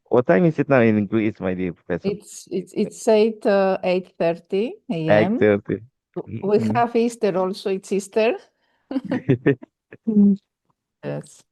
What time is it now in Greece, my dear professor? It's 8:30 a.m. 8:30. We have Easter also. It's Easter. Yes.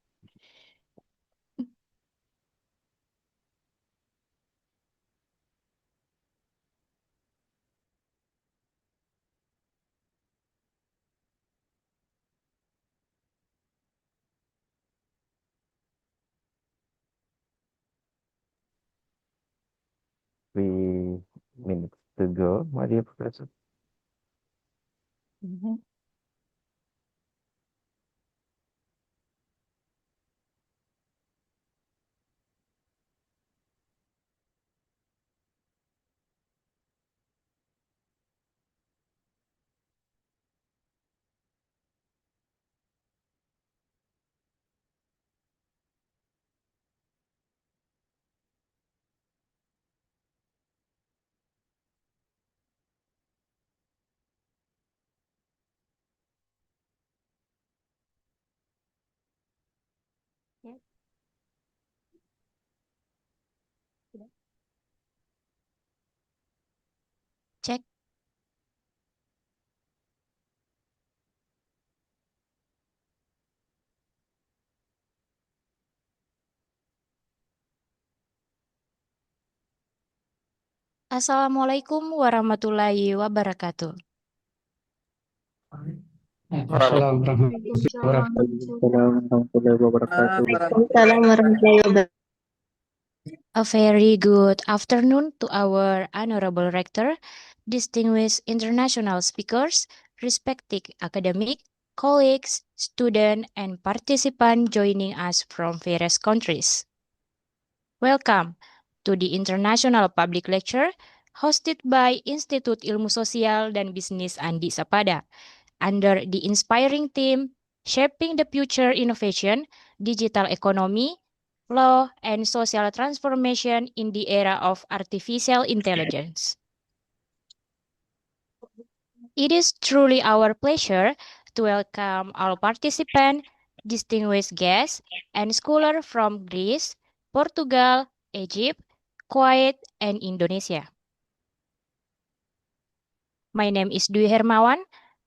Three minutes to go, my dear professor. Mhm. Cek. Assalamualaikum warahmatullahi wabarakatuh. Assalamualaikum warahmatullahi wabarakatuh. Waalaikumsalam warahmatullahi wabarakatuh. A very good afternoon to our Honorable Rector, distinguished international speakers, respected academic, colleagues, students, and participants joining us from various countries. Welcome to the International Public Lecture hosted by Institut Ilmu Sosial dan Bisnis Andi Sapada under the inspiring theme Shaping the Future Innovation, Digital Economy, Law, and Social Transformation in the Era of Artificial Intelligence. It is truly our pleasure to welcome all participants, distinguished guests, and scholars from Greece, Portugal, Egypt, Kuwait, and Indonesia. My name is Dwi Hermawan,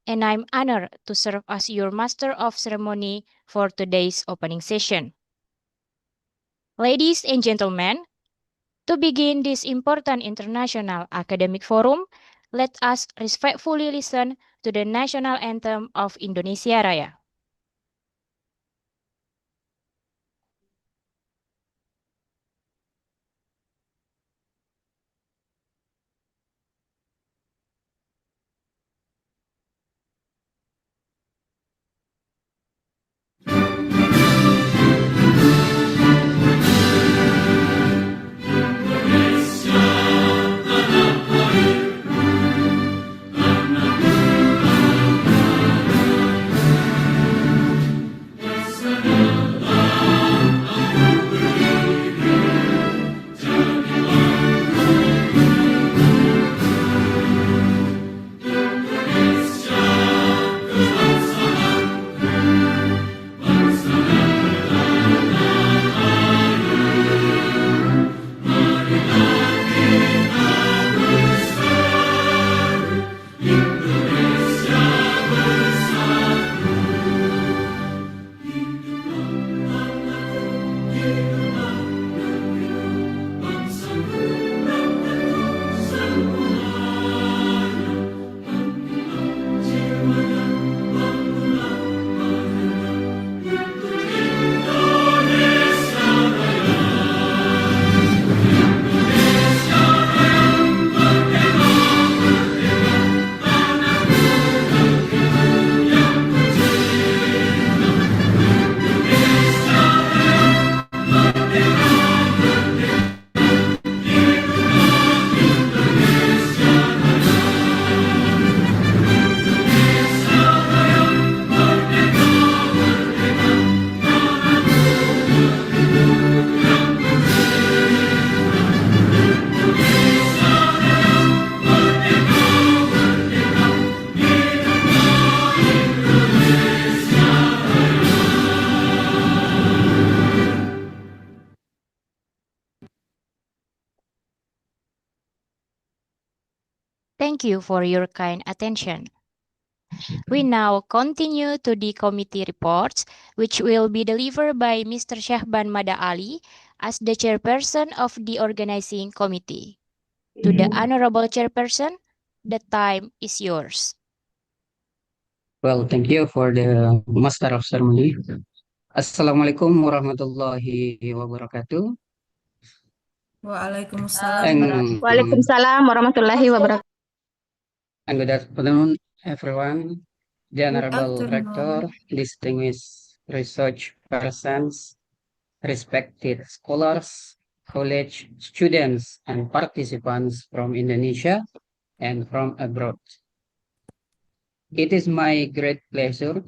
and I'm honored to serve as your Master of Ceremony for today's opening session. Ladies and gentlemen, to begin this important international academic forum, let us respectfully listen to the national anthem of Indonesia Raya. Thank you for your kind attention. We now continue to the committee reports, which will be delivered by Mr. Syahban Mada Ali as the chairperson of the organizing committee. To the honorable chairperson, the time is yours. Well, thank you for the master of ceremony. Assalamualaikum warahmatullahi wabarakatuh. Waalaikumsalam. And, Waalaikumsalam warahmatullahi wabarakatuh. and good afternoon, everyone. The Honorable afternoon. Rector, distinguished research persons, respected scholars, college students, and participants from Indonesia and from abroad. It is my great pleasure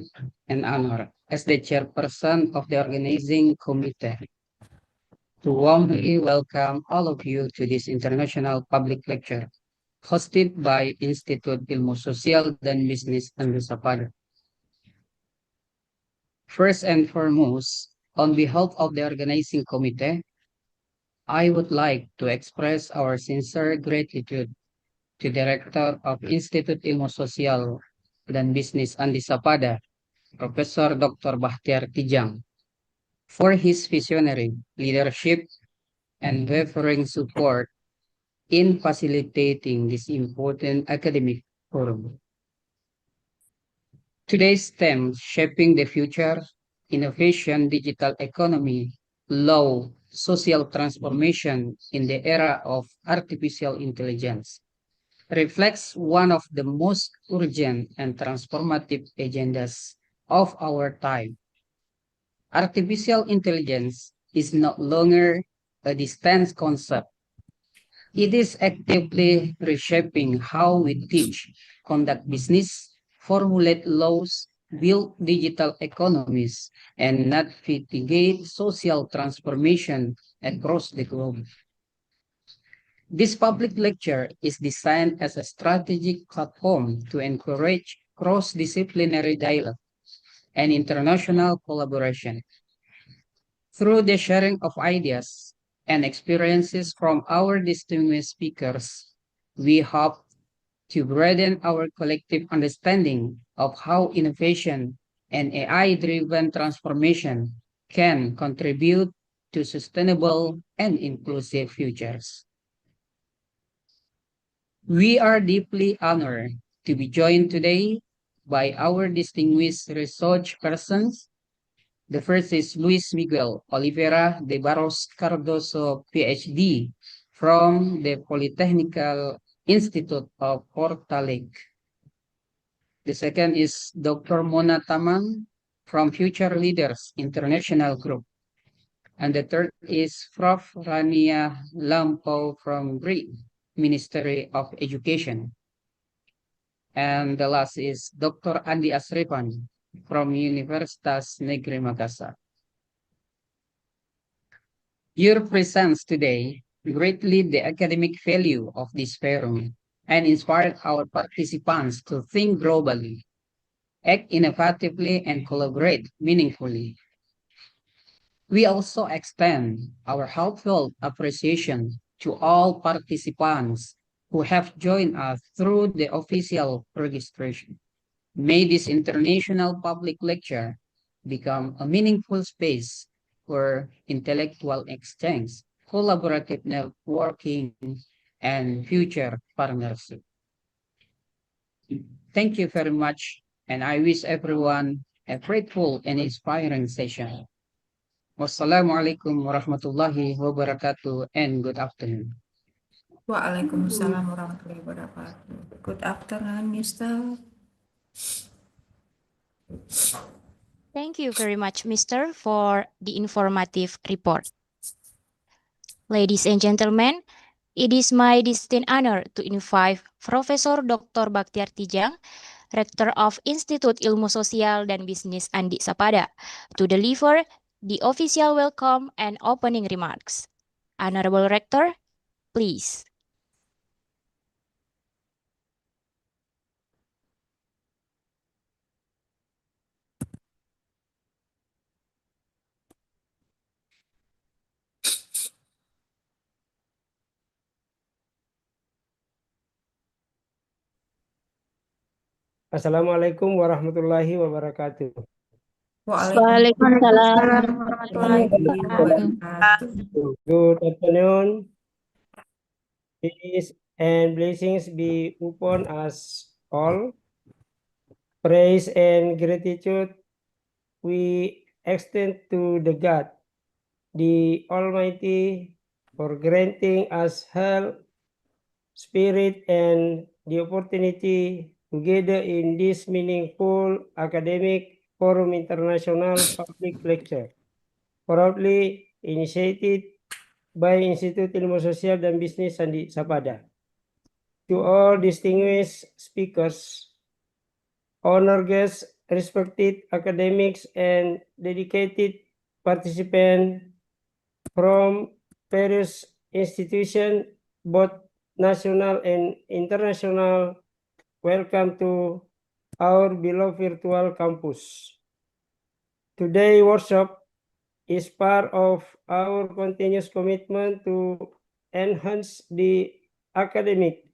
and honor as the chairperson of the organizing committee to warmly welcome all of you to this international public lecture hosted by Institut Ilmu Sosial dan Bisnis Andi Sapada. First and foremost, on behalf of the organizing committee, I would like to express our sincere gratitude to Director of Institut Ilmu Sosial dan Bisnis Andi Sapada, Professor Dr. Bahtiar Tijang, for his visionary leadership and unwavering support in facilitating this important academic forum. Today's theme, Shaping the Future, Innovation, Digital Economy, Law, Social Transformation in the Era of Artificial Intelligence, reflects one of the most urgent and transformative agendas of our time. Artificial intelligence is no longer a distant concept. It is actively reshaping how we teach, conduct business, formulate laws, build digital economies, and navigate social transformation across the globe. This public lecture is designed as a strategic platform to encourage cross-disciplinary dialogue and international collaboration. Through the sharing of ideas and experiences from our distinguished speakers, we hope to broaden our collective understanding of how innovation and AI-driven transformation can contribute to sustainable and inclusive futures. We are deeply honored to be joined today by our distinguished research persons. The first is Luis Miguel Oliveira de Barros Cardoso, PhD, from the Polytechnical Institute of Porto Lake. The second is Dr. Mona Tamang from Future Leaders International Group. And the third is Prof. Rania Lampau from GRI, Ministry of Education. And the last is Dr. Andi Asrifan from Universitas Negeri Makassar. Your presence today greatly the academic value of this forum and inspired our participants to think globally, act innovatively, and collaborate meaningfully. We also extend our heartfelt appreciation to all participants who have joined us through the official registration. May this international public lecture become a meaningful space for intellectual exchange, collaborative networking, and future partnership. Thank you very much, and I wish everyone a grateful and inspiring session. Wassalamualaikum warahmatullahi wabarakatuh, and good afternoon. Waalaikumsalam warahmatullahi wabarakatuh. Good afternoon, Mr. Thank you very much, Mr., for the informative report. Ladies and gentlemen, it is my distinct honor to invite Professor Dr. Bahtiar Tijang, Rector of Institut Ilmu Sosial dan Bisnis Andi Sapada, to deliver the official welcome and opening remarks. Honorable Rector, please. Assalamualaikum warahmatullahi wabarakatuh. Waalaikumsalam warahmatullahi wabarakatuh. Good afternoon. Peace and blessings be upon us all. Praise and gratitude we extend to the God, the Almighty, for granting us health, spirit, and the opportunity together in this meaningful academic forum international public lecture, proudly initiated by Institut Ilmu Sosial dan Bisnis Andi Sapada. To all distinguished speakers, honored guests, respected academics, and dedicated participants from various institutions, both national and international, welcome to our beloved virtual campus. Today's workshop is part of our continuous commitment to enhance the academic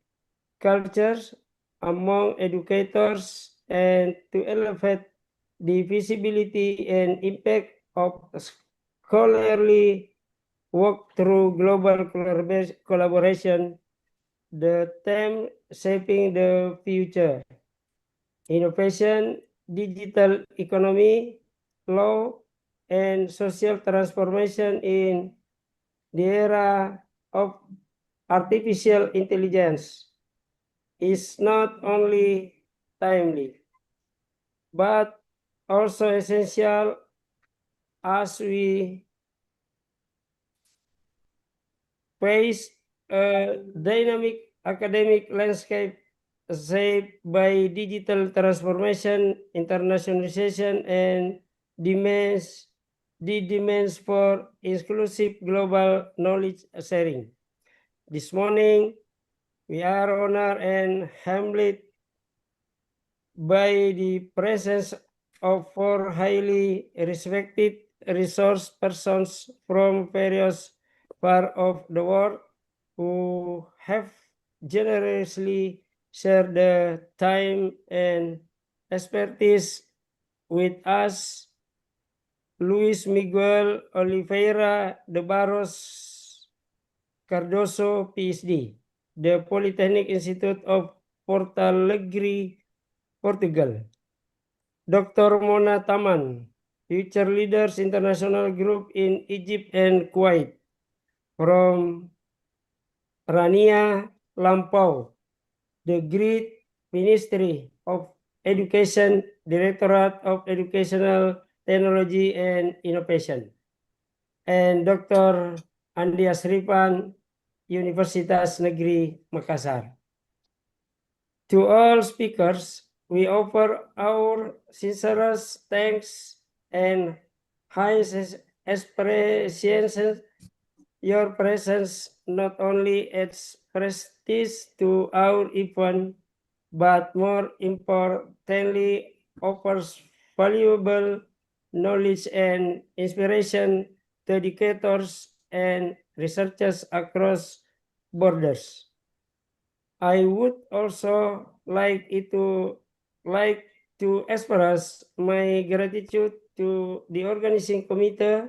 cultures among educators and to elevate the visibility and impact of scholarly work through global collaboration. The theme shaping the future: innovation, digital economy, law, and social transformation in the era of artificial intelligence is not only timely, but also essential as we face a dynamic academic landscape shaped by digital transformation, internationalization, and the demands for inclusive global knowledge sharing. This morning, we are honored and humbled by the presence of four highly respected resource persons from various parts of the world who have generously shared the time and expertise with us. Luis Miguel Oliveira de Barros Cardoso, PhD, the Polytechnic Institute of Porto Alegre, Portugal. Dr. Mona Taman, Future Leaders International Group in Egypt and Kuwait. From Rania, Lampau, the Great Ministry of Education, Directorate of Educational Technology and Innovation. And Dr. Andi Asrifan, Universitas Negeri Makassar. To all speakers, we offer our sincerest thanks and highest appreciation. Your presence not only adds prestige to our event, but more importantly, offers valuable knowledge and inspiration to educators and researchers across borders. I would also like to express my gratitude to the organizing committee,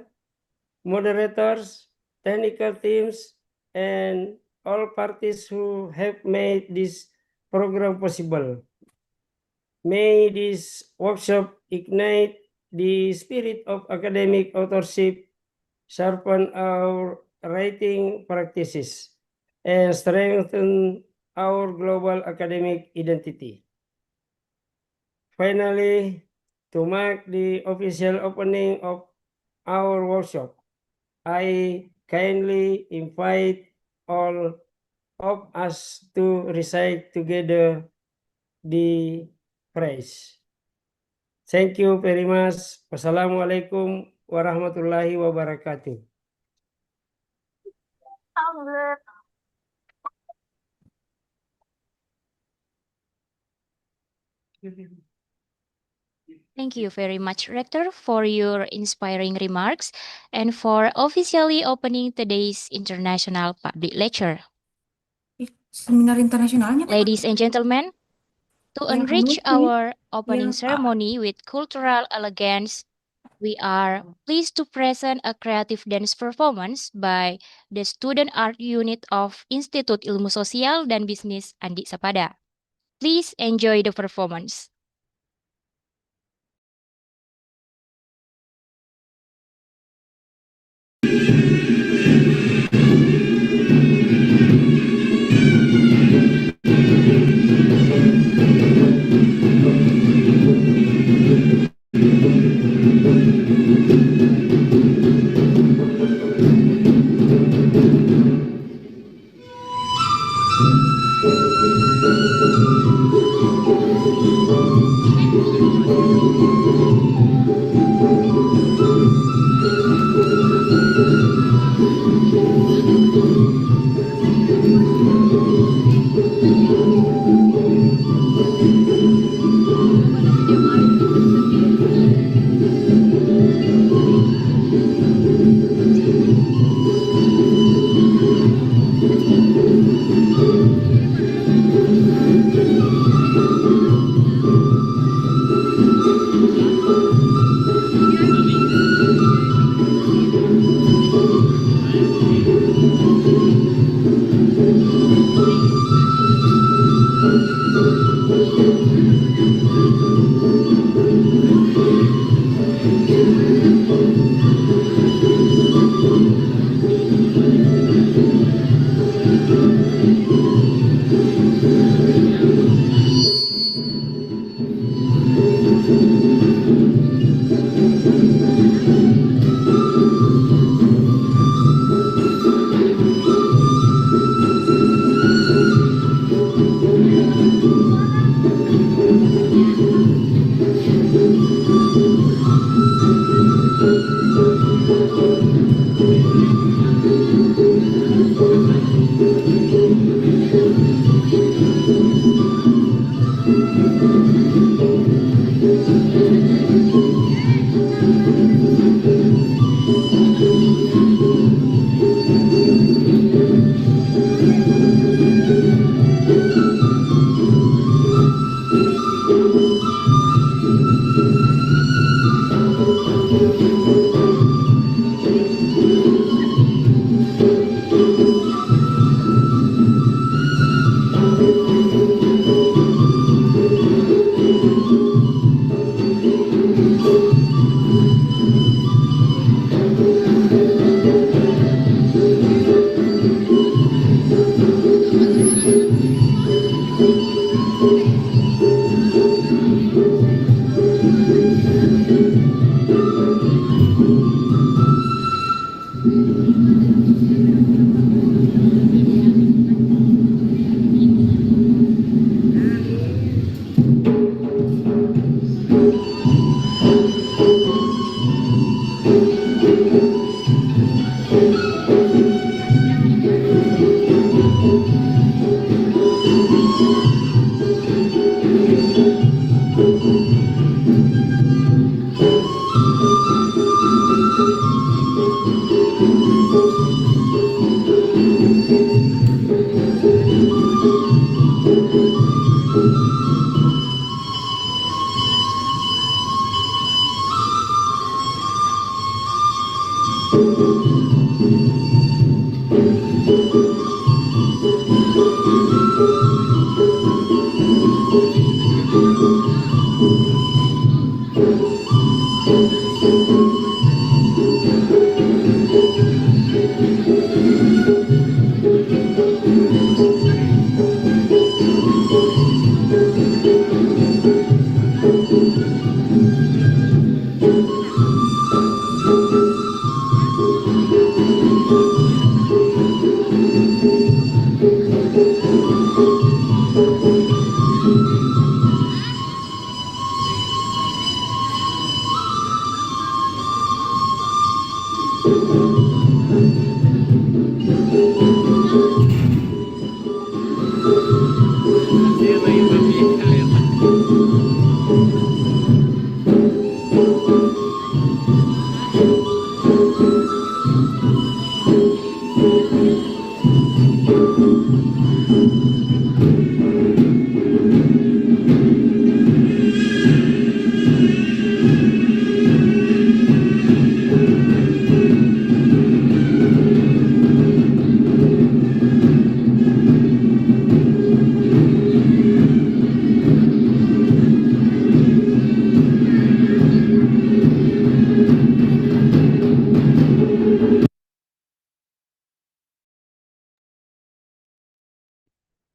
moderators, technical teams, and all parties who have made this program possible. May this workshop ignite the spirit of academic authorship, sharpen our writing practices, and strengthen our global academic identity. Finally, to mark the official opening of our workshop, I kindly invite all of us to recite together the phrase. Thank you very much. Wassalamualaikum warahmatullahi wabarakatuh. Thank you very much, Rector, for your inspiring remarks and for officially opening today's international public lecture. Seminar internasionalnya, Pak. Ladies and gentlemen, To Yang enrich lucu. our opening Pak. ceremony with cultural elegance, we are pleased to present a creative dance performance by the Student Art Unit of Institut Ilmu Sosial dan Bisnis Andi Sapada. Please enjoy the performance.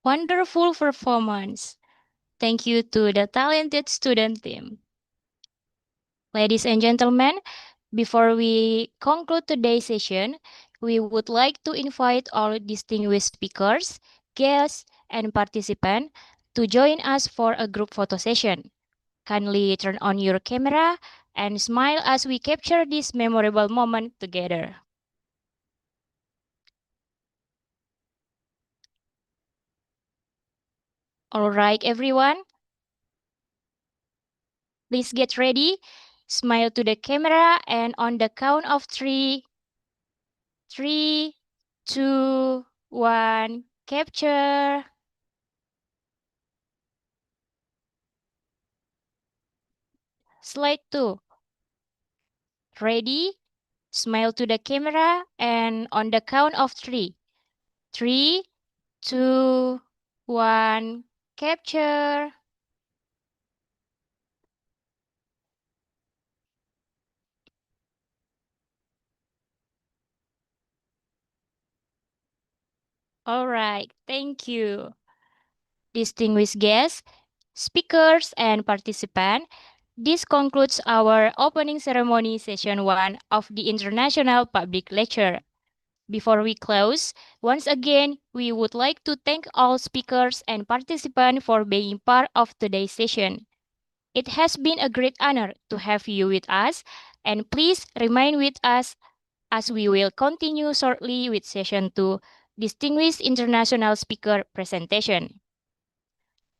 Wonderful performance. Thank you to the talented student team. Ladies and gentlemen, before we conclude today's session, we would like to invite all distinguished speakers, guests, and participants to join us for a group photo session. Kindly turn on your camera and smile as we capture this memorable moment together. All right, everyone. Please get ready. Smile to the camera and on the count of 3, 3, 2, 1, capture. Slide 2. Ready? Smile to the camera and on the count of 3, 3, 2, 1, capture. All right, thank you. Distinguished guests, speakers, and participants, this concludes our opening ceremony session 1 of the International Public Lecture. Before we close, once again, we would like to thank all speakers and participants for being part of today's session. It has been a great honor to have you with us, and please remain with us as we will continue shortly with session 2, Distinguished International Speaker Presentation.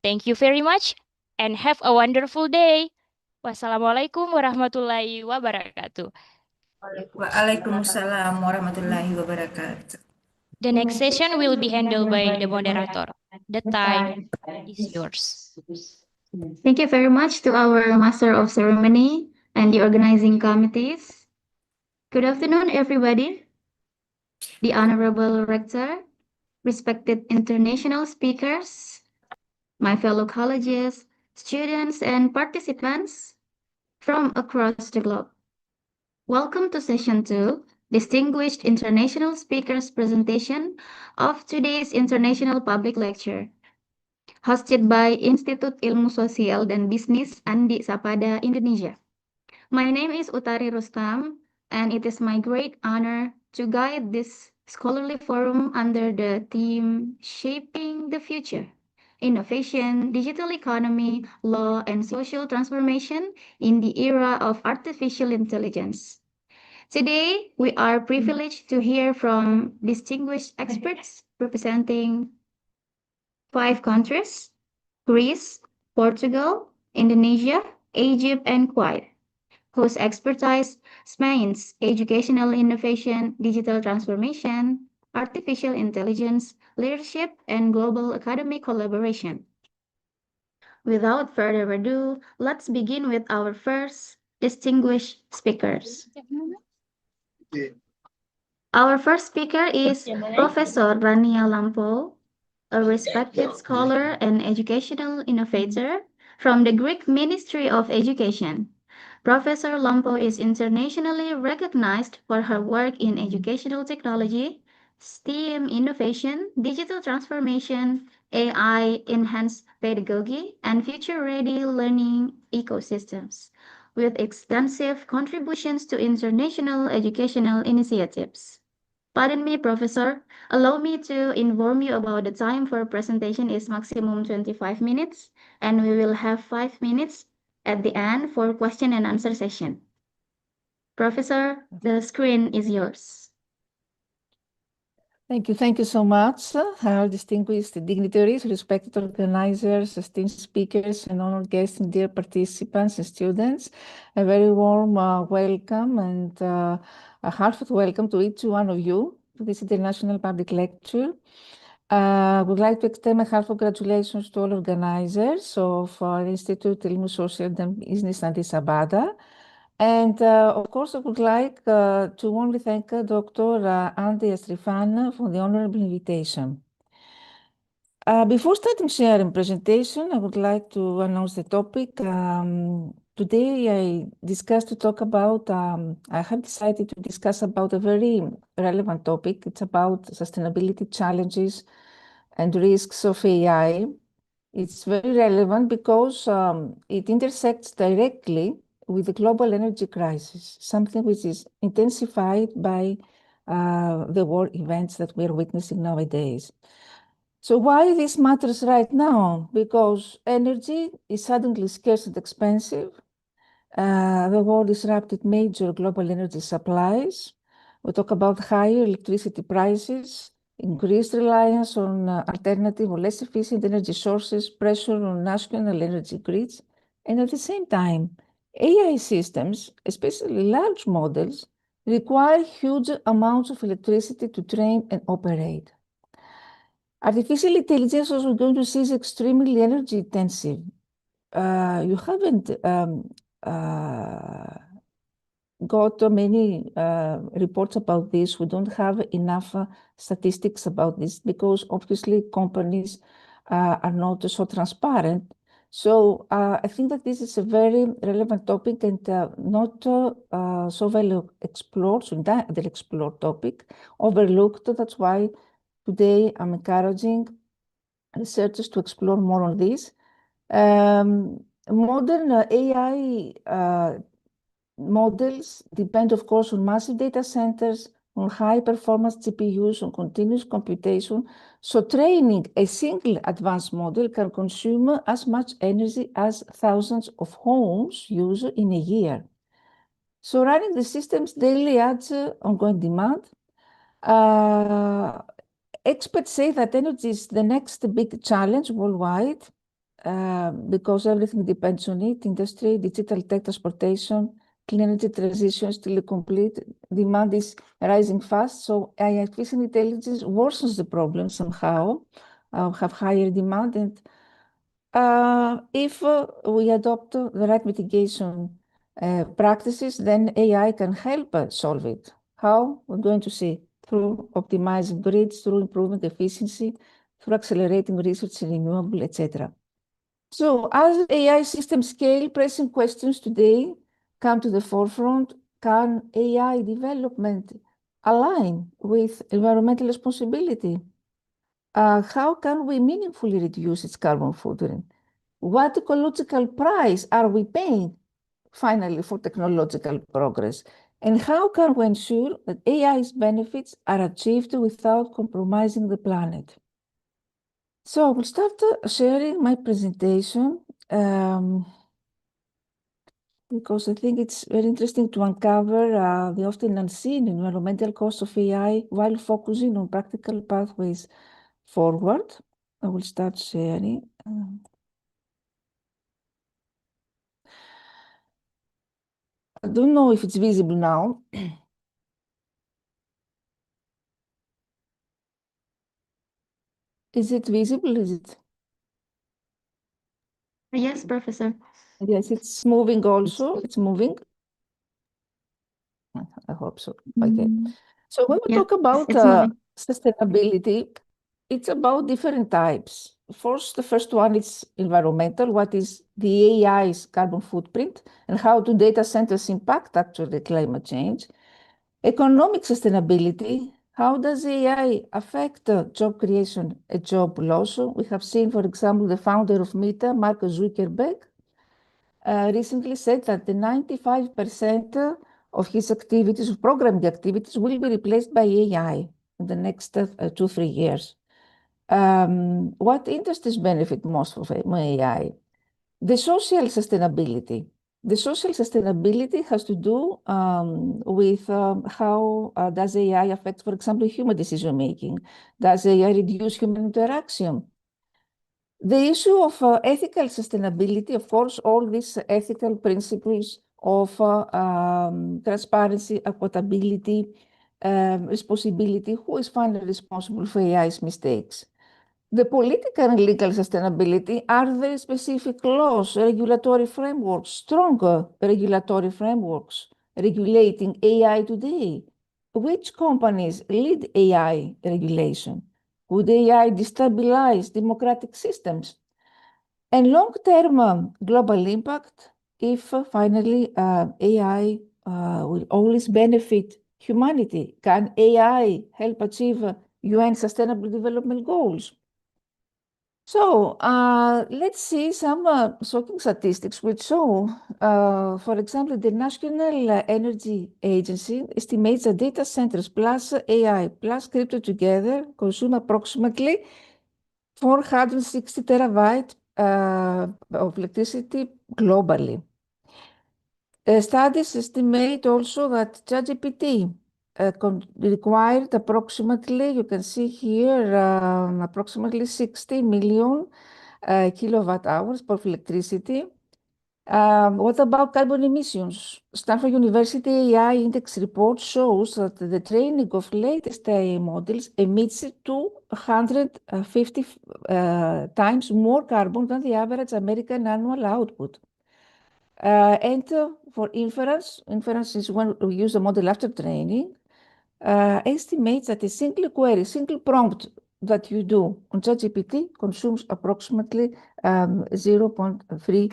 Thank you very much and have a wonderful day. Wassalamualaikum warahmatullahi wabarakatuh. Waalaikumsalam warahmatullahi wabarakatuh. The next session will be handled by the moderator. The time is yours. Thank you very much to our Master of Ceremony and the organizing committees. Good afternoon, everybody. The Honorable Rector, respected international speakers, my fellow colleges, students, and participants from across the globe. Welcome to Session 2, Distinguished International Speakers Presentation of today's International Public Lecture, hosted by Institut Ilmu Sosial dan Bisnis Andi Sapada, Indonesia. My name is Utari Rustam, and it is my great honor to guide this scholarly forum under the theme Shaping the Future: Innovation, Digital Economy, Law, and Social Transformation in the Era of Artificial Intelligence. Today, we are privileged to hear from distinguished experts representing 5 countries: Greece, Portugal, Indonesia, Egypt, and Kuwait, whose expertise spans educational innovation, digital transformation, artificial intelligence, leadership, and global academic collaboration. Without further ado, let's begin with our first distinguished speakers. Our first speaker is Professor Rania Lampo, a respected scholar and educational innovator from the Greek Ministry of Education. Professor Lampo is internationally recognized for her work in educational technology, STEM innovation, digital transformation, AI-enhanced pedagogy, and future-ready learning ecosystems, with extensive contributions to international educational initiatives. Pardon me, Professor. Allow me to inform you about the time for presentation is maximum 25 minutes, and we will have 5 minutes at the end for question and answer session. Professor, the screen is yours. Thank you so much, our distinguished dignitaries, respected organizers, esteemed speakers, and honored guests, and dear participants and students. A very warm welcome and a heartfelt welcome to each one of you to this International Public Lecture. I would like to extend my heartfelt congratulations to all organizers of Institut Ilmu Sosial dan Bisnis Andi Sapada. And of course, I would like to warmly thank Dr. Andi for the honorable invitation. Before starting sharing presentation, I would like to announce the topic. Today, I have decided to discuss about a very relevant topic. It's about sustainability challenges and risks of AI. It's very relevant because it intersects directly with the global energy crisis, something which is intensified by the war events that we're witnessing nowadays. So why this matters right now? Because energy is suddenly scarce and expensive. The war disrupted major global energy supplies. We talk about higher electricity prices, increased reliance on alternative or less efficient energy sources, pressure on national energy grids, and at the same time, AI systems, especially large models, require huge amounts of electricity to train and operate. Artificial intelligence, as we're going to see, is extremely energy intensive. You haven't got many reports about this. We don't have enough statistics about this because obviously companies are not so transparent. So I think that this is a very relevant topic and not so well explored, so underexplored topic, overlooked. That's why today I'm encouraging researchers to explore more on this. Modern AI models depend, of course, on massive data centers, on high performance GPUs, on continuous computation. So training a single advanced model can consume as much energy as thousands of homes use in a year. So running the systems daily adds ongoing demand. Experts say that energy is the next big challenge worldwide because everything depends on it. Industry, digital tech, transportation, clean energy transition is still complete. Demand is rising fast, so artificial intelligence worsens the problem somehow, have higher demand. And if we adopt the right mitigation practices, then AI can help solve it. How? We're going to see through optimizing grids, through improving efficiency, through accelerating research in renewable, etc. So as AI systems scale, pressing questions today come to the forefront. Can AI development align with environmental responsibility? How can we meaningfully reduce its carbon footprint? What ecological price are we paying finally for technological progress? And how can we ensure that AI's benefits are achieved without compromising the planet? So I will start sharing my presentation because I think it's very interesting to uncover the often unseen environmental costs of AI while focusing on practical pathways forward. I will start sharing. I don't know if it's visible now. Is it visible? Is it? Yes, Professor. Yes, it's moving also. It's moving. I hope so. Okay. So when we Yeah, talk about it's moving. sustainability, it's about different types. First, the first one is environmental. What is the AI's carbon footprint and how do data centers impact actually climate change? Economic sustainability. How does AI affect job creation and job loss? We have seen, for example, the founder of Meta, Mark Zuckerberg, recently said that the 95% of his activities, of programming activities, will be replaced by AI in the next 2-3 years. What industries benefit most from AI? The social sustainability. The social sustainability has to do with how does AI affect, for example, human decision making? Does AI reduce human interaction? The issue of ethical sustainability, of course, all these ethical principles of transparency, accountability, responsibility, who is finally responsible for AI's mistakes? The political and legal sustainability, are there specific laws, regulatory frameworks, stronger regulatory frameworks regulating AI today? Which companies lead AI regulation? Would AI destabilize democratic systems? And long-term global impact, if finally AI will always benefit humanity? Can AI help achieve UN Sustainable Development Goals? So let's see some shocking statistics which show, for example, the National Energy Agency estimates that data centers plus AI plus crypto together consume approximately 460 terabytes of electricity globally. Studies estimate also that ChatGPT required approximately, you can see here, approximately 60 million kilowatt hours of electricity. What about carbon emissions? Stanford University AI Index report shows that the training of latest AI models emits 250 times more carbon than the average American annual output. And for inference is when we use the model after training, estimates that a single query, single prompt that you do on ChatGPT consumes approximately 0.3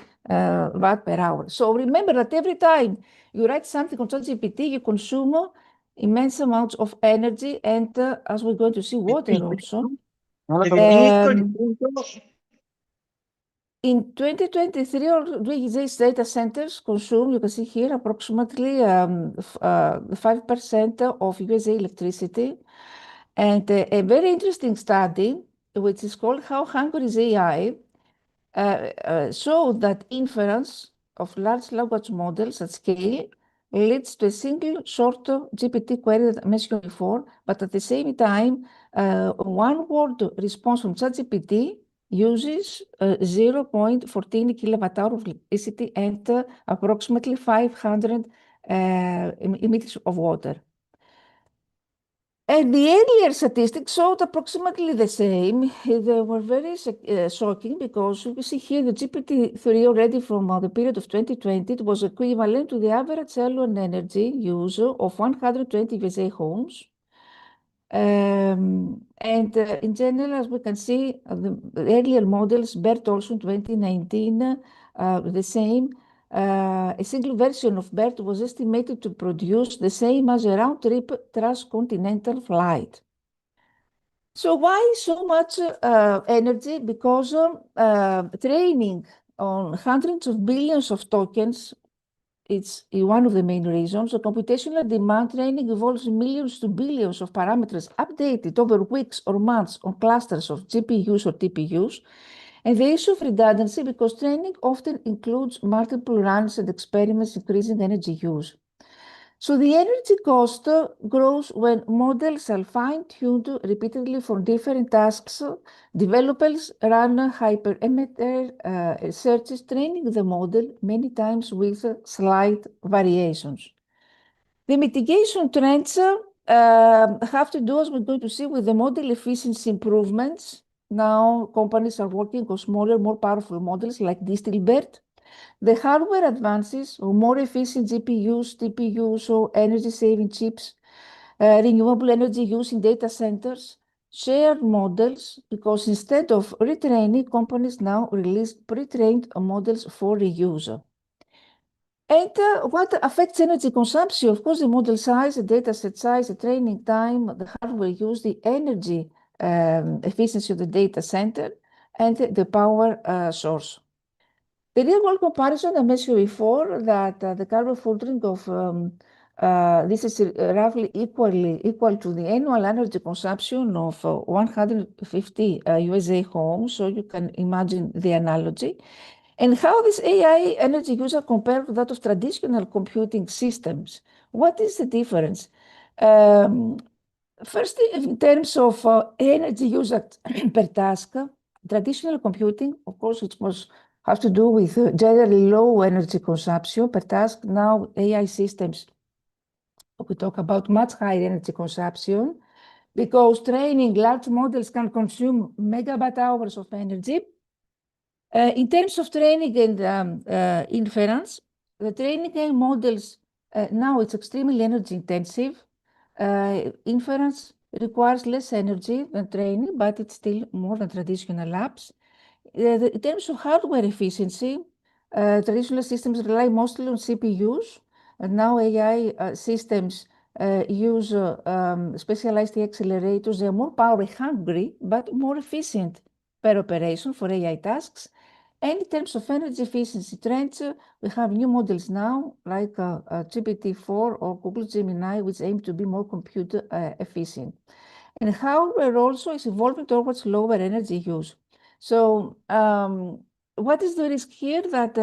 watt per hour. So remember that every time you write something on ChatGPT, you consume immense amounts of energy and, as we're going to see, water also. In 2023, all these data centers consume, you can see here, approximately 5% of USA electricity. And a very interesting study, which is called How Hungry is AI, showed that inference of large language models at scale leads to a single short GPT query that I mentioned before, but at the same time, one word response from ChatGPT uses 0.14 kilowatt hour of electricity and approximately 500 meters of water. And the earlier statistics showed approximately the same. They were very shocking because you see here the GPT-3 already from the period of 2020, it was equivalent to the average cellular energy use of 120 USA homes. And in general, as we can see, the earlier models, BERT also in 2019, the same. A single version of BERT was estimated to produce the same as a round-trip transcontinental flight. So why so much energy? Because training on hundreds of billions of tokens, it's one of the main reasons. The computational demand training involves millions to billions of parameters updated over weeks or months on clusters of GPUs or TPUs. And the issue of redundancy, because training often includes multiple runs and experiments increasing energy use. So the energy cost grows when models are fine-tuned repeatedly for different tasks. Developers run hyperparameter searches, training the model many times with slight variations. The mitigation trends have to do, as we're going to see, with the model efficiency improvements. Now companies are working on smaller, more powerful models like DistilBERT. The hardware advances, or more efficient GPUs, TPUs, or energy-saving chips, renewable energy use in data centers, shared models, because instead of retraining, companies now release pre-trained models for reuse. And what affects energy consumption? Of course, the model size, the data set size, the training time, the hardware use, the energy efficiency of the data center, and the power source. The real-world comparison I mentioned before that the carbon footprint of this is roughly equal to the annual energy consumption of 150 USA homes, so you can imagine the analogy. And how this AI energy use compared to that of traditional computing systems. What is the difference? First, in terms of energy use per task, traditional computing, of course, it was have to do with generally low energy consumption per task. Now, AI systems, we talk about much higher energy consumption because training large models can consume megawatt hours of energy. In terms of training and inference, the training models now it's extremely energy intensive. Inference requires less energy than training, but it's still more than traditional labs. In terms of hardware efficiency, traditional systems rely mostly on CPUs, and now AI systems use specialized accelerators. They are more power hungry, but more efficient per operation for AI tasks. And in terms of energy efficiency trends, we have new models now, like GPT-4 or Google Gemini, which aim to be more compute efficient. And hardware also is evolving towards lower energy use. So what is the risk here? That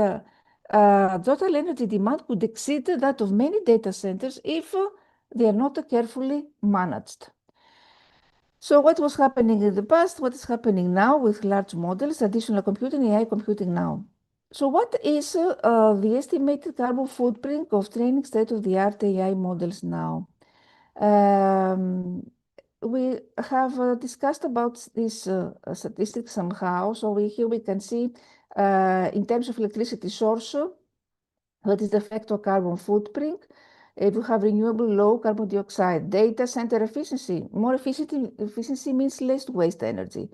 total energy demand could exceed that of many data centers if they are not carefully managed. So what was happening in the past, what is happening now with large models, additional computing, AI computing now? So what is the estimated carbon footprint of training state-of-the-art AI models now? We have discussed about this statistics somehow. So here we can see in terms of electricity source, what is the effect of carbon footprint? If you have renewable low carbon dioxide, data center efficiency, more efficiency means less waste energy.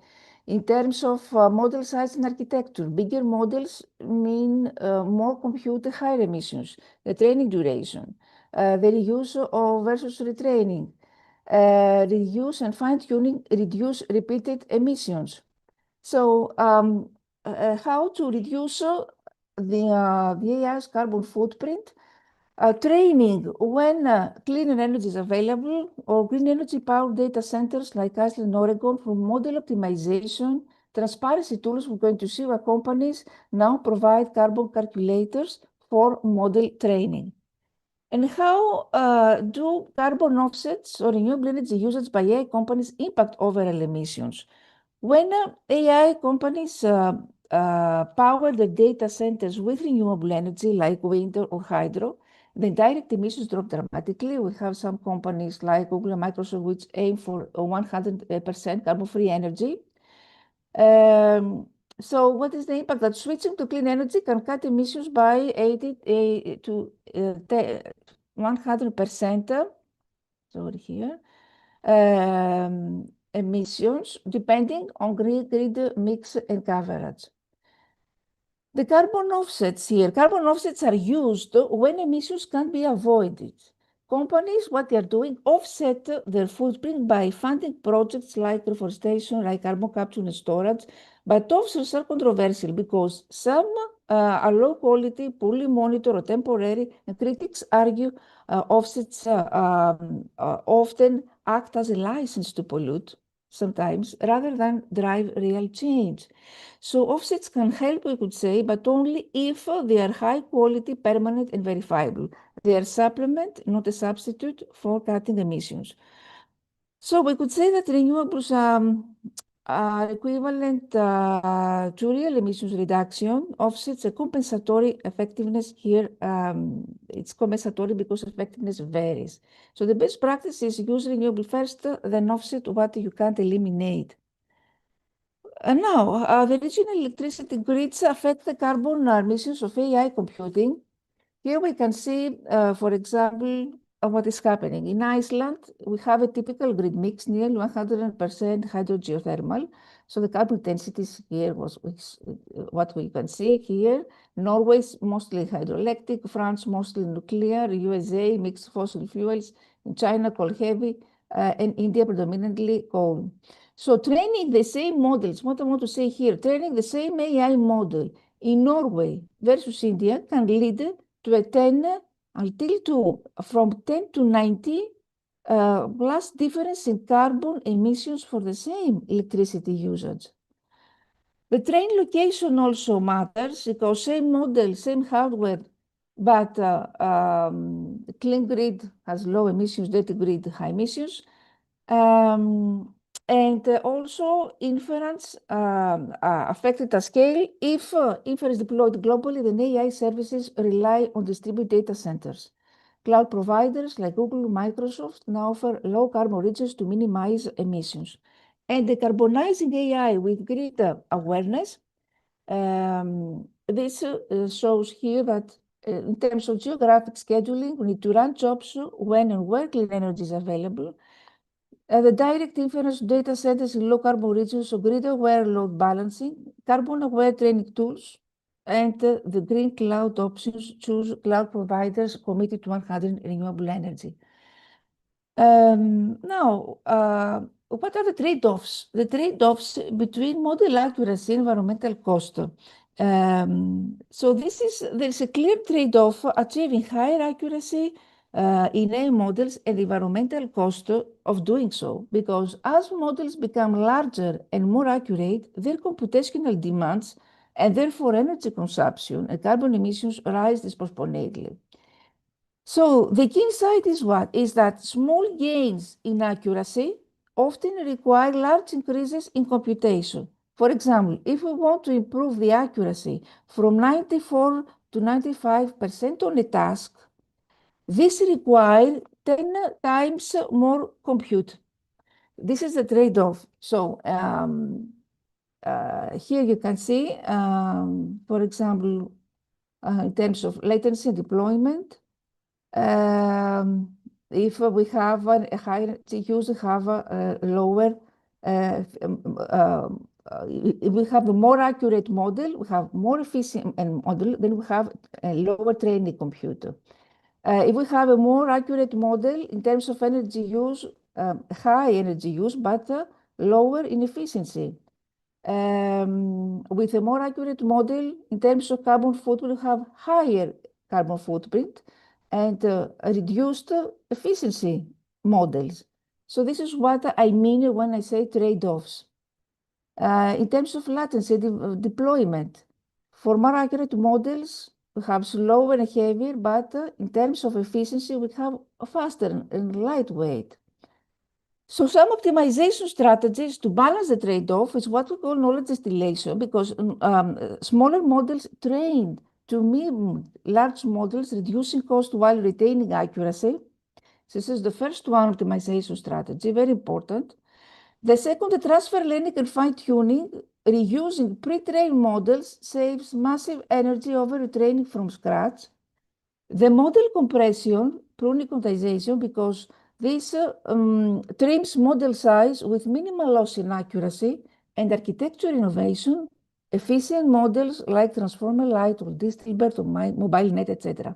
In terms of model size and architecture, bigger models mean more compute, higher emissions, the training duration, the reuse of versus retraining, reduce and fine-tuning, reduce repeated emissions. So how to reduce the AI's carbon footprint? Training when cleaner energy is available, or green energy powered data centers like Iceland, Oregon, for model optimization, transparency tools. We're going to see where companies now provide carbon calculators for model training. And how do carbon offsets or renewable energy usage by AI companies impact overall emissions? When AI companies power their data centers with renewable energy like wind or hydro, the direct emissions drop dramatically. We have some companies like Google and Microsoft which aim for 100% carbon-free energy. So what is the impact? That switching to clean energy can cut emissions by 80 to 100%. Sorry here. Emissions, depending on grid mix and coverage. The carbon offsets here. Carbon offsets are used when emissions can't be avoided. Companies, what they are doing, offset their footprint by funding projects like reforestation, like carbon capture and storage. But offsets are controversial because some are low quality, poorly monitored, or temporary, and critics argue offsets often act as a license to pollute sometimes, rather than drive real change. So offsets can help, we could say, but only if they are high quality, permanent, and verifiable. They are a supplement, not a substitute for cutting emissions. So we could say that renewables are equivalent to real emissions reduction. Offsets a compensatory effectiveness here. It's compensatory because effectiveness varies. So the best practice is use renewable first, then offset what you can't eliminate. Now, the regional electricity grids affect the carbon emissions of AI computing. Here we can see, for example, what is happening. In Iceland, we have a typical grid mix, nearly 100% hydrogeothermal. So the carbon intensities here was what we can see here. Norway is mostly hydroelectric, France mostly nuclear, USA mixed fossil fuels, in China coal heavy, and India predominantly coal. So training the same models, what I want to say here, training the same AI model in Norway versus India can lead to a 10 from 10 to 90 plus difference in carbon emissions for the same electricity usage. The train location also matters because same model, same hardware, but clean grid has low emissions, dirty grid high emissions. And also inference affected at scale. If inference deployed globally, then AI services rely on distributed data centers. Cloud providers like Google, Microsoft now offer low carbon regions to minimize emissions. And decarbonizing AI with grid awareness, this shows here that in terms of geographic scheduling, we need to run jobs when and where clean energy is available. The direct inference data centers in low carbon regions, so grid-aware load balancing, carbon-aware training tools, and the green cloud options choose cloud providers committed to 100 renewable energy. Now, what are the trade-offs? The trade-offs between model accuracy and environmental cost. So there's a clear trade-off achieving higher accuracy in AI models and environmental cost of doing so, because as models become larger and more accurate, their computational demands and therefore energy consumption and carbon emissions rise disproportionately. So the key insight is what? Is that small gains in accuracy often require large increases in computation. For example, if we want to improve the accuracy from 94 to 95% on a task, this requires 10 times more compute. This is the trade-off. So here you can see, for example, in terms of latency and deployment, if we have a higher use, have a lower, if we have a more accurate model, we have more efficient model, then we have a lower training computer. If we have a more accurate model in terms of energy use, high energy use, but lower in efficiency. With a more accurate model in terms of carbon footprint, we have higher carbon footprint and reduced efficiency models. So this is what I mean when I say trade-offs. In terms of latency deployment, for more accurate models, we have slower and heavier, but in terms of efficiency, we have faster and lightweight. So some optimization strategies to balance the trade-off is what we call knowledge distillation, because smaller models trained to mimic large models, reducing cost while retaining accuracy. This is the first one, optimization strategy, very important. The second, the transfer learning and fine-tuning, reusing pre-trained models saves massive energy over retraining from scratch. The model compression, pruning quantization, because this trims model size with minimal loss in accuracy, and architecture innovation, efficient models like transformer light or Dilbert or mobile net, etc.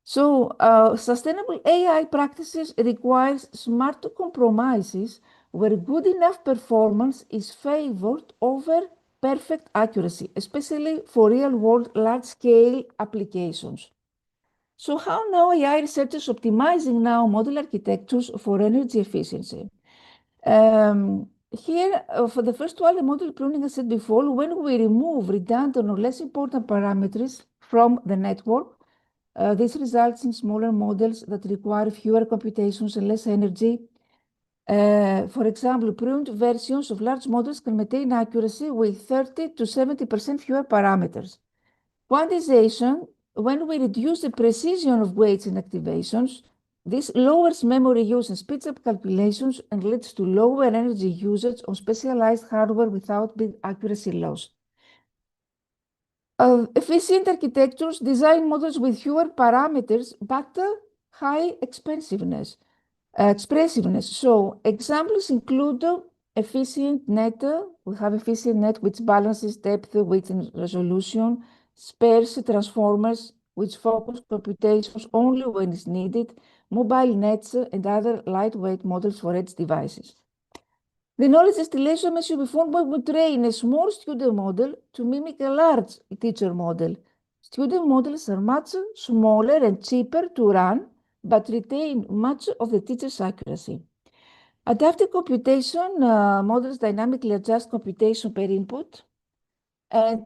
So sustainable AI practices requires smart compromises where good enough performance is favored over perfect accuracy, especially for real-world large-scale applications. So how now AI researchers optimizing now model architectures for energy efficiency? Here, for the first one, the model pruning, I said before, when we remove redundant or less important parameters from the network, this results in smaller models that require fewer computations and less energy. For example, pruned versions of large models can maintain accuracy with 30 to 70% fewer parameters. Quantization, when we reduce the precision of weights and activations, this lowers memory use and speeds up calculations and leads to lower energy usage on specialized hardware without big accuracy loss. Efficient architectures design models with fewer parameters, but high expressiveness. So examples include efficient net. We have efficient net which balances depth, width, and resolution. Sparse transformers which focus computations only when it's needed. Mobile nets and other lightweight models for edge devices. The knowledge distillation mentioned before, when we train a small student model to mimic a large teacher model. Student models are much smaller and cheaper to run, but retain much of the teacher's accuracy. Adaptive computation models dynamically adjust computation per input. And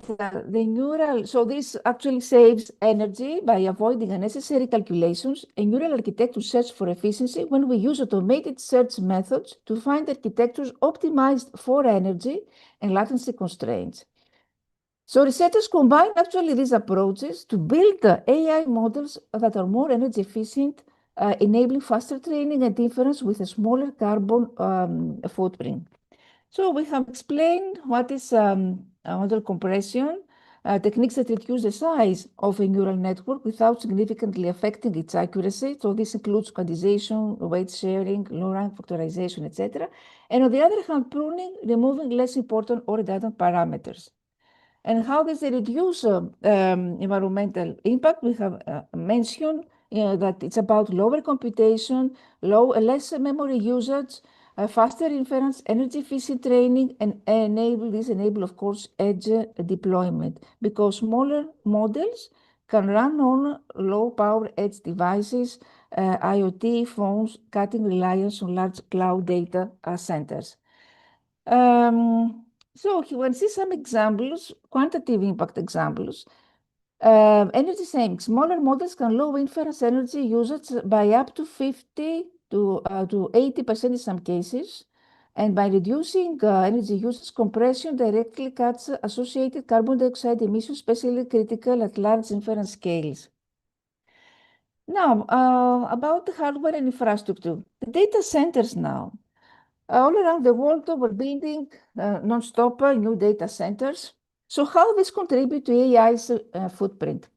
so this actually saves energy by avoiding unnecessary calculations. A neural architecture search for efficiency when we use automated search methods to find architectures optimized for energy and latency constraints. So researchers combine actually these approaches to build AI models that are more energy efficient, enabling faster training and inference with a smaller carbon footprint. So we have explained what is model compression, techniques that reduce the size of a neural network without significantly affecting its accuracy. So this includes quantization, weight sharing, low-rank factorization, etc. And on the other hand, pruning, removing less important or redundant parameters. And how does it reduce environmental impact? We have mentioned that it's about lower computation, less memory usage, faster inference, energy efficient training, and enable, of course, edge deployment, because smaller models can run on low power edge devices, IoT phones, cutting reliance on large cloud data centers. So you can see some examples, quantitative impact examples. Energy savings. Smaller models can lower inference energy usage by up to 50 to 80% in some cases. And by reducing energy usage, compression directly cuts associated carbon dioxide emissions, especially critical at large inference scales. Now, about the hardware and infrastructure. The data centers now. All around the world, we're building non-stop new data centers. So how this contribute to AI's footprint?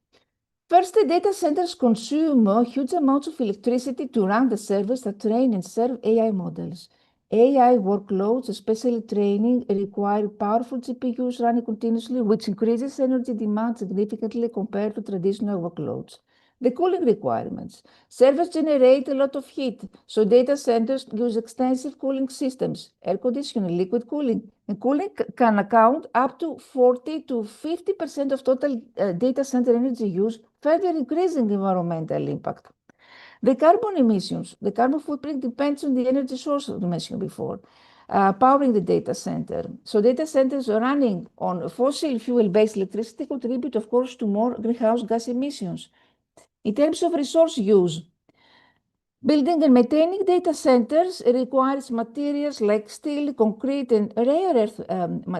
First, the data centers consume huge amounts of electricity to run the servers that train and serve AI models. AI workloads, especially training, require powerful GPUs running continuously, which increases energy demand significantly compared to traditional workloads. The cooling requirements. Servers generate a lot of heat, so data centers use extensive cooling systems, air conditioning, liquid cooling. And cooling can account up to 40 to 50% of total data center energy use, further increasing environmental impact. The carbon emissions, the carbon footprint depends on the energy source I mentioned before, powering the data center. So data centers running on fossil fuel-based electricity contribute, of course, to more greenhouse gas emissions. In terms of resource use, building and maintaining data centers requires materials like steel, concrete, and rare earth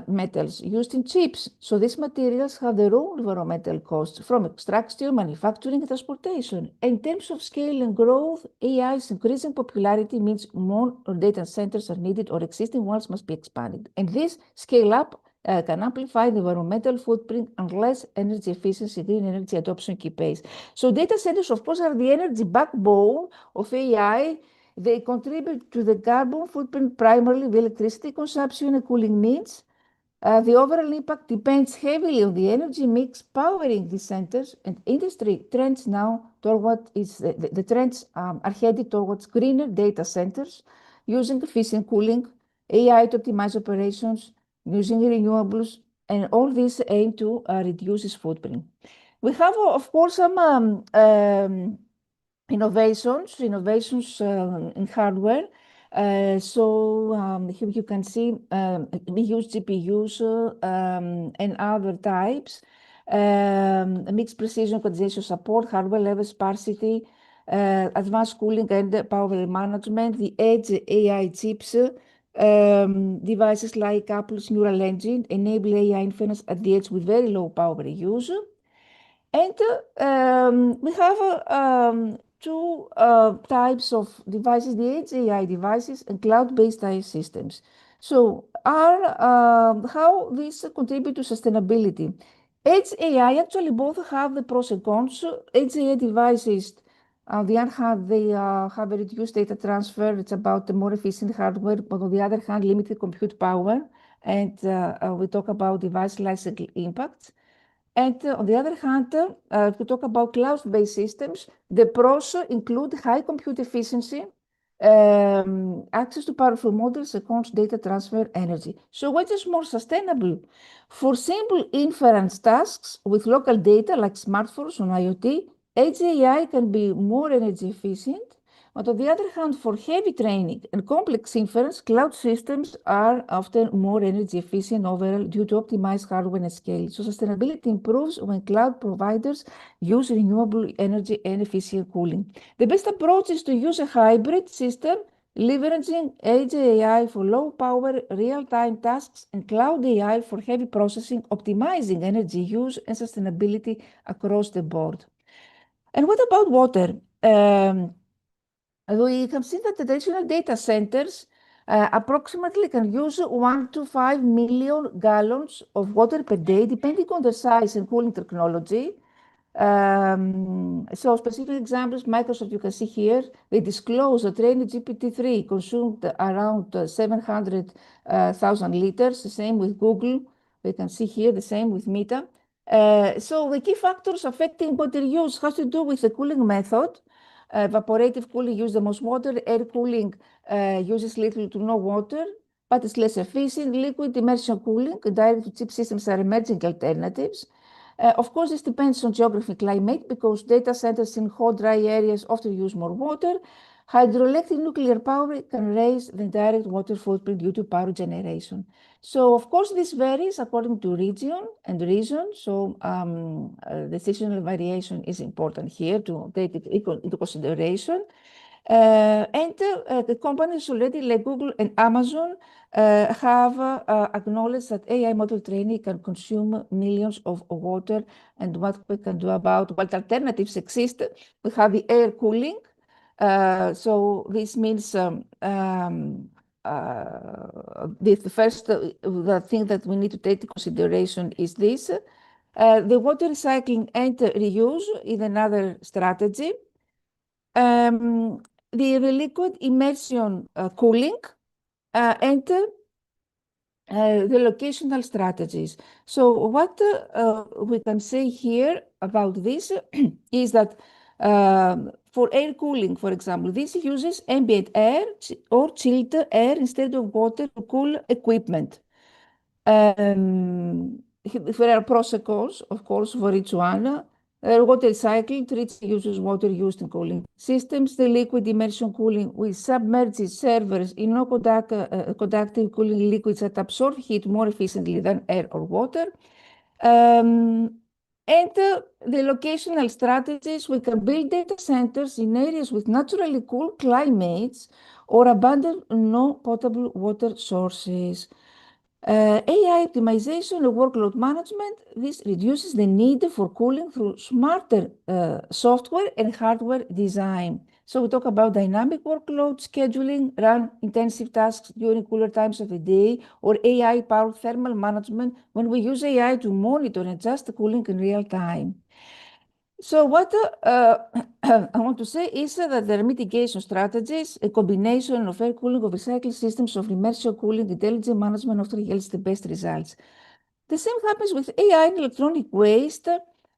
metals used in chips. So these materials have their own environmental costs from extraction, manufacturing, and transportation. In terms of scale and growth, AI's increasing popularity means more data centers are needed or existing ones must be expanded. And this scale up can amplify the environmental footprint unless energy efficiency, green energy adoption keep pace. So data centers, of course, are the energy backbone of AI. They contribute to the carbon footprint primarily with electricity consumption and cooling needs. The overall impact depends heavily on the energy mix powering these centers, and industry trends now toward the trends are headed towards greener data centers using efficient cooling, AI to optimize operations, using renewables, and all this aim to reduce its footprint. We have, of course, some innovations in hardware. Here you can see we use GPUs and other types, mixed precision quantization support, hardware level sparsity, advanced cooling and power management, the edge AI chips, devices like Apple's neural engine enable AI inference at the edge with very low power use. And we have two types of devices, the edge AI devices and cloud-based AI systems. So how these contribute to sustainability. Edge AI, actually both have the pros and cons. Edge AI devices, on the other hand, they have a reduced data transfer. It's about the more efficient hardware, but on the other hand, limited compute power. And we talk about device lifecycle impacts. And on the other hand, if we talk about cloud-based systems, the pros include high compute efficiency, access to powerful models, and constant data transfer energy. So what is more sustainable? For simple inference tasks with local data like smartphones on IoT, edge AI can be more energy efficient. But on the other hand, for heavy training and complex inference, cloud systems are often more energy efficient overall due to optimized hardware and scale. So sustainability improves when cloud providers use renewable energy and efficient cooling. The best approach is to use a hybrid system, leveraging edge AI for low power real-time tasks and cloud AI for heavy processing, optimizing energy use and sustainability across the board. And what about water? We have seen that the traditional data centers approximately can use 1 to 5 million gallons of water per day, depending on the size and cooling technology. So specific examples, Microsoft, you can see here, they disclose that training GPT-3 consumed around 700,000 liters, the same with Google. We can see here the same with Meta. So the key factors affecting water use has to do with the cooling method. Evaporative cooling uses the most water. Air cooling uses little to no water, but it's less efficient. Liquid immersion cooling, direct-to-chip systems are emerging alternatives. Of course, this depends on geography and climate because data centers in hot, dry areas often use more water. Hydroelectric nuclear power can raise the direct water footprint due to power generation. So, of course, this varies according to region and reason. So, the seasonal variation is important here to take it into consideration. The companies already like Google and Amazon have acknowledged that AI model training can consume millions of water, and what we can do about what alternatives exist. We have the air cooling. So this means the first the thing that we need to take into consideration is this. The water recycling and reuse is another strategy. The liquid immersion cooling and the locational strategies. So what we can say here about this is that for air cooling, for example, this uses ambient air or chilled air instead of water to cool equipment. There are pros and cons, of course, for each one. Water recycling treats uses water used in cooling systems. The liquid immersion cooling with submerged servers in conductive cooling liquids that absorb heat more efficiently than air or water. The locational strategies, we can build data centers in areas with naturally cool climates or abundant non-potable water sources. AI optimization and workload management, this reduces the need for cooling through smarter software and hardware design. So we talk about dynamic workload scheduling, run intensive tasks during cooler times of the day, or AI-powered thermal management when we use AI to monitor and adjust the cooling in real time. So what I want to say is that there are mitigation strategies, a combination of air cooling, of recycling systems, of immersion cooling, intelligent management often yields the best results. The same happens with AI and electronic waste.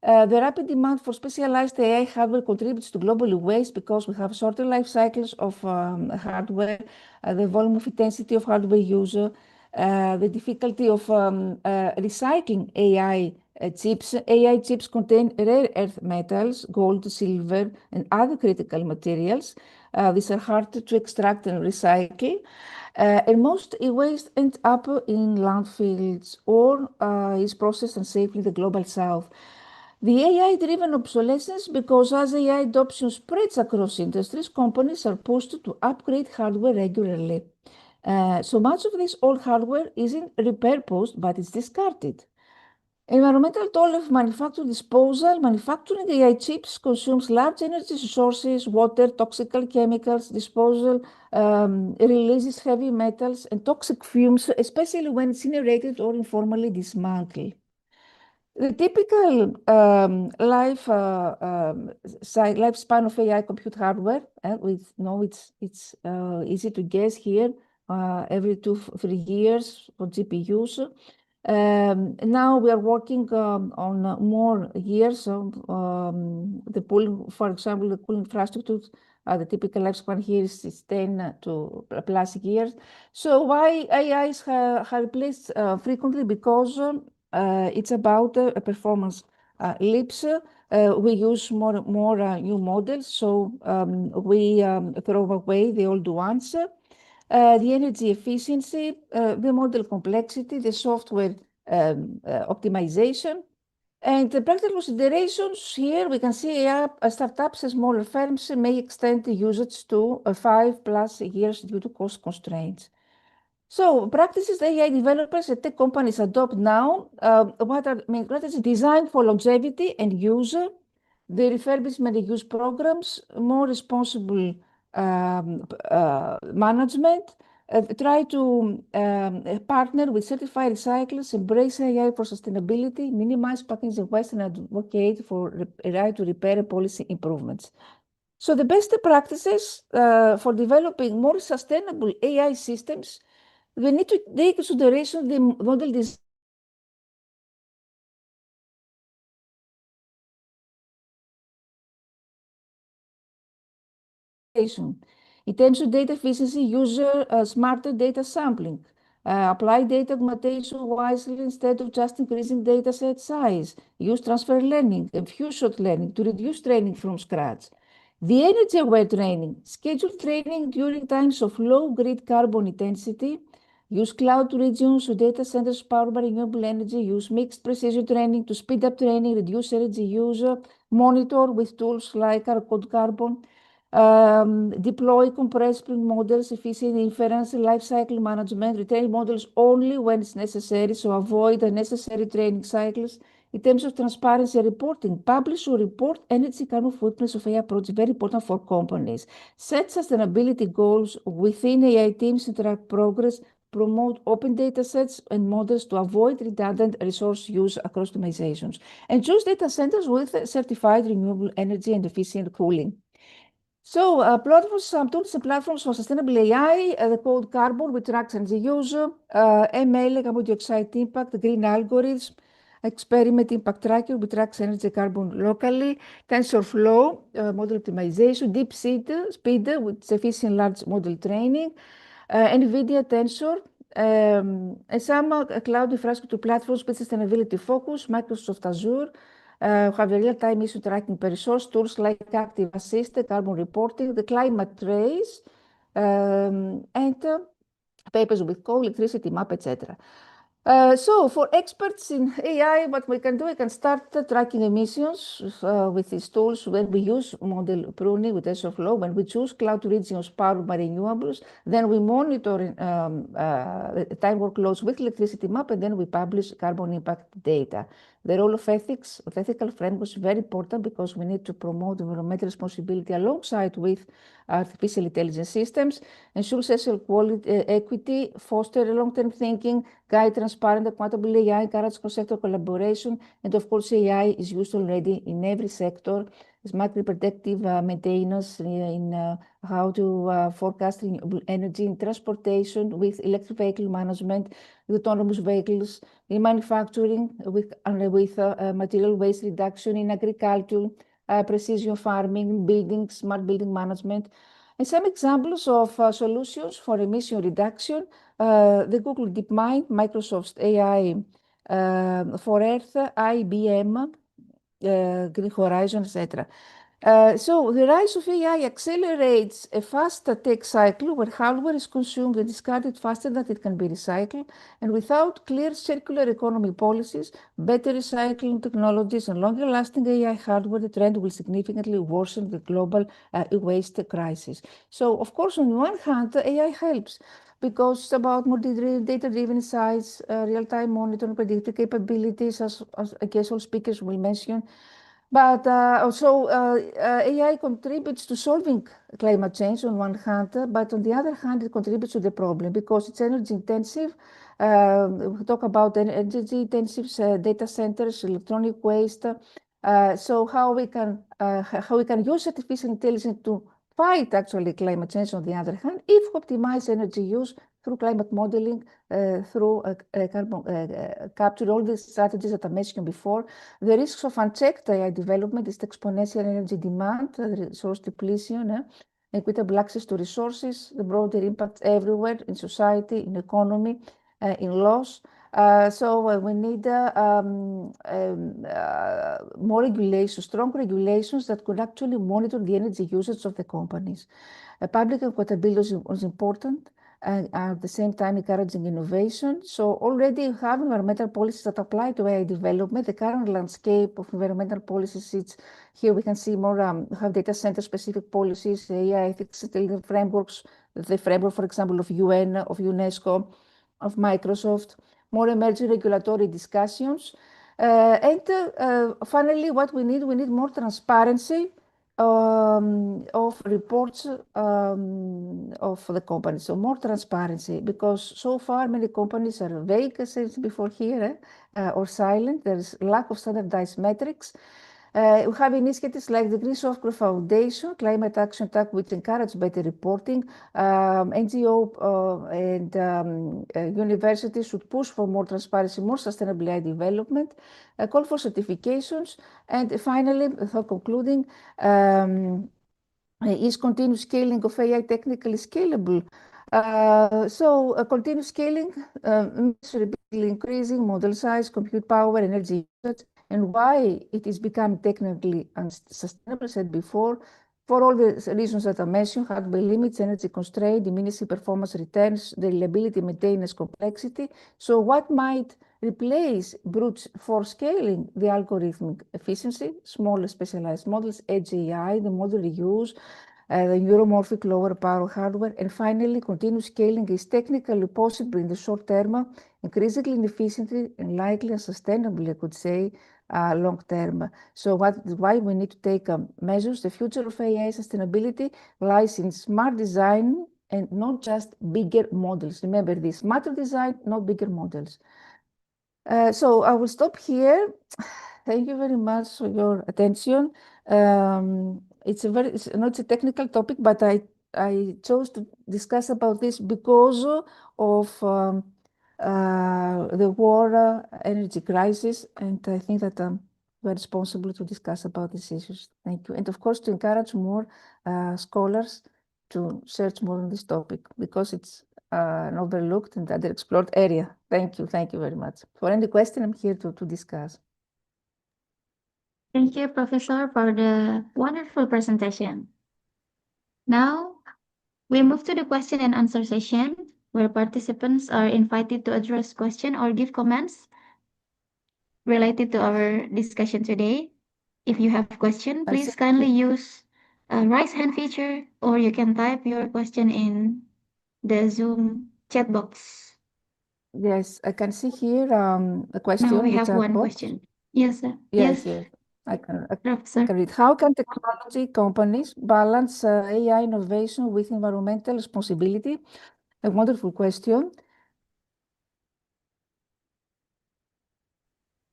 The rapid demand for specialized AI hardware contributes to global waste because we have shorter life cycles of hardware, the volume of intensity of hardware use, the difficulty of recycling AI chips. AI chips contain rare earth metals, gold, silver, and other critical materials. These are hard to extract and recycle. And most e-waste ends up in landfills or is processed unsafely in the global south. The AI-driven obsolescence, because as AI adoption spreads across industries, companies are pushed to upgrade hardware regularly. So much of this old hardware isn't repurposed, but it's discarded. Environmental toll of manufacturing disposal. Manufacturing AI chips consumes large energy sources, water, toxic chemicals. Disposal releases heavy metals and toxic fumes, especially when incinerated or informally dismantled. The typical lifespan of AI compute hardware, we know it's easy to guess here, every 2-3 years for GPUs. Now we are working on more years. The pool, for example, the cooling infrastructure, the typical lifespan here is 10 to plus years. So why AIs have replaced frequently? Because it's about performance leaps. We use more new models, so we throw away the old ones. The energy efficiency, the model complexity, the software optimization. And the practical considerations here, we can see startups and smaller firms may extend the usage to 5+ years due to cost constraints. So practices AI developers and tech companies adopt now, what are main practices? Designed for longevity and use, the refurbishment and use programs, more responsible management, try to partner with certified recyclers, embrace AI for sustainability, minimize packaging waste, and advocate for right to repair and policy improvements. So the best practices for developing more sustainable AI systems, we need to take into consideration the model design Intention data efficiency, user smarter data sampling. Apply data augmentation wisely instead of just increasing data set size. Use transfer learning and few-shot learning to reduce training from scratch. The energy-aware training. Schedule training during times of low grid carbon intensity. Use cloud regions or data centers powered by renewable energy. Use mixed precision training to speed up training, reduce energy use. Monitor with tools like Code Carbon. Deploy compressed models, efficient inference, lifecycle management, retrain models only when it's necessary, so avoid unnecessary training cycles. In terms of transparency reporting, publish or report energy carbon footprints of AI projects, very important for companies. Set sustainability goals within AI teams and track progress. Promote open data sets and models to avoid redundant resource use across organizations. And choose data centers with certified renewable energy and efficient cooling. So platforms, some tools and platforms for sustainable AI, the Code Carbon, which tracks energy use, ML, carbon dioxide impact, green algorithms, Experiment Impact Tracker, which tracks energy carbon locally, TensorFlow, model optimization, DeepSeed, Speed, with efficient large model training, NVIDIA Tensor, and some cloud infrastructure platforms with sustainability focus, Microsoft Azure, have a real-time issue tracking per resource, tools like Active Assist, carbon reporting, the climate trace, and papers with coal, electricity map, etc. So for experts in AI, what we can do, we can start tracking emissions with these tools when we use model pruning with TensorFlow, when we choose cloud regions powered by renewables, then we monitor time workloads with electricity map, and then we publish carbon impact data. The role of ethics, of ethical frameworks is very important because we need to promote environmental responsibility alongside with artificial intelligence systems, ensure social quality, equity, foster long-term thinking, guide transparent, accountable AI, encourage cross-sector collaboration, and of course AI is used already in every sector. Smart predictive maintenance in how to forecast renewable energy in transportation with electric vehicle management, with autonomous vehicles, in manufacturing with material waste reduction, in agriculture, precision farming, building, smart building management. And some examples of solutions for emission reduction, the Google DeepMind, Microsoft's AI for Earth, IBM, Green Horizon, etc. So the rise of AI accelerates a faster tech cycle where hardware is consumed and discarded faster than it can be recycled, and without clear circular economy policies, better recycling technologies, and longer-lasting AI hardware, the trend will significantly worsen the global waste crisis. So, of course, on one hand, AI helps because it's about more data-driven insights, real-time monitoring, predictive capabilities, as I guess all speakers will mention. But also AI contributes to solving climate change on one hand, but on the other hand, it contributes to the problem because it's energy intensive. We talk about energy intensive data centers, electronic waste. So how we can use artificial intelligence to fight actually climate change on the other hand, if we optimize energy use through climate modeling, through carbon capture, all these strategies that I mentioned before. The risks of unchecked AI development is the exponential energy demand, resource depletion, equitable access to resources, the broader impacts everywhere in society, in economy, in laws. So we need more regulations, strong regulations that could actually monitor the energy usage of the companies. Public accountability is important. And at the same time encouraging innovation. So already we have environmental policies that apply to AI development. The current landscape of environmental policies, it's here we can see more, we have data center specific policies, AI ethics frameworks, the framework, for example, of UN, of UNESCO, of Microsoft, more emerging regulatory discussions. And finally, what we need more transparency of reports of the company. So more transparency, because so far many companies are vague, as I said before here, or silent. There is lack of standardized metrics. We have initiatives like the Green Software Foundation, Climate Action Track, which encourage better reporting. NGO and universities should push for more transparency, more sustainable AI development, call for certifications, and finally, before concluding, Is continuous scaling of AI technically scalable? Continuous scaling means repeatedly increasing model size, compute power, energy usage, and why it is becoming technically unsustainable, said before, for all the reasons that I mentioned: hardware limits, energy constraint, diminishing performance returns, the reliability, maintenance, complexity. So what might replace brute force scaling? The algorithmic efficiency, smaller specialized models, edge AI, the model reuse, the neuromorphic lower power hardware, and finally, continuous scaling is technically possible in the short term, increasingly inefficiently and likely unsustainably, I could say, long term. So why we need to take measures? The future of AI sustainability lies in smart design and not just bigger models. Remember this, smarter design, not bigger models. So I will stop here. Thank you very much for your attention. It's not a technical topic, but I chose to discuss about this because of the war, energy crisis, and I think that we're responsible to discuss about these issues. Thank you. And of course, to encourage more scholars to search more on this topic, because it's an overlooked and underexplored area. Thank you very much. For any question, I'm here to discuss. Thank you, Professor, for the wonderful presentation. Now, we move to the question and answer session, where participants are invited to address questions or give comments related to our discussion today. If you have a question, please kindly use a raise hand feature, or you can type your question in the Zoom chat box. Yes, I can see here a question. Now we in the have chat one box. question. Yes, sir. Yes. I can Professor. read. How can technology companies balance AI innovation with environmental responsibility? A wonderful question.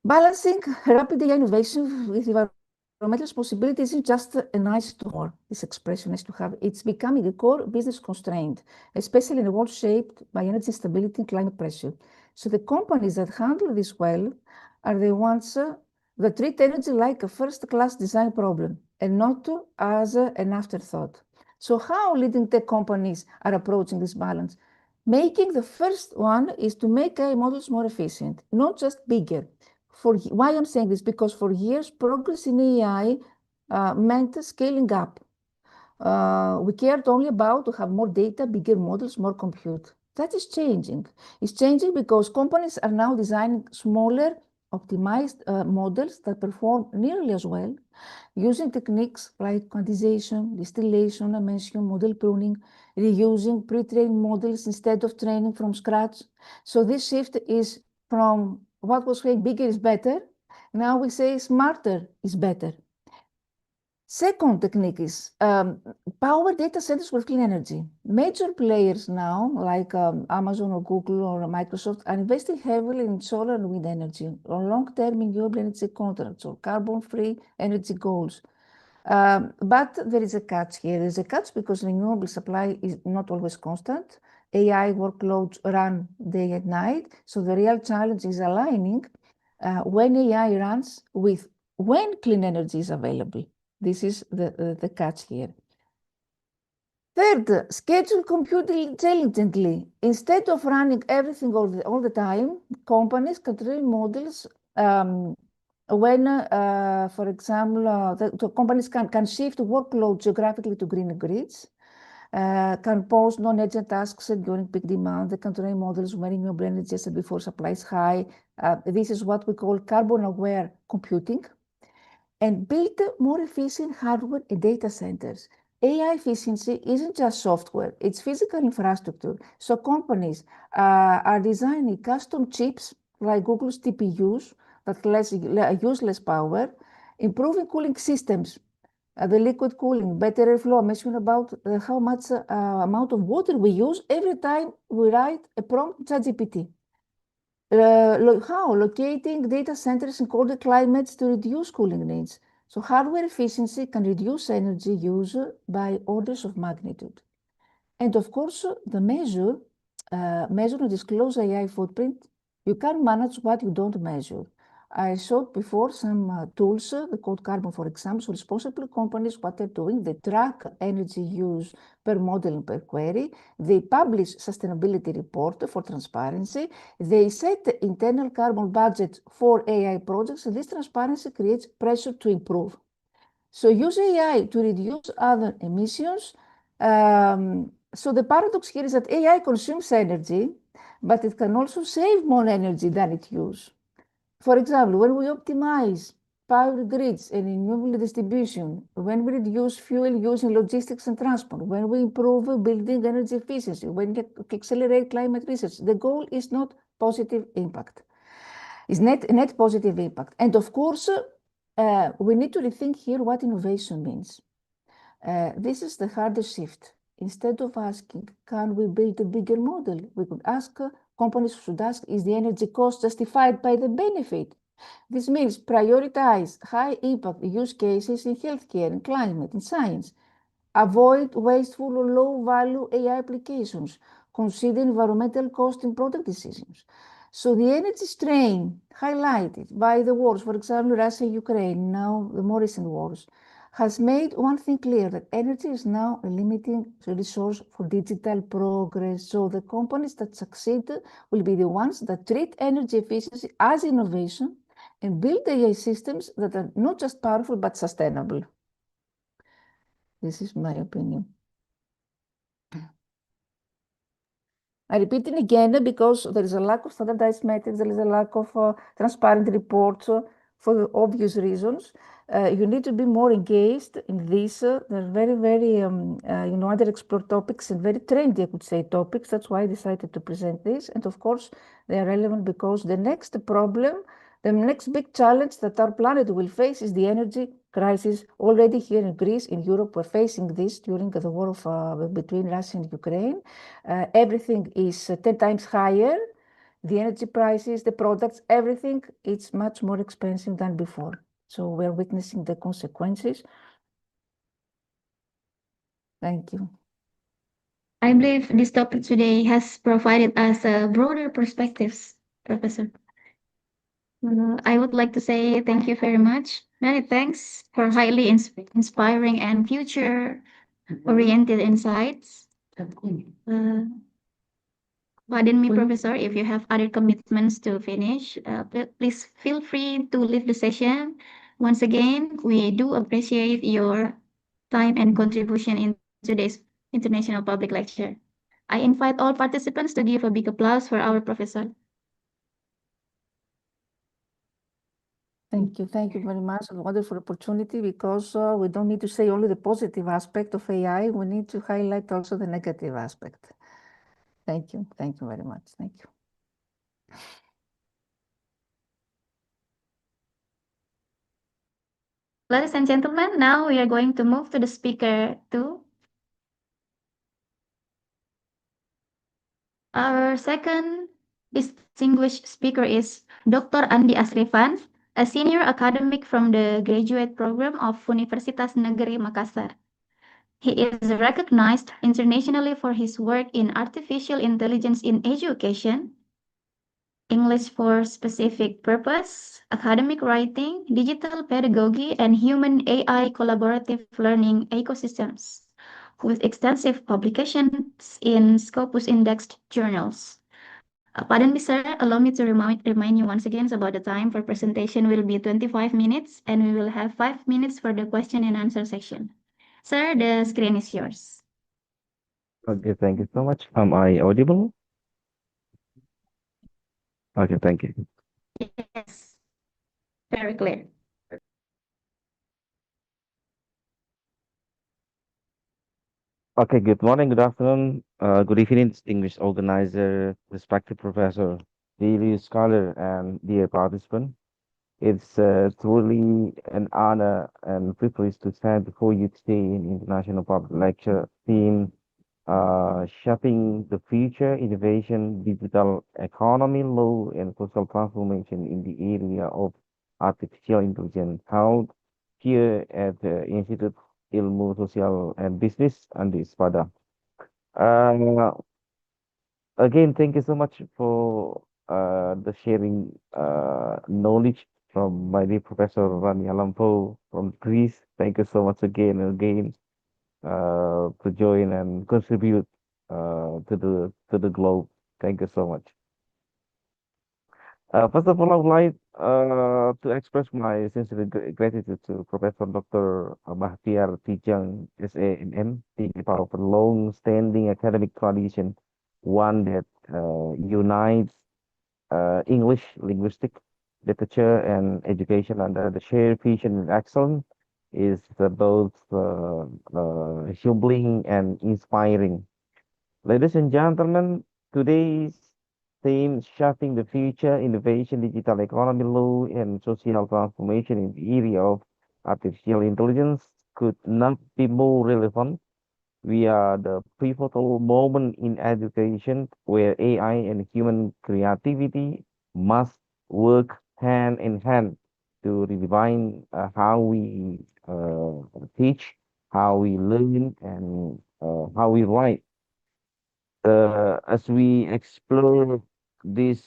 Balancing rapid AI innovation with environmental responsibility isn't just a nice to have. This expression is to have. It's becoming a core business constraint, especially in a world shaped by energy instability and climate pressure. So the companies that handle this well are the ones that treat energy like a first-class design problem and not as an afterthought. So how leading tech companies are approaching this balance? Making the first one is to make AI models more efficient, not just bigger. Why I'm saying this? Because for years, progress in AI meant scaling up. We cared only about to have more data, bigger models, more compute. That is changing. It's changing because companies are now designing smaller, optimized models that perform nearly as well, using techniques like quantization, distillation, I mentioned, model pruning, reusing pre-trained models instead of training from scratch. So this shift is from what was saying bigger is better, now we say smarter is better. Second technique is power data centers with clean energy. Major players now, like Amazon or Google or Microsoft, are investing heavily in solar and wind energy, or long-term renewable energy contracts, or carbon-free energy goals. But there is a catch here. There's a catch because renewable supply is not always constant. AI workloads run day and night. So the real challenge is aligning when AI runs with when clean energy is available. This is the catch here. Third, schedule computing intelligently. Instead of running everything all the time, companies can train models when, for example, the companies can shift workload geographically to greener grids, can pause non-urgent tasks during peak demand. They can train models when renewable energy, as before, supply is high. This is what we call carbon-aware computing. And build more efficient hardware and data centers. AI efficiency isn't just software, it's physical infrastructure. So companies are designing custom chips like Google's TPUs that use less power, improving cooling systems, the liquid cooling, better airflow. I mentioned about how much amount of water we use every time we write a prompt in ChatGPT. How? Locating data centers in colder climates to reduce cooling needs. So hardware efficiency can reduce energy use by orders of magnitude. And of course, the measure and disclose AI footprint. You can't manage what you don't measure. I showed before some tools, the Code Carbon, for example, so responsible companies, what they're doing, they track energy use per model and per query. They publish sustainability report for transparency. They set the internal carbon budget for AI projects, and this transparency creates pressure to improve. So use AI to reduce other emissions. So the paradox here is that AI consumes energy, but it can also save more energy than it uses. For example, when we optimize power grids and renewable distribution, when we reduce fuel use in logistics and transport, when we improve building energy efficiency, when we accelerate climate research, the goal is not positive impact. It's net positive impact. And of course, we need to rethink here what innovation means. This is the hardest shift. Instead of asking, can we build a bigger model? We could ask, companies should ask, is the energy cost justified by the benefit? This means prioritize high impact use cases in healthcare and climate and science. Avoid wasteful or low value AI applications. Consider environmental cost in product decisions. So the energy strain highlighted by the wars, for example, Russia and Ukraine, now the more recent wars, has made one thing clear, that energy is now a limiting resource for digital progress. So the companies that succeed will be the ones that treat energy efficiency as innovation and build AI systems that are not just powerful, but sustainable. This is my opinion. I repeat it again because there is a lack of standardized metrics, there is a lack of transparent reports for obvious reasons. You need to be more engaged in this. There are very, under-explored topics and very trendy, I could say, topics. That's why I decided to present this. And of course, they are relevant because the next problem, the next big challenge that our planet will face is the energy crisis. Already here in Greece, in Europe, we're facing this during the war between Russia and Ukraine. Everything is 10 times higher. The energy prices, the products, everything, it's much more expensive than before. So we're witnessing the consequences. Thank you. I believe this topic today has provided us a broader perspectives, Professor. I would like to say thank you very much. Many thanks for highly inspiring and future-oriented insights. Pardon me, Professor, if you have other commitments to finish, please feel free to leave the session. Once again, we do appreciate your time and contribution in today's International Public Lecture. I invite all participants to give a big applause for our professor. Thank you. Thank you very much. A wonderful opportunity because we don't need to say only the positive aspect of AI. We need to highlight also the negative aspect. Thank you. Thank you very much. Thank you. Ladies and gentlemen, now we are going to move to the speaker 2. Our second distinguished speaker is Dr. Andi Asrifan, a senior academic from the graduate program of Universitas Negeri Makassar. He is recognized internationally for his work in artificial intelligence in education, English for specific purpose, academic writing, digital pedagogy, and human AI collaborative learning ecosystems, with extensive publications in Scopus indexed journals. Pardon me, sir, allow me to remind you once again about the time for presentation will be 25 minutes, and we will have 5 minutes for the question and answer section. Sir, the screen is yours. Okay, thank you so much. Am I audible? Okay, thank you. Yes, very clear. Okay, good morning, good afternoon, good evening, distinguished organizer, respected professor, dear scholar, and dear participant. It's truly an honor and privilege to stand before you today in International Public Lecture theme, shaping the future, innovation, digital economy, law, and social transformation in the area of artificial intelligence, held here at the Institute Ilmu Sosial and Business, Andi Sapada. Again, thank you so much for the sharing knowledge from my dear Professor Rani Alampo from Greece. Thank you so much again and again to join and contribute to the globe. Thank you so much. First of all, I would like to express my sincere gratitude to Professor Dr. Bahtiar Tijang, SAMM, thinking part of a long-standing academic tradition, one that unites English, linguistic, literature, and education under the shared vision and excellence is both humbling and inspiring. Ladies and gentlemen, today's theme shaping the future, innovation, digital economy, law, and social transformation in the area of artificial intelligence could not be more relevant. We are the pivotal moment in education where AI and human creativity must work hand in hand to redefine how we teach, how we learn, and how we write. As we explore this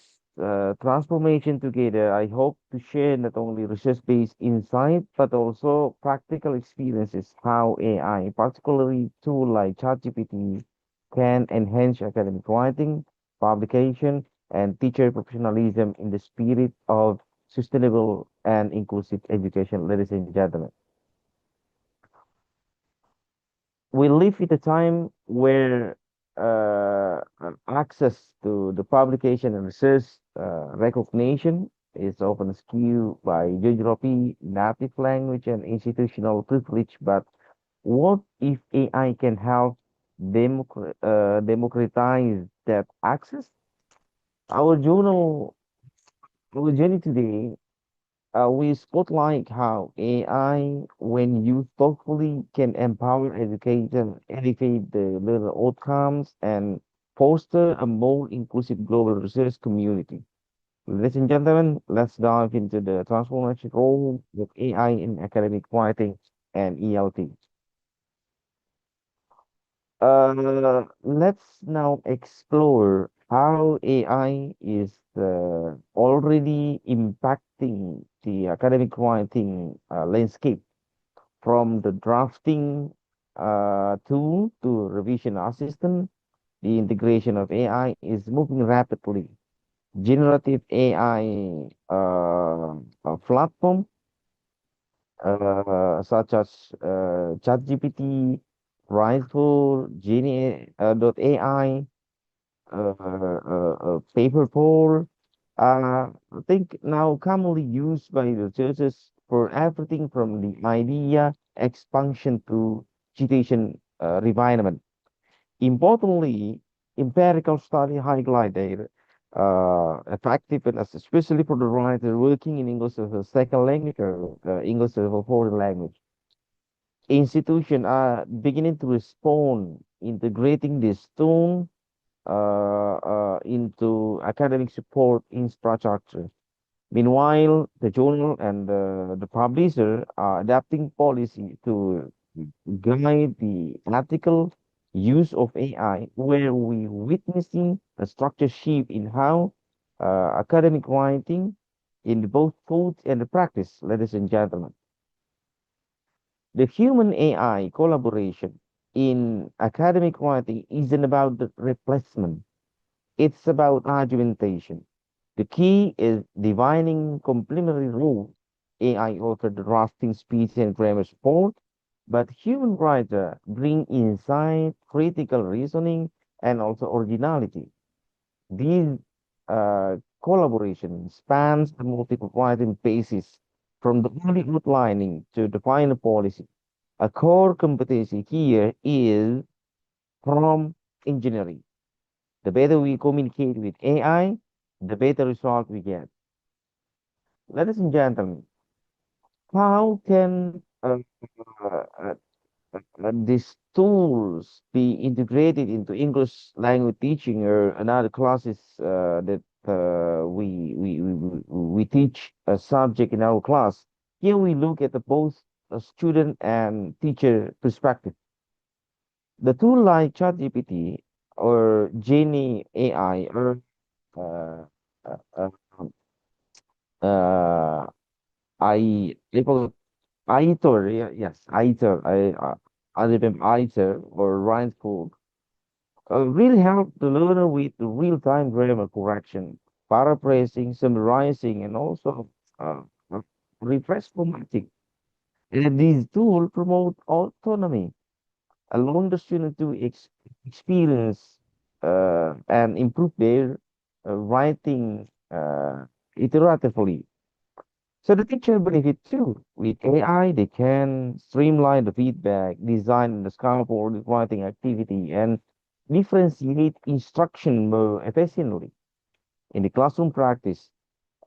transformation together, I hope to share not only research-based insight, but also practical experiences how AI, particularly tool like ChatGPT, can enhance academic writing, publication, and teacher professionalism in the spirit of sustainable and inclusive education, ladies and gentlemen. We live in a time where access to the publication and research recognition is often skewed by geography, native language, and institutional privilege. But what if AI can help democratize that access? Our journal, our journey today we spotlight how AI, when used thoughtfully, can empower education, elevate the learner outcomes, and foster a more inclusive global research community. Ladies and gentlemen, let's dive into the transformation role of AI in academic writing and ELT. Let's now explore how AI is already impacting the academic writing landscape from the drafting tool to revision assistant. The integration of AI is moving rapidly. Generative AI platform such as ChatGPT, Rightful, Genie AI, Paperpole, I think now commonly used by researchers for everything from the idea expansion to citation refinement. Importantly, empirical study highlight their effectiveness, especially for the writer working in English as a second language or English as a foreign language. Institutions are beginning to respond, integrating this tool into academic support infrastructure. Meanwhile, the journal and the publisher are adapting policy to guide the ethical use of AI, where we witnessing a structure shift in how academic writing in both thought and the practice, ladies and gentlemen. The human AI collaboration in academic writing isn't about the replacement, it's about argumentation. The key is defining complementary roles. AI offered drafting, speech, and grammar support, but human writer bring insight, critical reasoning, and also originality. These collaboration spans the multiple writing phases, from the early outlining to the final policy. A core competency here is prompt engineering. The better we communicate with AI, the better result we get. Ladies and gentlemen, how can these tools be integrated into English language teaching or another classes that we teach a subject in our class? Here we look at the both student and teacher perspective. The tool like ChatGPT or Genie AI or uh, uh, uh, uh, I forgot ITER, yeah, yes, ITER, I remember ITER or Ryan's code, really help the learner with the real-time grammar correction, paraphrasing, summarizing, and also uh, uh, refresh formatting. And these tools promote autonomy, allowing the student to experience and improve their writing iteratively. So the teacher benefit too. With AI, they can streamline the feedback, design the scaffold writing activity, and differentiate instruction more efficiently. In the classroom practice,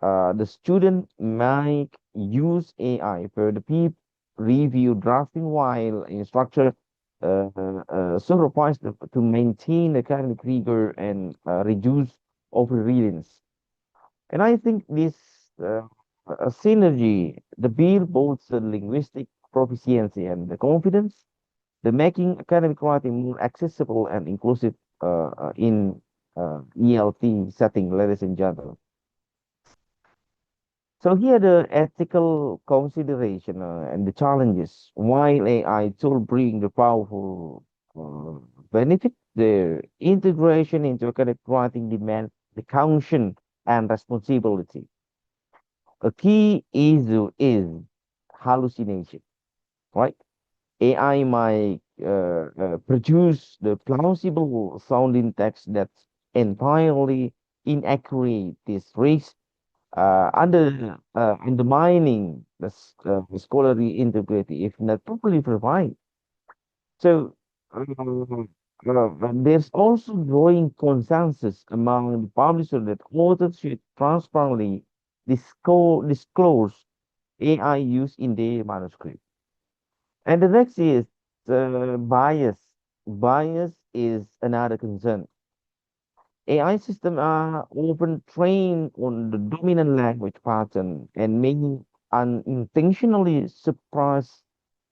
the student might use AI for the PEEP review drafting while instructor supervise to maintain academic rigor and reduce overreadings. And I think this synergy, the bill both the linguistic proficiency and the confidence, the making academic writing more accessible and inclusive in ELT setting, ladies and gentlemen. So here the ethical consideration and the challenges. While AI tool bring the powerful uh, benefit, the integration into academic writing demand the caution and responsibility. A key issue is hallucination, right? AI might produce the plausible sounding text that's entirely inaccurate. This risks undermining the scholarly integrity if not properly provided. So there's also growing consensus among the publishers that authors should transparently disclose AI use in their manuscript. And the next is bias. Bias is another concern. AI systems are often trained on the dominant language pattern and may unintentionally suppress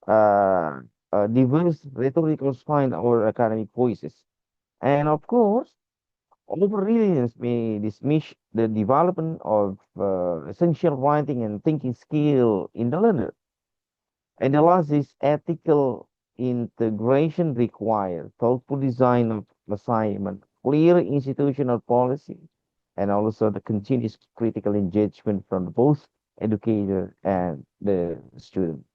uh, diverse rhetorical style or academic voices. And of course, over-reliance may dismiss the development of essential writing and thinking skill in the learner. And the last is ethical integration required thoughtful design of assignment, clear institutional policy, and also the continuous critical engagement from both educator and the student.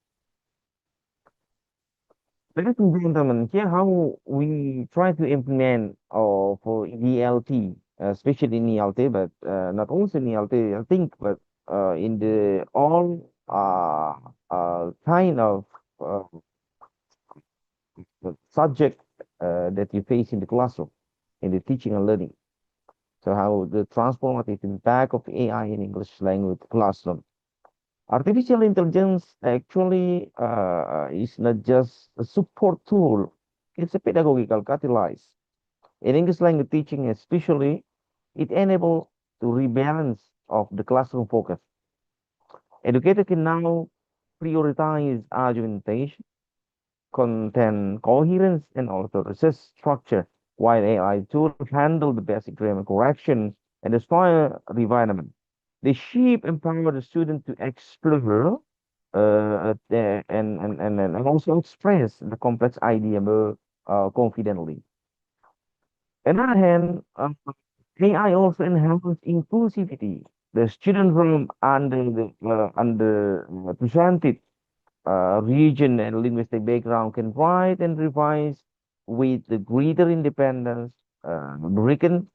Ladies and gentlemen, here how we try to implement for ELT, especially in ELT, but not also in ELT, I think, but in the all kind of uh, the subject that you face in the classroom, in the teaching and learning. So how the transformative impact of AI in English language classroom. Artificial intelligence actually is not just a support tool, it's a pedagogical catalyst. In English language teaching especially, it enables to rebalance of the classroom focus. Educators can now prioritize argumentation, content coherence, and also research structure, while AI tools handle the basic grammar correction and the style refinement. The shape empower the student to explore and also express the complex idea more confidently. On the other hand, AI also enhances inclusivity. The student from underrepresented region and linguistic background can write and revise with the greater independence, breaking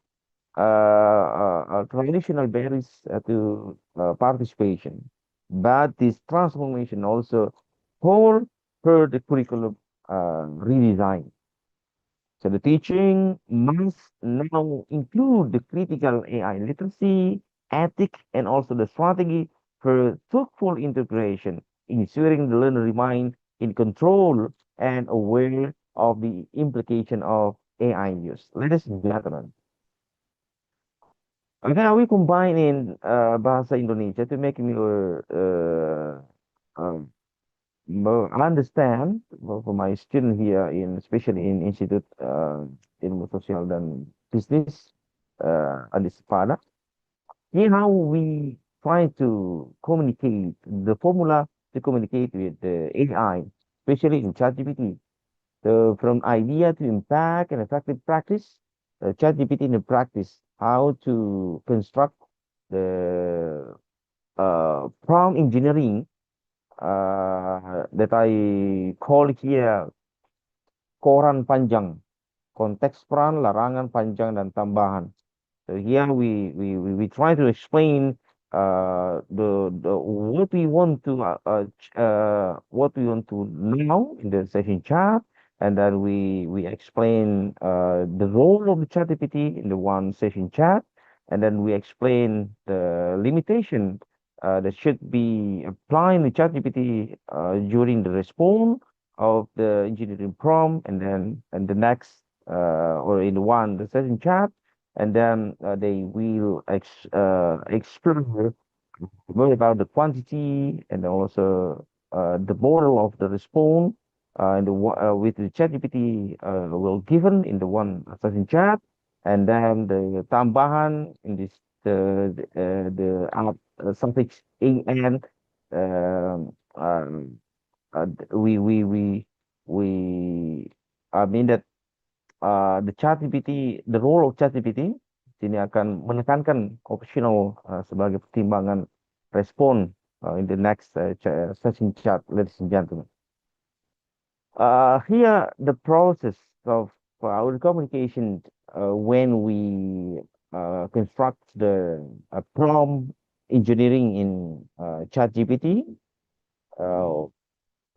traditional barriers to participation. But this transformation also call for the curriculum redesign. So the teaching must now include the critical AI literacy, ethic, and also the strategy for thoughtful integration, ensuring the learner remain in control and aware of the implication of AI use. Ladies and gentlemen, okay, we combine in bahasa Indonesia to make me um, understand for my student here in especially in Institut Ilmu Sosial dan Bisnis Andi Sapada. Here how we trying to communicate the formula to communicate with the AI, especially in ChatGPT. So from idea to impact and effective practice, ChatGPT in the practice, how to construct the prompt engineering that I call here koran panjang, konteks peran, larangan, panjang, dan tambahan. So here we try to explain the what we want to what we want to know in the session chat, and then we explain the role of the ChatGPT in the one session chat, and then we explain the limitation that should be applied in the ChatGPT during the response of the engineering prompt, and then and the next or in one the session chat, and then they will explore more about the quantity and also the model of the response and with the ChatGPT will given in the one session chat, and then the tambahan in this the suffix an um, um, we I mean that the ChatGPT, the role of ChatGPT sini akan menekankan optional sebagai pertimbangan respon in the next session chat, ladies and gentlemen. Here the process of our communication when we construct the prompt engineering in ChatGPT.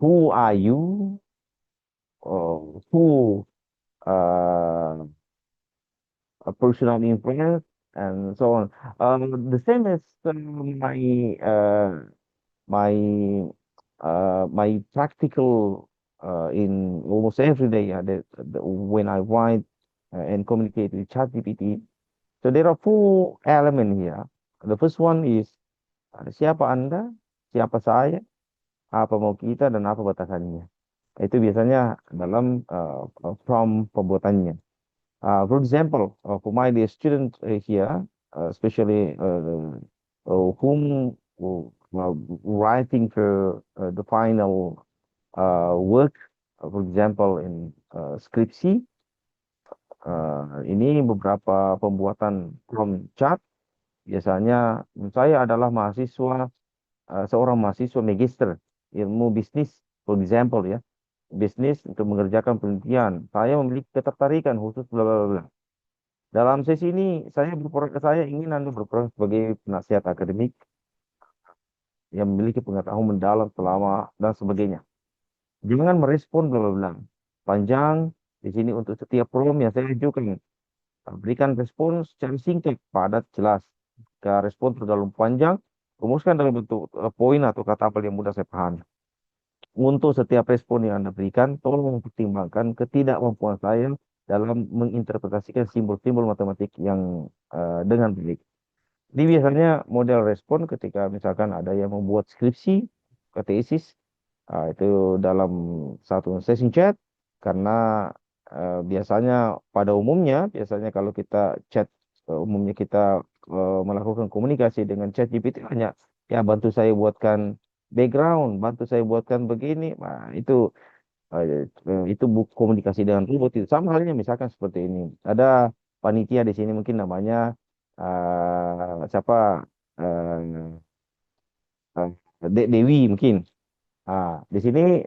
Who are you? Who a personal influence and so on. The same as my my my practical in almost every day. When I write and communicate with ChatGPT, so there are four elements here. The first one is siapa Anda, siapa saya, apa mau kita, dan apa batasannya. Itu biasanya dalam prompt pembuatannya. For example, for my dear student here, especially whom writing for the final work, for example in skripsi, ini beberapa pembuatan prompt chat. Biasanya saya adalah mahasiswa, seorang mahasiswa magister ilmu bisnis, for example ya, bisnis untuk mengerjakan penelitian. Saya memiliki ketertarikan khusus bla bla bla. Dalam sesi ini saya ingin Anda berperan sebagai penasihat akademik yang memiliki pengetahuan mendalam selama dan sebagainya. Jangan merespon bla bla bla. Panjang di sini untuk setiap problem yang saya ajukan. Berikan respon secara singkat, padat, jelas. Jika respon terlalu panjang, rumuskan dalam bentuk poin atau kata yang mudah saya pahami. Untuk setiap respon yang Anda berikan, tolong mempertimbangkan ketidakmampuan saya dalam menginterpretasikan simbol-simbol matematik yang dengan baik. Ini biasanya model respon ketika misalkan ada yang membuat skripsi, tesis, itu dalam satu sesi chat, karena biasanya pada umumnya, biasanya kalau kita chat, umumnya kita melakukan komunikasi dengan chat GPT hanya ya bantu saya buatkan background, bantu saya buatkan begini, nah itu komunikasi dengan robot itu sama halnya misalkan seperti ini. Ada panitia di sini mungkin namanya siapa Dewi mungkin. Di sini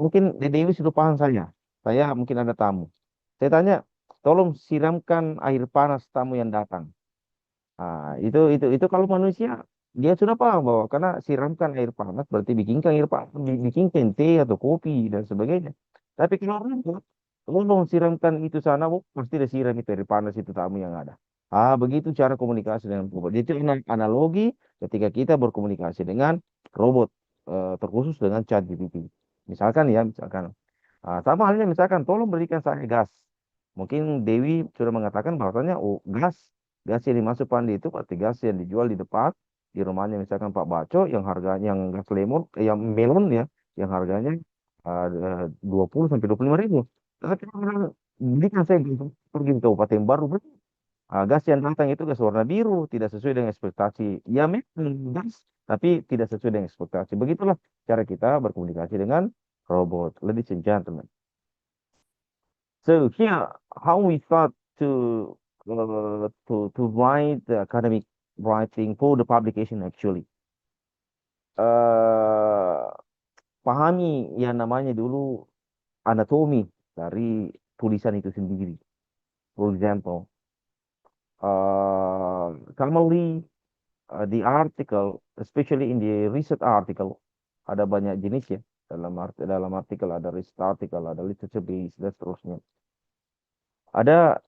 mungkin Dewi sudah paham saya. Saya mungkin ada tamu. Saya tanya, tolong siramkan air panas tamu yang datang. Itu kalau manusia dia sudah paham bahwa karena siramkan air panas berarti bikinkan air panas, bikinkan teh atau kopi dan sebagainya. Tapi kalau robot, tolong siramkan itu sana, pasti dia siram itu air panas itu tamu yang ada. Begitu cara komunikasi dengan robot. Jadi itu analogi ketika kita berkomunikasi dengan robot, terkhusus dengan ChatGPT. Misalkan. Sama halnya misalkan, tolong berikan saya gas. Mungkin Dewi sudah mengatakan bahwasanya gas yang dimasuk Pandi itu pasti gas yang dijual di depan di rumahnya misalkan Pak Baco yang harganya yang gas lemon, yang melon ya, yang harganya 20 sampai 25 ribu. Tapi kalau berikan saya pergi ke Kabupaten Baru, Gas yang datang itu gas warna biru, tidak sesuai dengan ekspektasi. Ya memang gas, tapi tidak sesuai dengan ekspektasi. Begitulah cara kita berkomunikasi dengan robot. Ladies and gentlemen. So here, how we start to write the academic writing for the publication actually. Pahami yang namanya dulu anatomi dari tulisan itu sendiri. For example, commonly the article, especially in the research article, ada banyak jenis ya. Dalam artikel ada research article, ada literature based dan seterusnya. Ada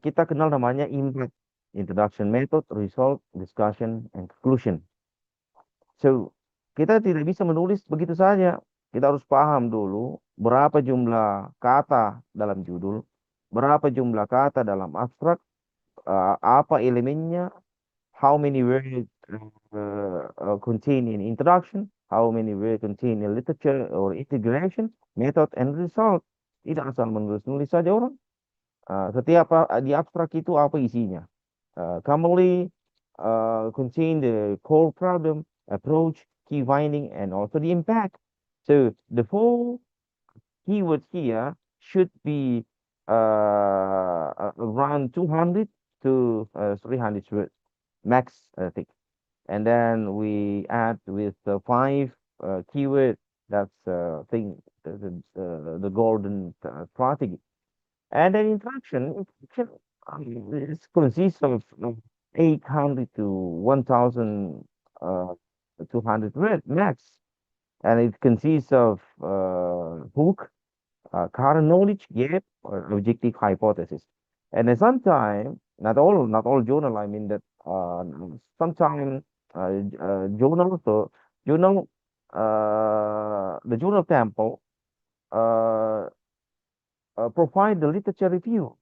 kita kenal namanya impact, introduction method, result, discussion, and conclusion. So, kita tidak bisa menulis begitu saja. Kita harus paham dulu berapa jumlah kata dalam judul, berapa jumlah kata dalam abstrak, apa elemennya, how many words contain in introduction, how many words contain in literature or integration, method, and result. Tidak asal menulis-nulis saja orang. Setiap di abstrak itu apa isinya. Commonly contain the core problem, approach, key finding, and also the impact. So the four keywords here should be around 200 to 300 words max, I think. And then we add with the five keywords. That's thing the golden strategy. And an interaction it consists of 800 to 1,200 word max. And it consists of hook, current knowledge gap, or objective hypothesis. And at some time, not all journal, I mean that sometimes journal, so journal, the journal temple provide the literature review.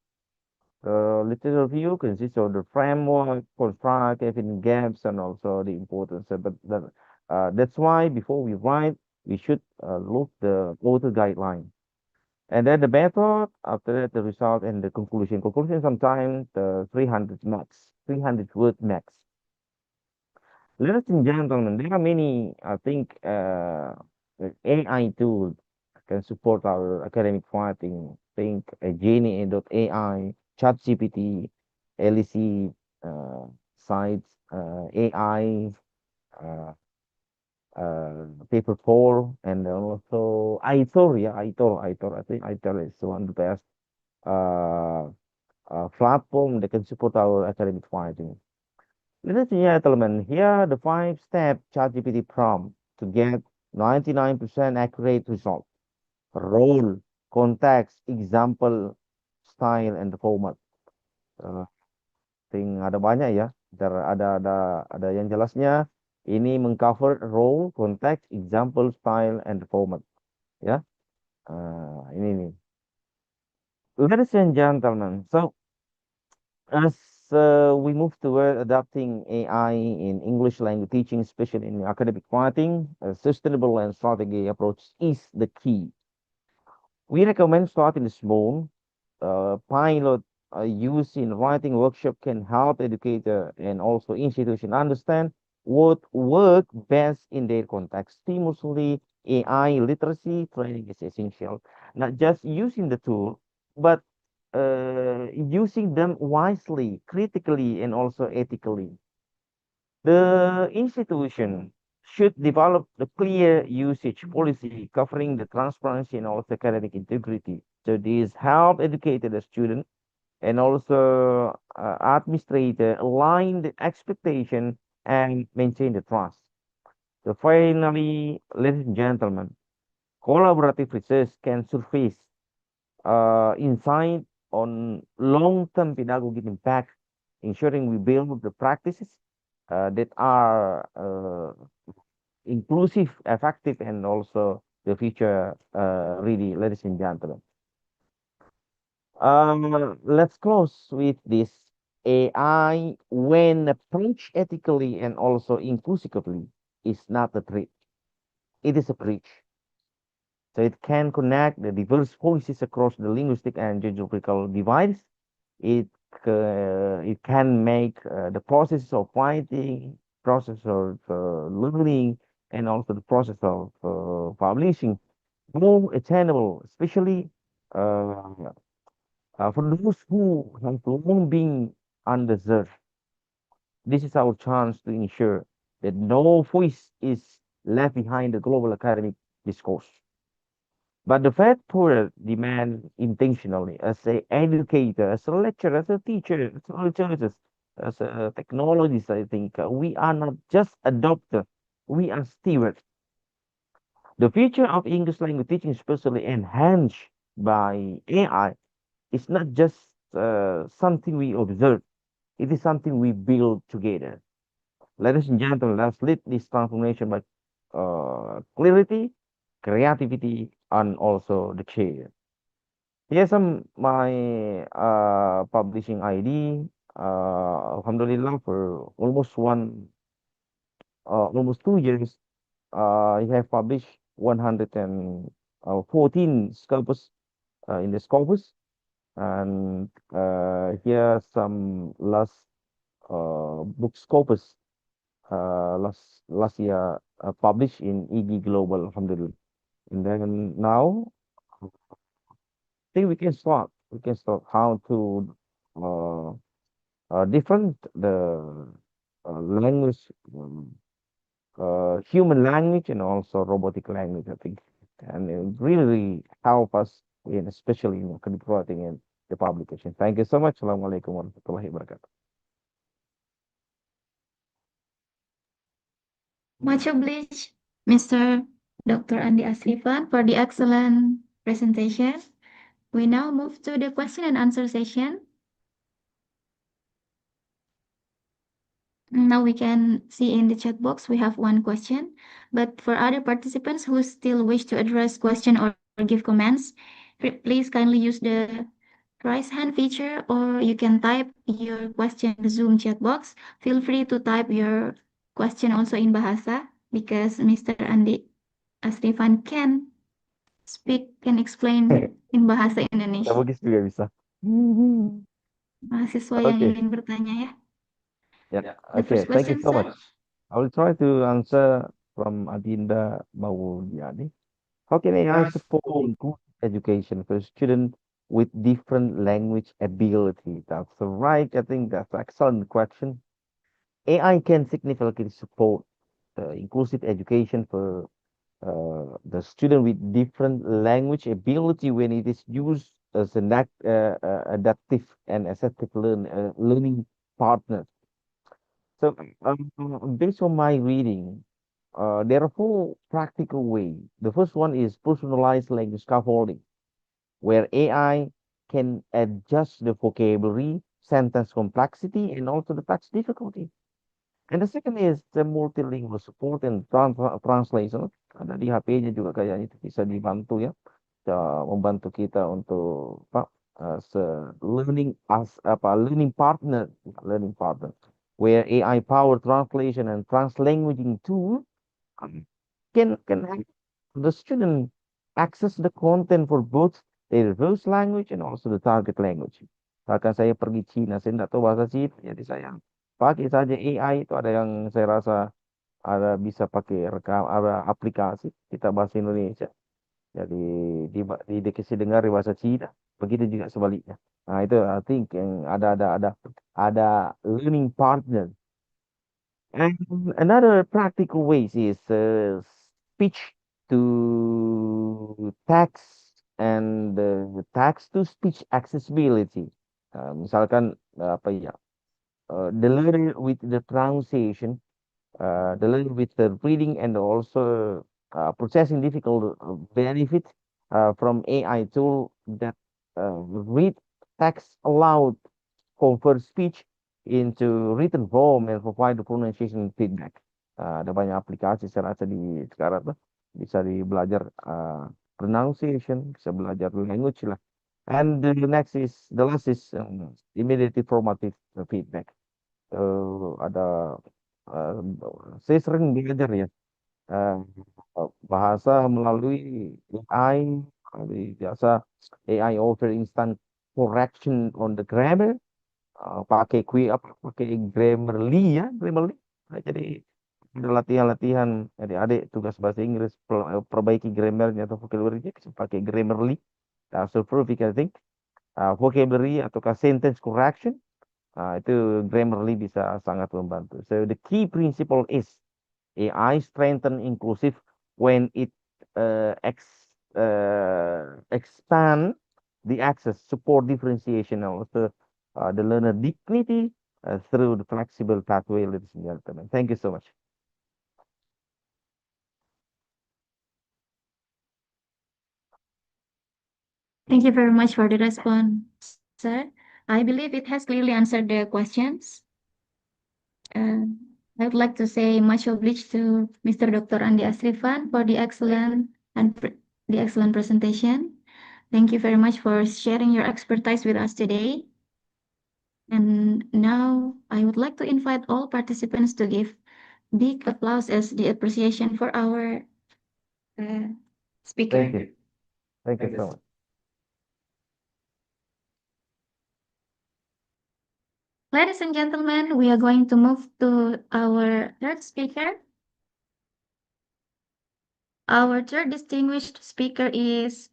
The literature review consists of the framework, construct, having gaps, and also the importance. That's why before we write, we should look the author guideline. And then the method, after that, the result and the conclusion. Conclusion sometimes 300 max, 300 word max. Ladies and gentlemen, there are many, I think, AI tools can support our academic writing. Think Genie.ai, ChatGPT, LEC, sites, AI, Paper4, and also iTor. Yeah, iTor. I think iTor is one of the best platform that can support our academic writing. Ladies and gentlemen, here are the 5-step ChatGPT prompt to get 99% accurate result. Role, context, example, style, and the format. Ada banyak ya. Ada yang jelasnya. Ini mengcover role, context, example, style, and the format. Ya, ini nih. Ladies and gentlemen, so as we move toward adopting AI in English language teaching, especially in academic writing, a sustainable and strategy approach is the key. We recommend starting small. Pilot use in writing workshop can help educator and also institution understand what work best in their context. Stimuli AI literacy training is essential. Not just using the tool, but using them wisely, critically, and also ethically. The institution should develop the clear usage policy covering the transparency and also academic integrity. So this help educated the student and also administrator align the expectation and maintain the trust. So finally, ladies and gentlemen, collaborative research can surface insight on long-term pedagogic impact, ensuring we build the practices that are inclusive, effective, and also the future ready, ladies and gentlemen. Let's close with this. AI, when approached ethically and also inclusively, is not a threat. It is a bridge. So it can connect the diverse voices across the linguistic and geographical divides. It it can make the process of writing, process of learning, and also the process of publishing more attainable, especially uh, for those who have long been underserved. This is our chance to ensure that no voice is left behind the global academic discourse. But the fact for demand intentionally as a educator, as a lecturer, as a teacher, as a researcher, as a technologist, I think we are not just adopter, we are stewards. The future of English language teaching, especially enhanced by AI, is not just something we observe, it is something we build together. Ladies and gentlemen, let's lead this transformation by clarity, creativity, and also the care. Yes, my publishing ID, Alhamdulillah, for almost 2 years, I have published 114 scopus in the scopus, and here some last book scopus last year published in EG Global, Alhamdulillah. And then now, I think we can start. We can start how to uh, different the language, human language, and also robotic language. I think, and it really help us in especially in academic writing and the publication. Thank you so much. Assalamualaikum warahmatullahi wabarakatuh. Much obliged, Mr. Dr. Andi Asrifan, for the excellent presentation. We now move to the question and answer session. Now we can see in the chat box we have one question, but for other participants who still wish to address question or give comments, please kindly use the raise hand feature, or you can type your question in the Zoom chat box. Feel free to type your question also in Bahasa, because Mr. Andi Asrifan can speak, can explain in Bahasa Indonesia. Tabugis juga bisa. Mahasiswa yang Okay. ingin bertanya ya. Yeah. The Okay. first Thank you question, so sir. much. I will try to answer from Adinda Mawudiani. How can AI support inclusive education for students with different language ability? That's right. I think that's an excellent question. AI can significantly support inclusive education for the student with different language ability when it is used as an adaptive and assistive learning partner. So, based on my reading, there are four practical ways. The first one is personalized language scaffolding, where AI can adjust the vocabulary, sentence complexity, and also the text difficulty. And the second is the multilingual support and translation. Ada di HP-nya juga kayaknya itu bisa dibantu ya, membantu kita untuk apa, learning partner, where AI powered translation and translanguaging tool can help the student access the content for both their first language and also the target language. Bahkan saya pergi Cina, saya tidak tahu bahasa Cina, jadi saya pakai saja AI itu ada yang saya rasa ada bisa pakai ada aplikasi kita bahasa Indonesia. Jadi dikasih dengar di bahasa Cina, begitu juga sebaliknya. Nah itu I think yang ada learning partner. And another practical ways is speech to text and text to speech accessibility. Misalkan apa ya, the learner with the pronunciation, the learner with the reading and also processing difficult benefit from AI tool that read text aloud, convert speech into written form and provide the pronunciation feedback. Ada banyak aplikasi saya rasa di sekarang tuh bisa belajar pronunciation, bisa belajar language lah. And the last is immediate formative feedback. Ada saya sering belajar ya bahasa melalui AI, biasa AI offer instant correction on the grammar, pakai Grammarly ya, Grammarly. Nah, jadi ada latihan-latihan adik-adik tugas bahasa Inggris, perbaiki grammarnya atau vocabulary-nya bisa pakai Grammarly. So proof I think vocabulary ataukah sentence correction itu Grammarly bisa sangat membantu. So the key principle is AI strengthen inclusive when it expand the access, support differentiation, and also the learner dignity through the flexible pathway, ladies and gentlemen. Thank you so much. Thank you very much for the response, sir. I believe it has clearly answered the questions. I would like to say much obliged to Mr. Dr. Andi Asrifan for the excellent presentation. Thank you very much for sharing your expertise with us today. And now I would like to invite all participants to give big applause as the appreciation for our speaker. Thank you. Thank you so much. Ladies and gentlemen, we are going to move to our third speaker. Our third distinguished speaker is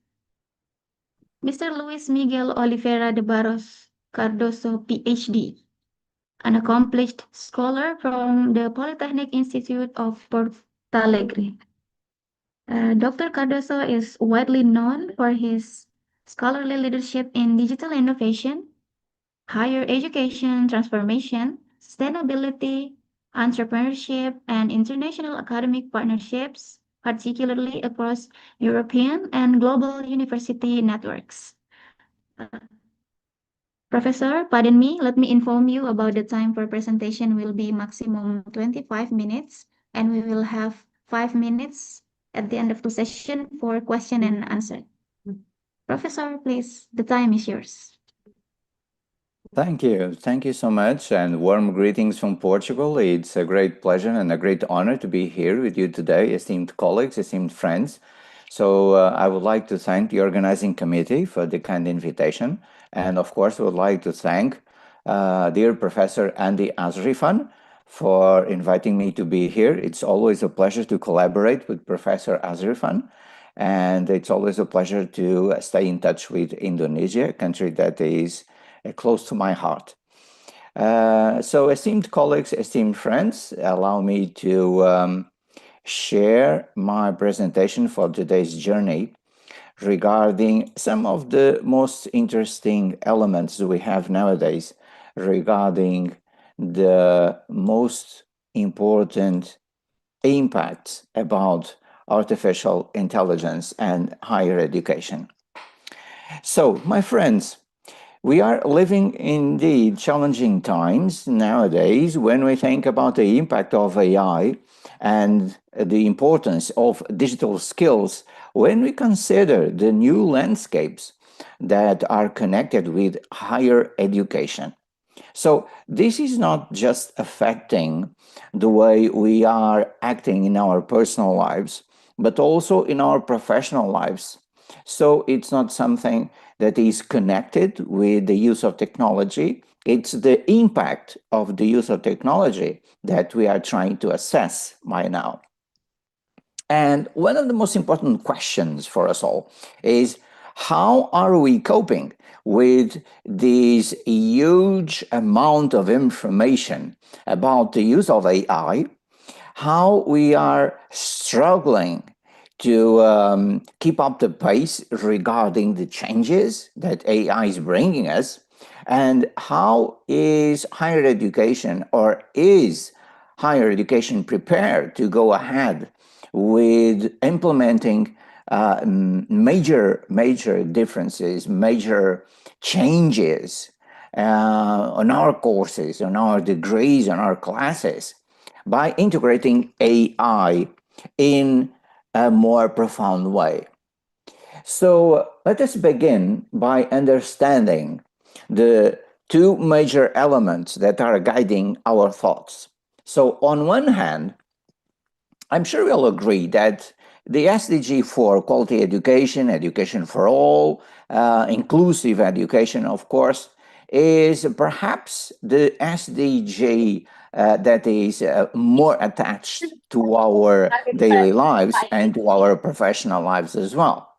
Mr. Luis Miguel Oliveira de Barros Cardoso, PhD, an accomplished scholar from the Polytechnic Institute of Porto Alegre. Dr. Cardoso is widely known for his scholarly leadership in digital innovation, higher education transformation, sustainability, entrepreneurship, and international academic partnerships, particularly across European and global university networks. Professor, pardon me, let me inform you about the time for presentation will be maximum 25 minutes, and we will have 5 minutes at the end of the session for question and answer. Professor, please, the time is yours. Thank you. Thank you so much, and warm greetings from Portugal. It's a great pleasure and a great honor to be here with you today, esteemed colleagues, esteemed friends. So I would like to thank the organizing committee for the kind invitation. And of course, I would like to thank dear Professor Andi Asrifan for inviting me to be here. It's always a pleasure to collaborate with Professor Asrifan. And it's always a pleasure to stay in touch with Indonesia, a country that is close to my heart. So esteemed colleagues, esteemed friends, allow me to share my presentation for today's journey regarding some of the most interesting elements we have nowadays regarding the most important impacts about artificial intelligence and higher education. So, my friends, we are living indeed challenging times nowadays when we think about the impact of AI and the importance of digital skills when we consider the new landscapes that are connected with higher education. So this is not just affecting the way we are acting in our personal lives, but also in our professional lives. So it's not something that is connected with the use of technology. It's the impact of the use of technology that we are trying to assess by now. And one of the most important questions for us all is, how are we coping with this huge amount of information about the use of AI? How we are struggling to keep up the pace regarding the changes that AI is bringing us, and how is higher education, or is higher education prepared to go ahead with implementing major differences, major changes on our courses, on our degrees, on our classes, by integrating AI in a more profound way. So let us begin by understanding the two major elements that are guiding our thoughts. So on one hand, I'm sure we'll agree that the SDG for quality education, education for all, inclusive education, of course, is perhaps the SDG that is more attached to our daily lives and to our professional lives as well.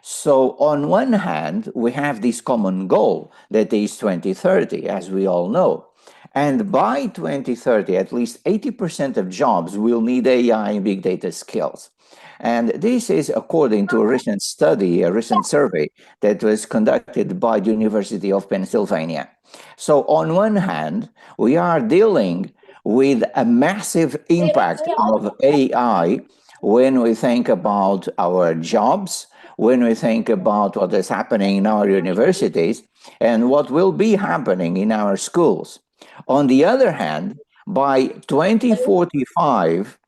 So on one hand, we have this common goal that is 2030, as we all know. And by 2030, at least 80% of jobs will need AI and big data skills. And this is according to a recent study, a recent survey that was conducted by the University of Pennsylvania. So on one hand, we are dealing with a massive impact of AI when we think about our jobs, when we think about what is happening in our universities, and what will be happening in our schools. On the other hand, by 2045,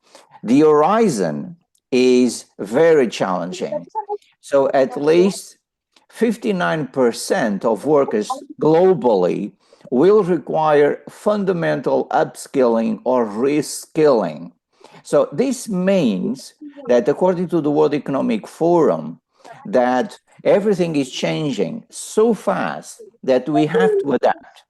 the horizon is very challenging. So at least 59% of workers globally will require fundamental upskilling or reskilling. So this means that according to the World Economic Forum, that everything is changing so fast that we have to adapt.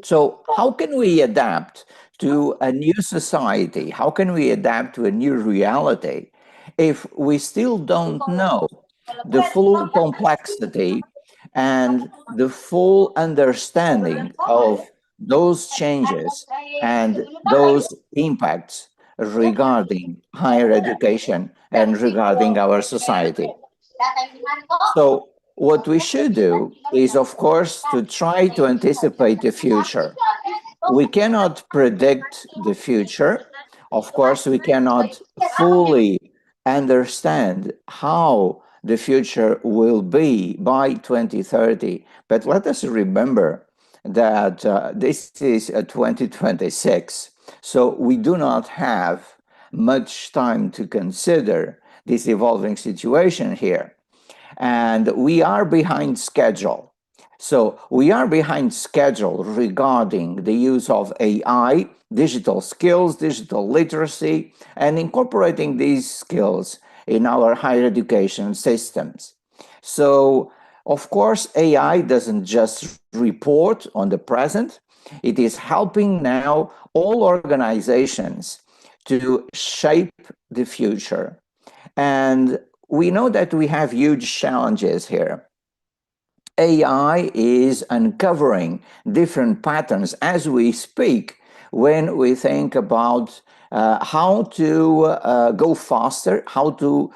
So how can we adapt to a new society? How can we adapt to a new reality if we still don't know the full complexity and the full understanding of those changes and those impacts regarding higher education and regarding our society? So what we should do is, of course, to try to anticipate the future. We cannot predict the future. Of course, we cannot fully understand how the future will be by 2030. But let us remember that this is 2026. So we do not have much time to consider this evolving situation here. And we are behind schedule. So we are behind schedule regarding the use of AI, digital skills, digital literacy, and incorporating these skills in our higher education systems. So, of course, AI doesn't just report on the present, it is helping now all organizations to shape the future. And we know that we have huge challenges here. AI is uncovering different patterns as we speak when we think about how to go faster, how to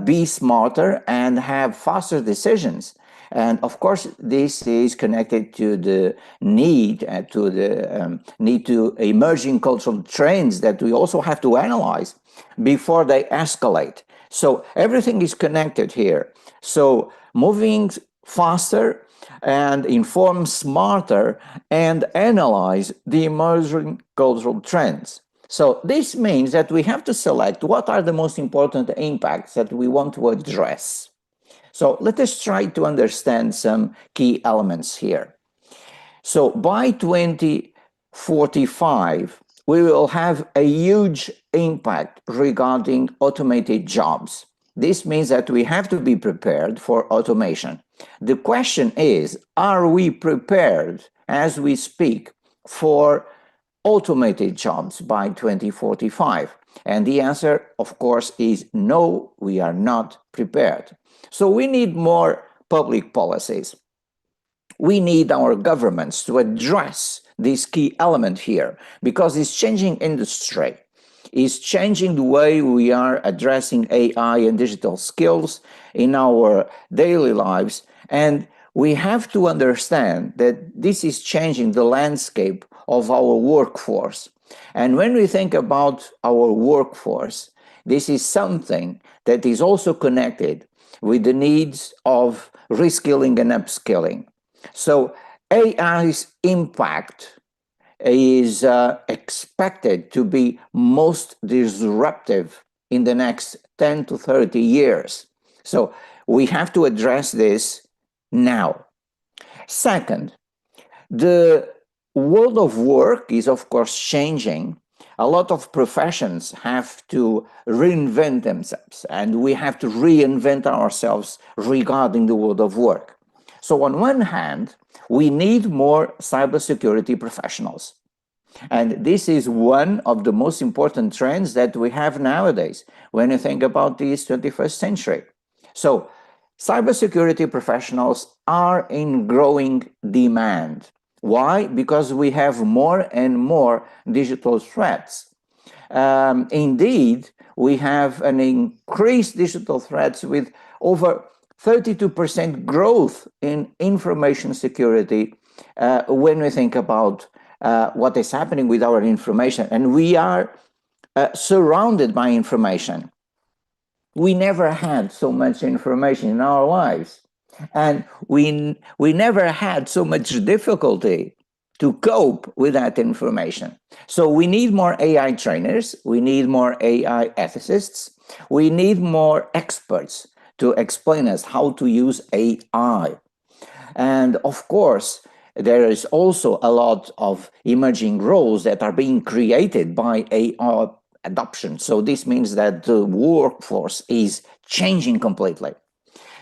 be smarter and have faster decisions. And of course, this is connected to the need need to emerging cultural trends that we also have to analyze before they escalate. So everything is connected here. So moving faster and inform smarter and analyze the emerging cultural trends. So this means that we have to select what are the most important impacts that we want to address. So let us try to understand some key elements here. So by 2045, we will have a huge impact regarding automated jobs. This means that we have to be prepared for automation. The question is, are we prepared as we speak for automated jobs by 2045? And the answer, of course, is no, we are not prepared. So we need more public policies. We need our governments to address this key element here because it's changing industry. It's changing the way we are addressing AI and digital skills in our daily lives. And we have to understand that this is changing the landscape of our workforce. And when we think about our workforce, this is something that is also connected with the needs of reskilling and upskilling. So AI's impact is expected to be most disruptive in the next 10 to 30 years. So we have to address this now. Second, the world of work is, of course, changing. A lot of professions have to reinvent themselves, and we have to reinvent ourselves regarding the world of work. So on one hand, we need more cybersecurity professionals. And this is one of the most important trends that we have nowadays when you think about this 21st century. So cybersecurity professionals are in growing demand. Why? Because we have more and more digital threats. Indeed, we have an increased digital threats with over 32% growth in information security when we think about what is happening with our information. And we are surrounded by information. We never had so much information in our lives. And we never had so much difficulty to cope with that information. So we need more AI trainers, we need more AI ethicists, we need more experts to explain us how to use AI. And of course, there is also a lot of emerging roles that are being created by AI adoption. So this means that the workforce is changing completely.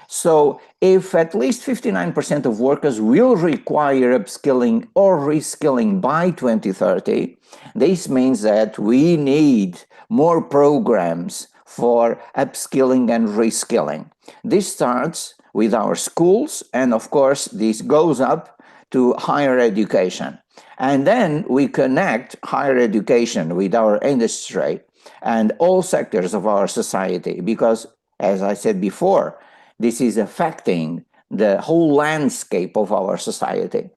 So if at least 59% of workers will require upskilling or reskilling by 2030, this means that we need more programs for upskilling and reskilling. This starts with our schools, and of course, this goes up to higher education. And then we connect higher education with our industry and all sectors of our society, because, as I said before, this is affecting the whole landscape of our society.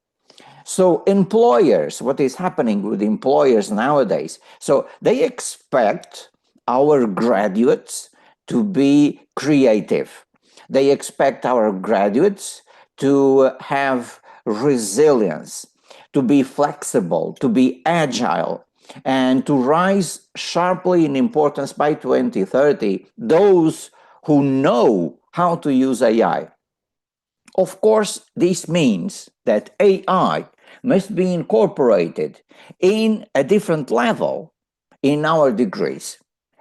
So employers, what is happening with employers nowadays? So they expect our graduates to be creative. They expect our graduates to have resilience, to be flexible, to be agile, and to rise sharply in importance by 2030, those who know how to use AI. Of course, this means that AI must be incorporated in a different level in our degrees,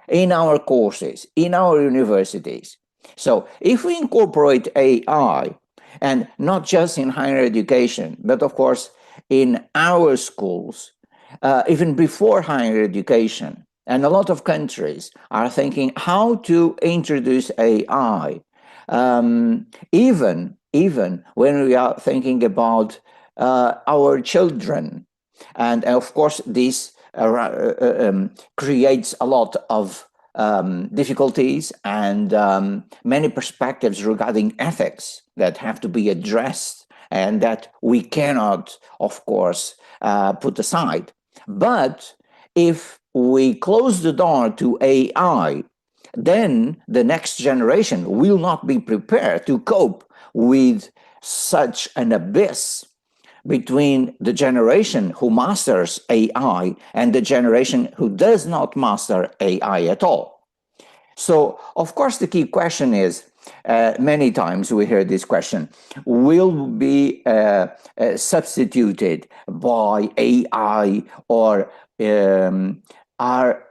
in our courses, in our universities. So if we incorporate AI, and not just in higher education, but of course in our schools, even before higher education, and a lot of countries are thinking how to introduce AI, even when we are thinking about our children. And of course, this creates a lot of difficulties and many perspectives regarding ethics that have to be addressed and that we cannot, of course, put aside. But if we close the door to AI, then the next generation will not be prepared to cope with such an abyss between the generation who masters AI and the generation who does not master AI at all. So, of course, the key question is, many times we hear this question, will be substituted by AI, or are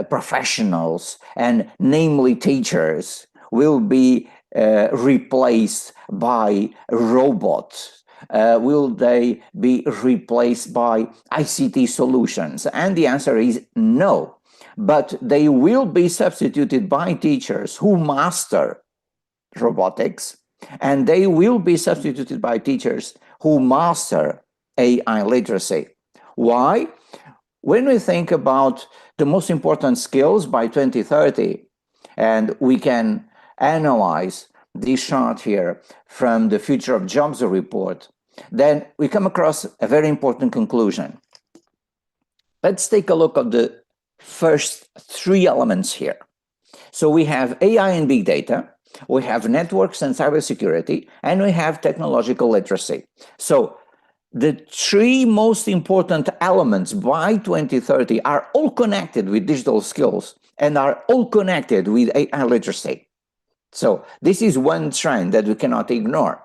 professionals, and namely teachers, will be replaced by robots? Will they be replaced by ICT solutions? And the answer is no. But they will be substituted by teachers who master robotics, and they will be substituted by teachers who master AI literacy. Why? When we think about the most important skills by 2030, and we can analyze this chart here from the Future of Jobs report, then we come across a very important conclusion. Let's take a look at the first three elements here. So we have AI and big data, we have networks and cybersecurity, and we have technological literacy. So the three most important elements by 2030 are all connected with digital skills and are all connected with AI literacy. So this is one trend that we cannot ignore.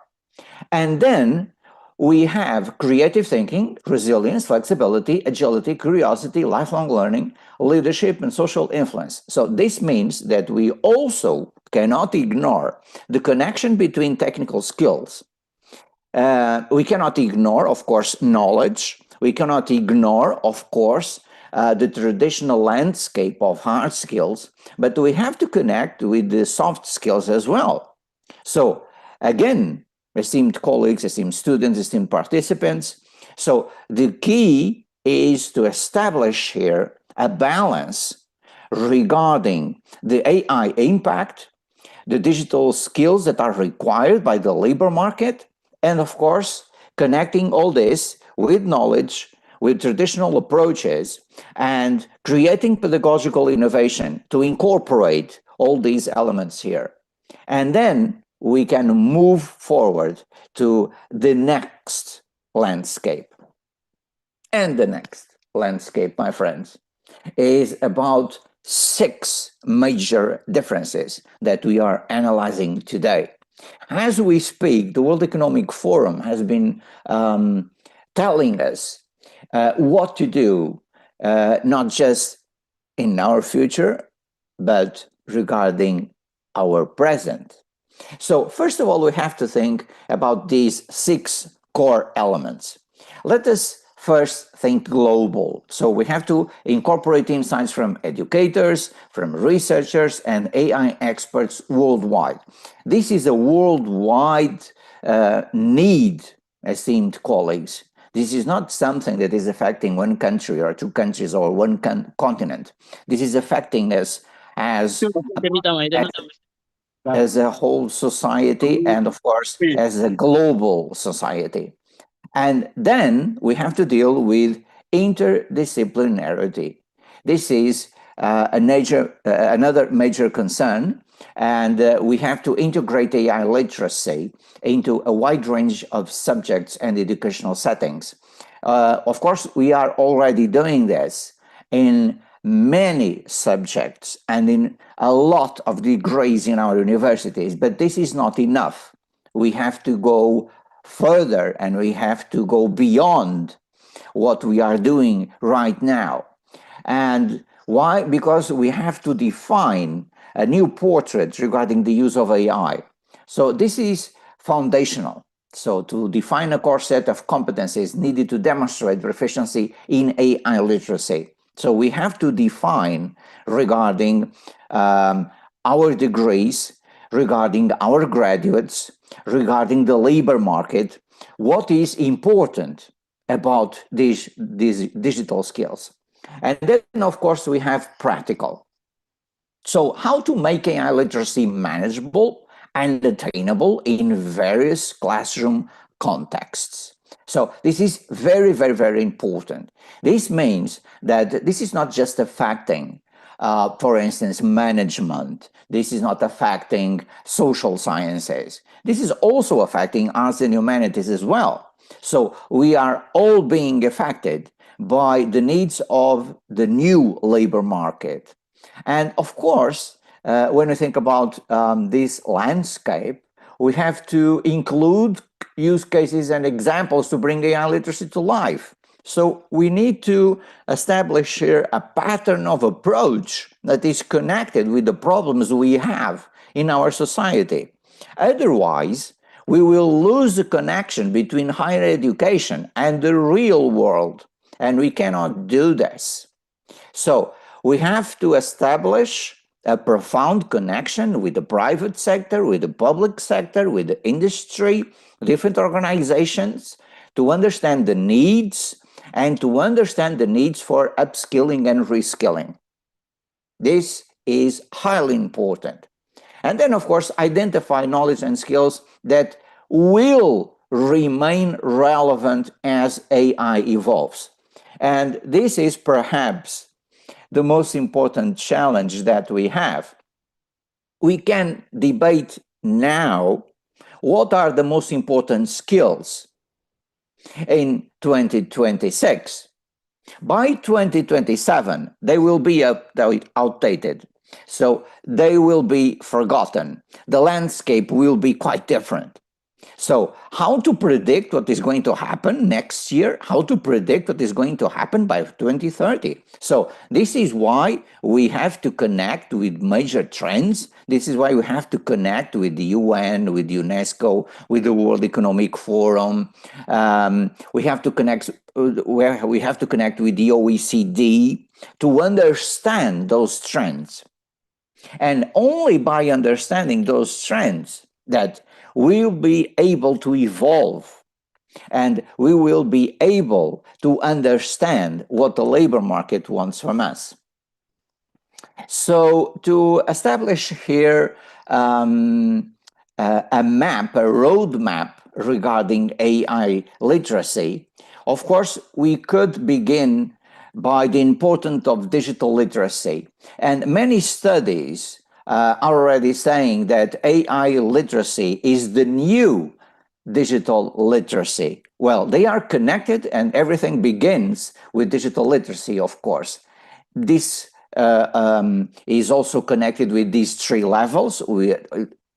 And then we have creative thinking, resilience, flexibility, agility, curiosity, lifelong learning, leadership, and social influence. So this means that we also cannot ignore the connection between technical skills. We cannot ignore, of course, knowledge. We cannot ignore, of course, the traditional landscape of hard skills, but we have to connect with the soft skills as well. So again, esteemed colleagues, esteemed students, esteemed participants, so the key is to establish here a balance regarding the AI impact, the digital skills that are required by the labor market, and of course, connecting all this with knowledge, with traditional approaches, and creating pedagogical innovation to incorporate all these elements here. And then we can move forward to the next landscape. And the next landscape, my friends, is about 6 major differences that we are analyzing today. As we speak, the World Economic Forum has been telling us what to do, not just in our future, but regarding our present. So first of all, we have to think about these 6 core elements. Let us first think global. So we have to incorporate insights from educators, from researchers, and AI experts worldwide. This is a worldwide need, esteemed colleagues. This is not something that is affecting one country or 2 countries or one continent. This is affecting us as a whole society and, of course, as a global society. And then we have to deal with interdisciplinarity. This is another major concern, and we have to integrate AI literacy into a wide range of subjects and educational settings. Of course, we are already doing this in many subjects and in a lot of degrees in our universities, but this is not enough. We have to go further and we have to go beyond what we are doing right now. And why? Because we have to define a new portrait regarding the use of AI. So this is foundational. So to define a core set of competencies needed to demonstrate proficiency in AI literacy. So we have to define regarding our degrees, regarding our graduates, regarding the labor market, what is important about these digital skills. And then, of course, we have practical. So how to make AI literacy manageable and attainable in various classroom contexts. So this is very, very, very important. This means that this is not just affecting, for instance, management. This is not affecting social sciences. This is also affecting arts and humanities as well. So we are all being affected by the needs of the new labor market. And of course, when we think about this landscape, we have to include use cases and examples to bring AI literacy to life. So we need to establish here a pattern of approach that is connected with the problems we have in our society. Otherwise, we will lose the connection between higher education and the real world, and we cannot do this. So we have to establish a profound connection with the private sector, with the public sector, with the industry, different organizations, to understand the needs and to understand the needs for upskilling and reskilling. This is highly important. And then, of course, identify knowledge and skills that will remain relevant as AI evolves. And this is perhaps the most important challenge that we have. We can debate now what are the most important skills in 2026. By 2027, they will be outdated. So they will be forgotten. The landscape will be quite different. So how to predict what is going to happen next year? How to predict what is going to happen by 2030? So this is why we have to connect with major trends. This is why we have to connect with the UN, with UNESCO, with the World Economic Forum. We have to connect with the OECD to understand those trends. And only by understanding those trends that we'll be able to evolve and we will be able to understand what the labor market wants from us. So to establish here a map, a roadmap regarding AI literacy, of course, we could begin by the importance of digital literacy. And many studies are already saying that AI literacy is the new digital literacy. Well, they are connected and everything begins with digital literacy, of course. This is also connected with these three levels.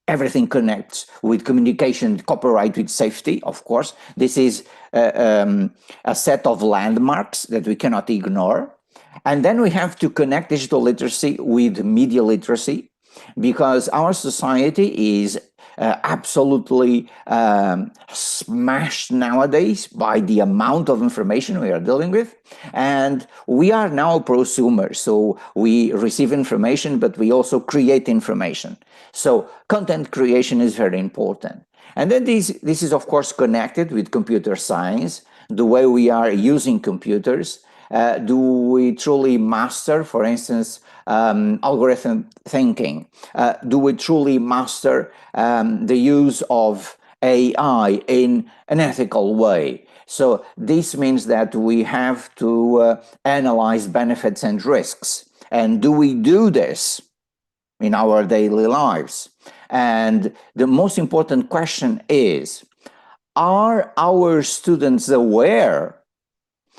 Everything connects with communication, copyright, with safety, of course. This is a set of landmarks that we cannot ignore. And then we have to connect digital literacy with media literacy, because our society is absolutely smashed nowadays by the amount of information we are dealing with. And we are now prosumers, so we receive information, but we also create information. So content creation is very important. And then this is, of course, connected with computer science, the way we are using computers. Do we truly master, for instance, algorithm thinking? Do we truly master the use of AI in an ethical way? So this means that we have to analyze benefits and risks. And do we do this in our daily lives? And the most important question is, are our students aware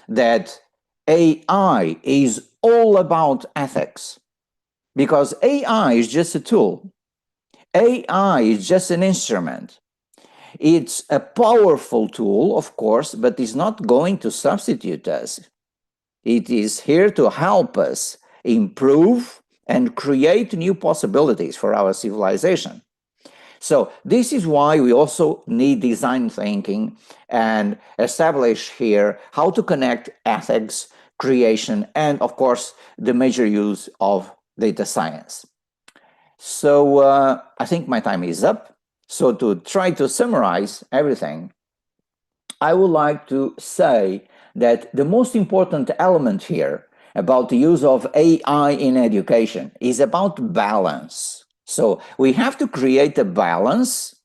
that AI is all about ethics? Because AI is just a tool. AI is just an instrument. It's a powerful tool, of course, but it's not going to substitute us. It is here to help us improve and create new possibilities for our civilization. So this is why we also need design thinking and establish here how to connect ethics, creation, and of course, the major use of data science. So I think my time is up. So to try to summarize everything, I would like to say that the most important element here about the use of AI in education is about balance. So we have to create a balance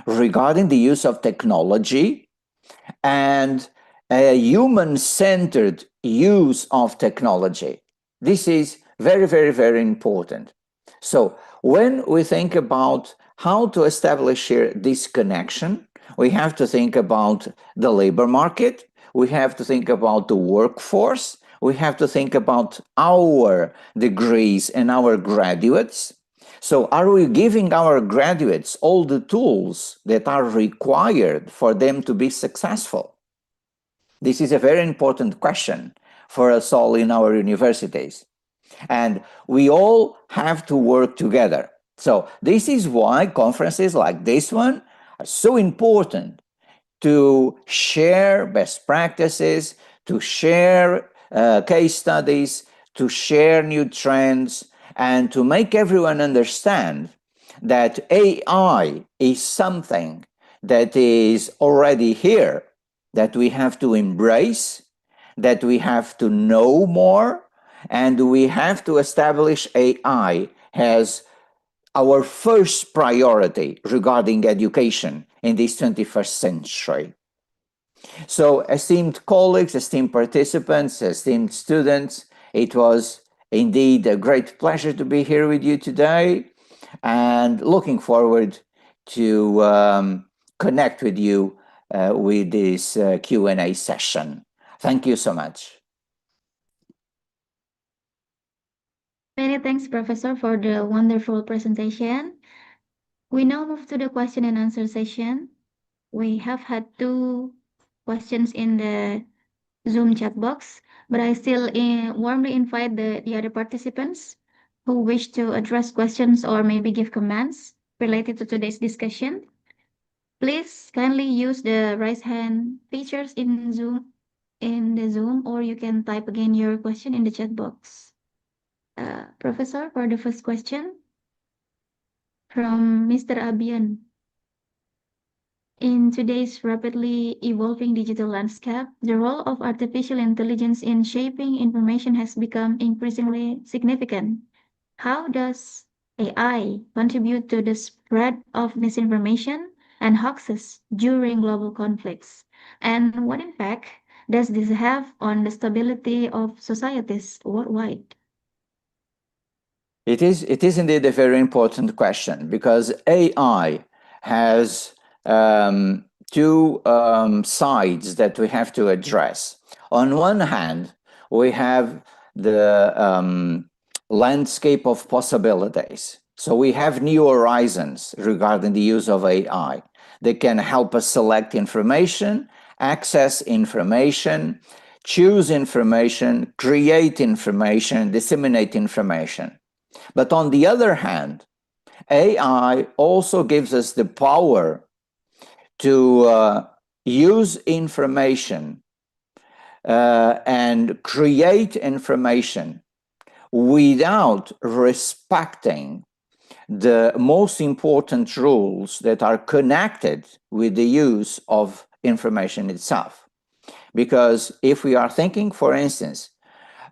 regarding the use of technology and a human-centered use of technology. This is very, very, very important. So when we think about how to establish here this connection, we have to think about the labor market, we have to think about the workforce, we have to think about our degrees and our graduates. So are we giving our graduates all the tools that are required for them to be successful? This is a very important question for us all in our universities. And we all have to work together. So this is why conferences like this one are so important, to share best practices, to share case studies, to share new trends, and to make everyone understand that AI is something that is already here, that we have to embrace, that we have to know more, and we have to establish AI as our first priority regarding education in this 21st century. So, esteemed colleagues, esteemed participants, esteemed students, it was indeed a great pleasure to be here with you today, and looking forward to connect with you with this Q&A session. Thank you so much. Many thanks, Professor, for the wonderful presentation. We now move to the question and answer session. We have had 2 questions in the Zoom chat box, but I still warmly invite the other participants who wish to address questions or maybe give comments related to today's discussion. Please kindly use the raise hand features in the Zoom, or you can type again your question in the chat box. Professor, for the first question from Mr. Abian. In today's rapidly evolving digital landscape, the role of artificial intelligence in shaping information has become increasingly significant. How does AI contribute to the spread of misinformation and hoaxes during global conflicts? And what impact does this have on the stability of societies worldwide? It is indeed a very important question, because AI has two sides that we have to address. On one hand, we have the landscape of possibilities. So we have new horizons regarding the use of AI. They can help us select information, access information, choose information, create information, disseminate information. But on the other hand, AI also gives us the power to use information and create information without respecting the most important rules that are connected with the use of information itself. Because if we are thinking, for instance,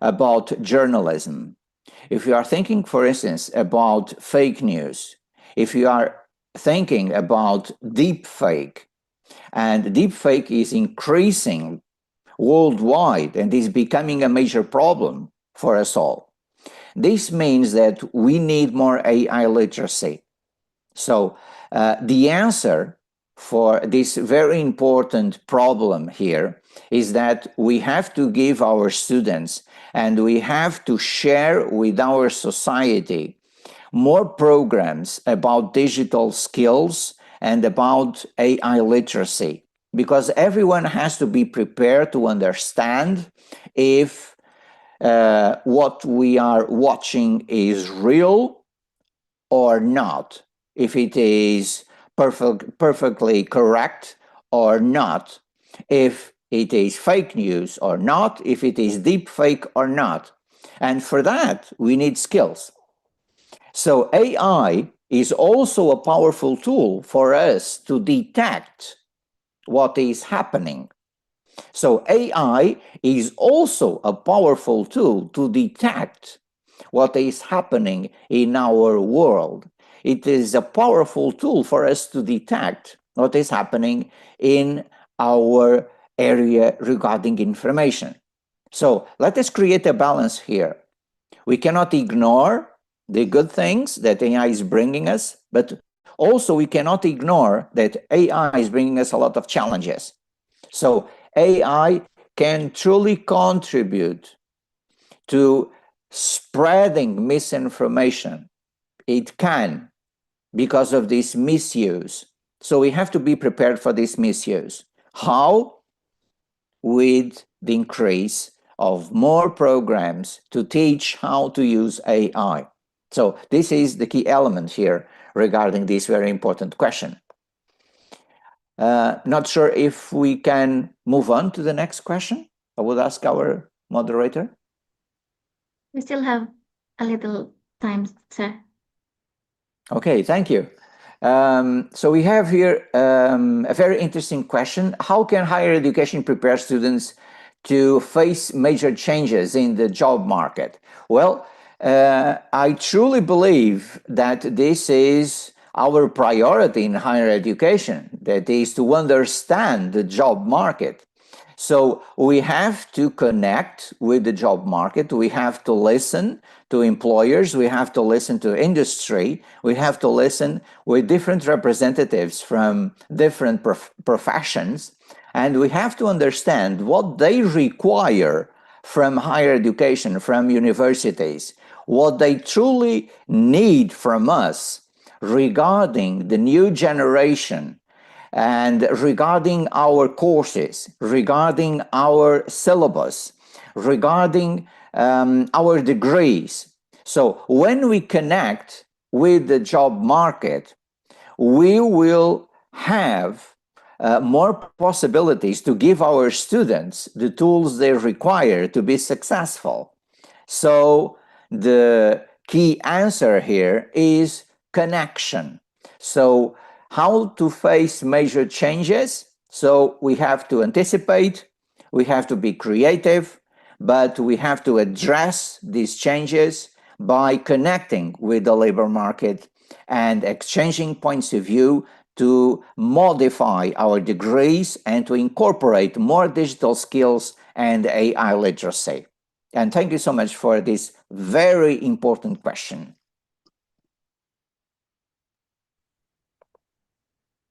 about journalism, if you are thinking, for instance, about fake news, if you are thinking about deep fake, and deep fake is increasing worldwide and is becoming a major problem for us all, this means that we need more AI literacy. So the answer for this very important problem here is that we have to give our students, and we have to share with our society, more programs about digital skills and about AI literacy, because everyone has to be prepared to understand if what we are watching is real or not, if it is perfectly correct or not, if it is fake news or not, if it is deep fake or not. And for that, we need skills. So AI is also a powerful tool for us to detect what is happening. So AI is also a powerful tool to detect what is happening in our world. It is a powerful tool for us to detect what is happening in our area regarding information. So let us create a balance here. We cannot ignore the good things that AI is bringing us, but also we cannot ignore that AI is bringing us a lot of challenges. So AI can truly contribute to spreading misinformation. It can, because of this misuse. So we have to be prepared for this misuse. How? With the increase of more programs to teach how to use AI. So this is the key element here regarding this very important question. Not sure if we can move on to the next question. I would ask our moderator. We still have a little time, sir. Okay, thank you. So we have here a very interesting question. How can higher education prepare students to face major changes in the job market? Well, I truly believe that this is our priority in higher education, that is to understand the job market. So we have to connect with the job market. We have to listen to employers. We have to listen to industry. We have to listen with different representatives from different professions. And we have to understand what they require from higher education, from universities, what they truly need from us regarding the new generation and regarding our courses, regarding our syllabus, regarding our degrees. So when we connect with the job market, we will have more possibilities to give our students the tools they require to be successful. So the key answer here is connection. So how to face major changes? So we have to anticipate, we have to be creative, but we have to address these changes by connecting with the labor market and exchanging points of view to modify our degrees and to incorporate more digital skills and AI literacy. And thank you so much for this very important question.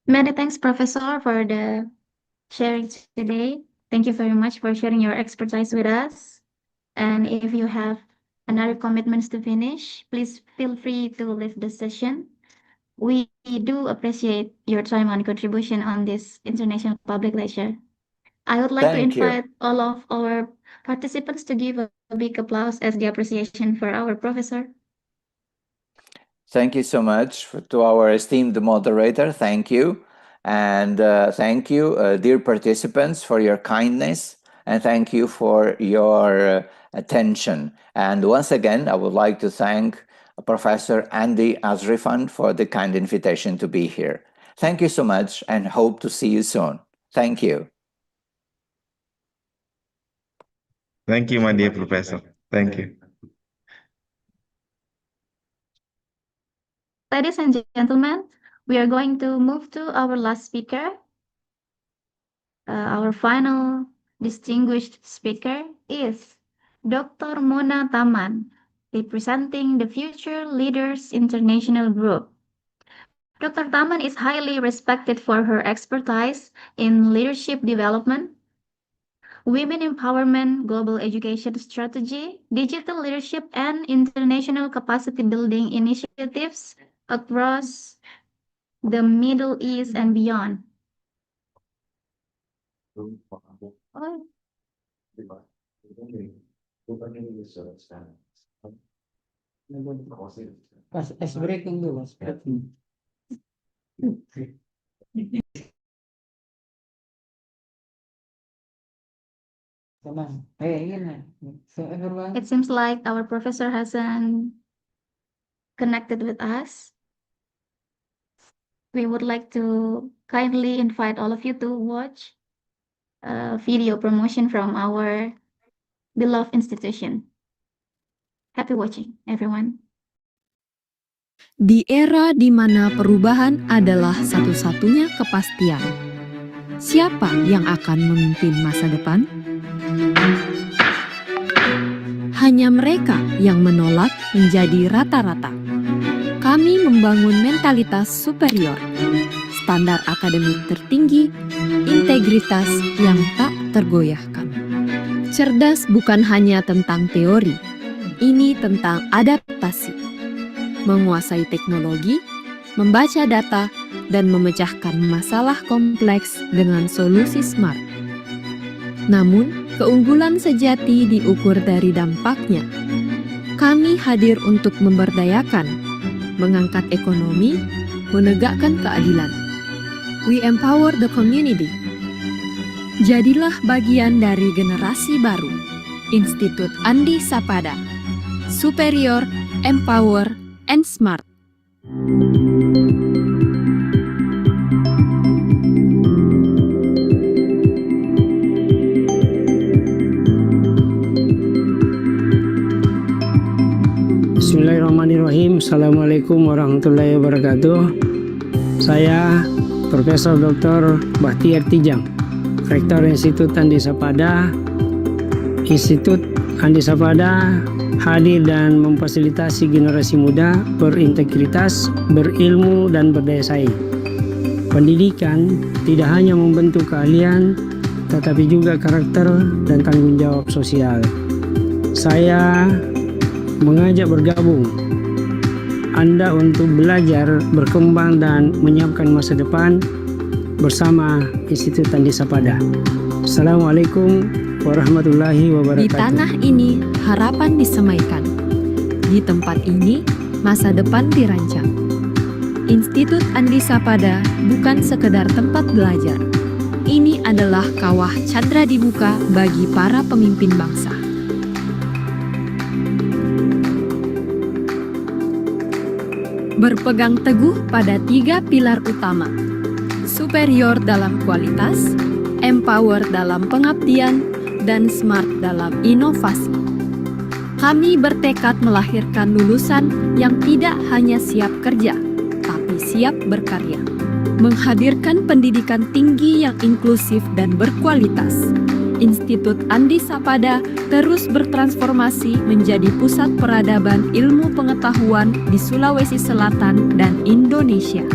Many thanks, Professor, for the sharing today. Thank you very much for sharing your expertise with us. And if you have another commitments to finish, please feel free to leave the session. We do appreciate your time and contribution on this international public lecture. I would like to Thank you. invite all of our participants to give a big applause as the appreciation for our professor. Thank you so much to our esteemed moderator. Thank you. And thank you, dear participants, for your kindness. And thank you for your attention. And once again, I would like to thank Professor Andi Azrifan for the kind invitation to be here. Thank you so much and hope to see you soon. Thank you. Thank you, my dear professor. Thank you. Ladies and gentlemen, we are going to move to our last speaker. Our final distinguished speaker is Dr. Mona Taman, representing the Future Leaders International Group. Dr. Taman is highly respected for her expertise in leadership development, women empowerment, global education strategy, digital leadership, and international capacity building initiatives across the Middle East and beyond. Pas ice breaking dulu. So everyone. It seems like our professor hasn't connected with us. We would like to kindly invite all of you to watch a video promotion from our beloved institution. Happy watching, everyone. Di era di mana perubahan adalah satu-satunya kepastian, siapa yang akan memimpin masa depan? Hanya mereka yang menolak menjadi rata-rata. Kami membangun mentalitas superior, standar akademik tertinggi, integritas yang tak tergoyahkan. Cerdas bukan hanya tentang teori, ini tentang adaptasi. Menguasai teknologi, membaca data, dan memecahkan masalah kompleks dengan solusi smart. Namun, keunggulan sejati diukur dari dampaknya. Kami hadir untuk memberdayakan, mengangkat ekonomi, menegakkan keadilan. We empower the community. Jadilah bagian dari generasi baru. Institut Andi Sapada. Superior, Empower, and Smart. Bismillahirrahmanirrahim. Assalamualaikum warahmatullahi wabarakatuh. Saya Profesor Dr. Bahtiar Tijang, Rektor Institut Andi Sapada. Institut Andi Sapada hadir dan memfasilitasi generasi muda berintegritas, berilmu, dan berdaya saing. Pendidikan tidak hanya membentuk keahlian, tetapi juga karakter dan tanggung jawab sosial. Saya mengajak bergabung Anda untuk belajar, berkembang, dan menyiapkan masa depan bersama Institut Andi Sapada. Assalamualaikum warahmatullahi Di wabarakatuh. tanah ini, harapan disemaikan. Di tempat ini, masa depan dirancang. Institut Andi Sapada bukan sekedar tempat belajar. Ini adalah kawah candra dibuka bagi para pemimpin bangsa. Berpegang teguh pada 3 pilar utama: superior dalam kualitas, empower dalam pengabdian, dan smart dalam inovasi. Kami bertekad melahirkan lulusan yang tidak hanya siap kerja, tapi siap berkarya. Menghadirkan pendidikan tinggi yang inklusif dan berkualitas. Institut Andi Sapada terus bertransformasi menjadi pusat peradaban ilmu pengetahuan di Sulawesi Selatan dan Indonesia.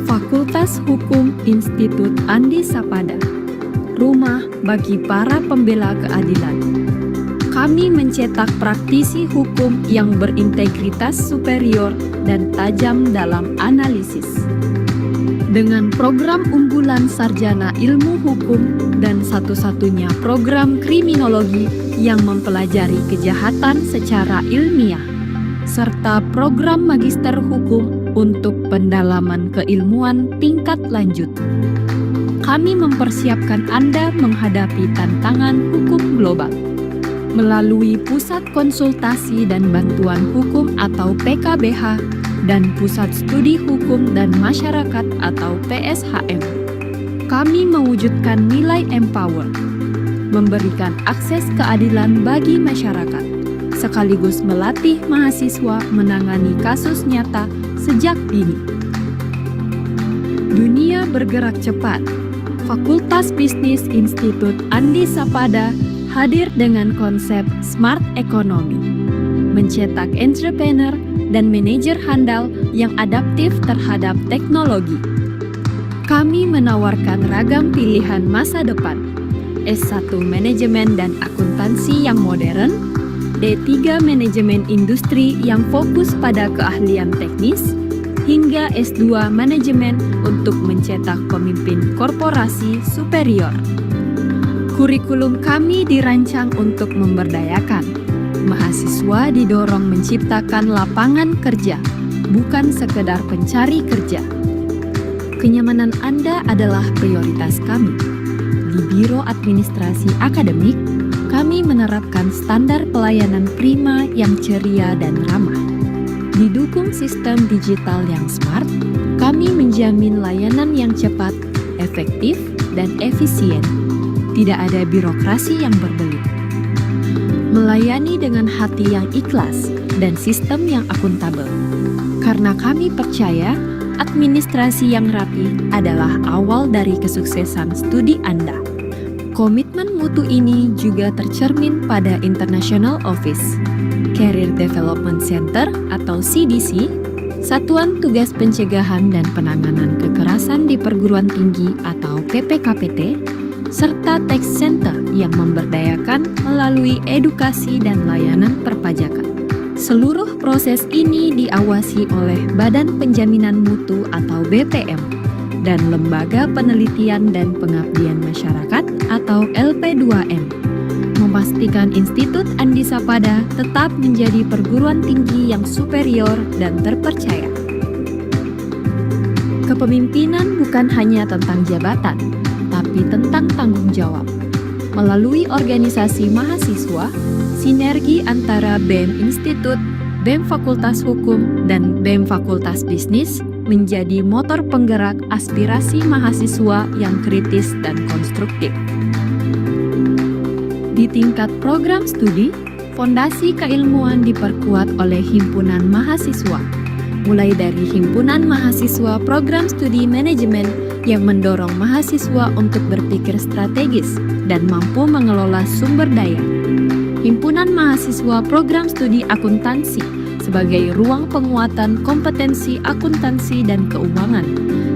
Fakultas Hukum Institut Andi Sapada, rumah bagi para pembela keadilan. Kami mencetak praktisi hukum yang berintegritas superior dan tajam dalam analisis. Dengan program unggulan sarjana ilmu hukum dan satu-satunya program kriminologi yang mempelajari kejahatan secara ilmiah, serta program magister hukum untuk pendalaman keilmuan tingkat lanjut. Kami mempersiapkan Anda menghadapi tantangan hukum global. Melalui Pusat Konsultasi dan Bantuan Hukum atau PKBH dan Pusat Studi Hukum dan Masyarakat atau PSHM, kami mewujudkan nilai empower, memberikan akses keadilan bagi masyarakat, sekaligus melatih mahasiswa menangani kasus nyata sejak dini. Dunia bergerak cepat. Fakultas Bisnis Institut Andi Sapada hadir dengan konsep Smart Economy, mencetak entrepreneur dan manajer handal yang adaptif terhadap teknologi. Kami menawarkan ragam pilihan masa depan, S1 Manajemen dan Akuntansi yang modern, D3 Manajemen Industri yang fokus pada keahlian teknis, hingga S2 Manajemen untuk mencetak pemimpin korporasi superior. Kurikulum kami dirancang untuk memberdayakan. Mahasiswa didorong menciptakan lapangan kerja, bukan sekedar pencari kerja. Kenyamanan Anda adalah prioritas kami. Di Biro Administrasi Akademik, kami menerapkan standar pelayanan prima yang ceria dan ramah. Didukung sistem digital yang smart, kami menjamin layanan yang cepat, efektif, dan efisien. Tidak ada birokrasi yang berbelit. Melayani dengan hati yang ikhlas dan sistem yang akuntabel. Karena kami percaya administrasi yang rapi adalah awal dari kesuksesan studi Anda. Komitmen mutu ini juga tercermin pada International Office, Career Development Center atau CDC, Satuan Tugas Pencegahan dan Penanganan Kekerasan di Perguruan Tinggi atau PPKPT, serta Tax Center yang memberdayakan melalui edukasi dan layanan perpajakan. Seluruh proses ini diawasi oleh Badan Penjaminan Mutu atau BPM dan Lembaga Penelitian dan Pengabdian Masyarakat atau LP2M, memastikan Institut Andi Sapada tetap menjadi perguruan tinggi yang superior dan terpercaya. Kepemimpinan bukan hanya tentang jabatan, tapi tentang tanggung jawab. Melalui organisasi mahasiswa, sinergi antara BEM Institut, BEM Fakultas Hukum, dan BEM Fakultas Bisnis menjadi motor penggerak aspirasi mahasiswa yang kritis dan konstruktif. Di tingkat program studi, fondasi keilmuan diperkuat oleh himpunan mahasiswa, mulai dari Himpunan Mahasiswa Program Studi Manajemen yang mendorong mahasiswa untuk berpikir strategis dan mampu mengelola sumber daya. Himpunan Mahasiswa Program Studi Akuntansi sebagai ruang penguatan kompetensi akuntansi dan keuangan,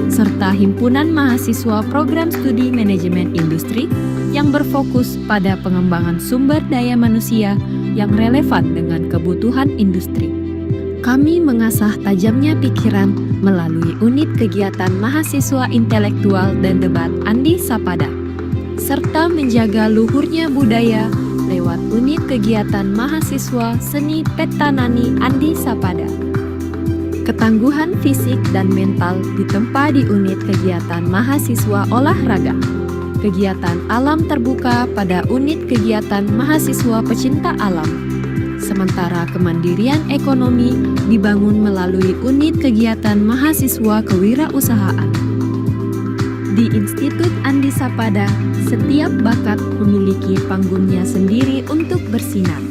serta Himpunan Mahasiswa Program Studi Manajemen Industri yang berfokus pada pengembangan sumber daya manusia yang relevan dengan kebutuhan industri. Kami mengasah tajamnya pikiran melalui unit kegiatan mahasiswa intelektual dan debat Andi Sapada, serta menjaga luhurnya budaya lewat unit kegiatan mahasiswa seni Petanani Andi Sapada. Ketangguhan fisik dan mental ditempa di unit kegiatan mahasiswa olahraga. Kegiatan alam terbuka pada unit kegiatan mahasiswa pecinta alam. Sementara kemandirian ekonomi dibangun melalui unit kegiatan mahasiswa kewirausahaan. Di Institut Andi Sapada, setiap bakat memiliki panggungnya sendiri untuk bersinar.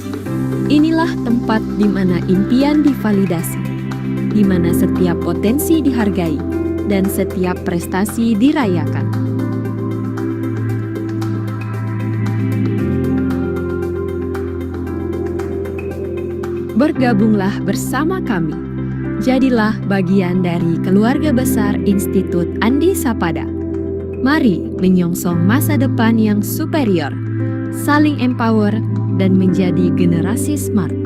Inilah tempat di mana impian divalidasi, di mana setiap potensi dihargai, dan setiap prestasi dirayakan. Bergabunglah bersama kami. Jadilah bagian dari keluarga besar Institut Andi Sapada. Mari menyongsong masa depan yang superior, saling empower, dan menjadi generasi smart.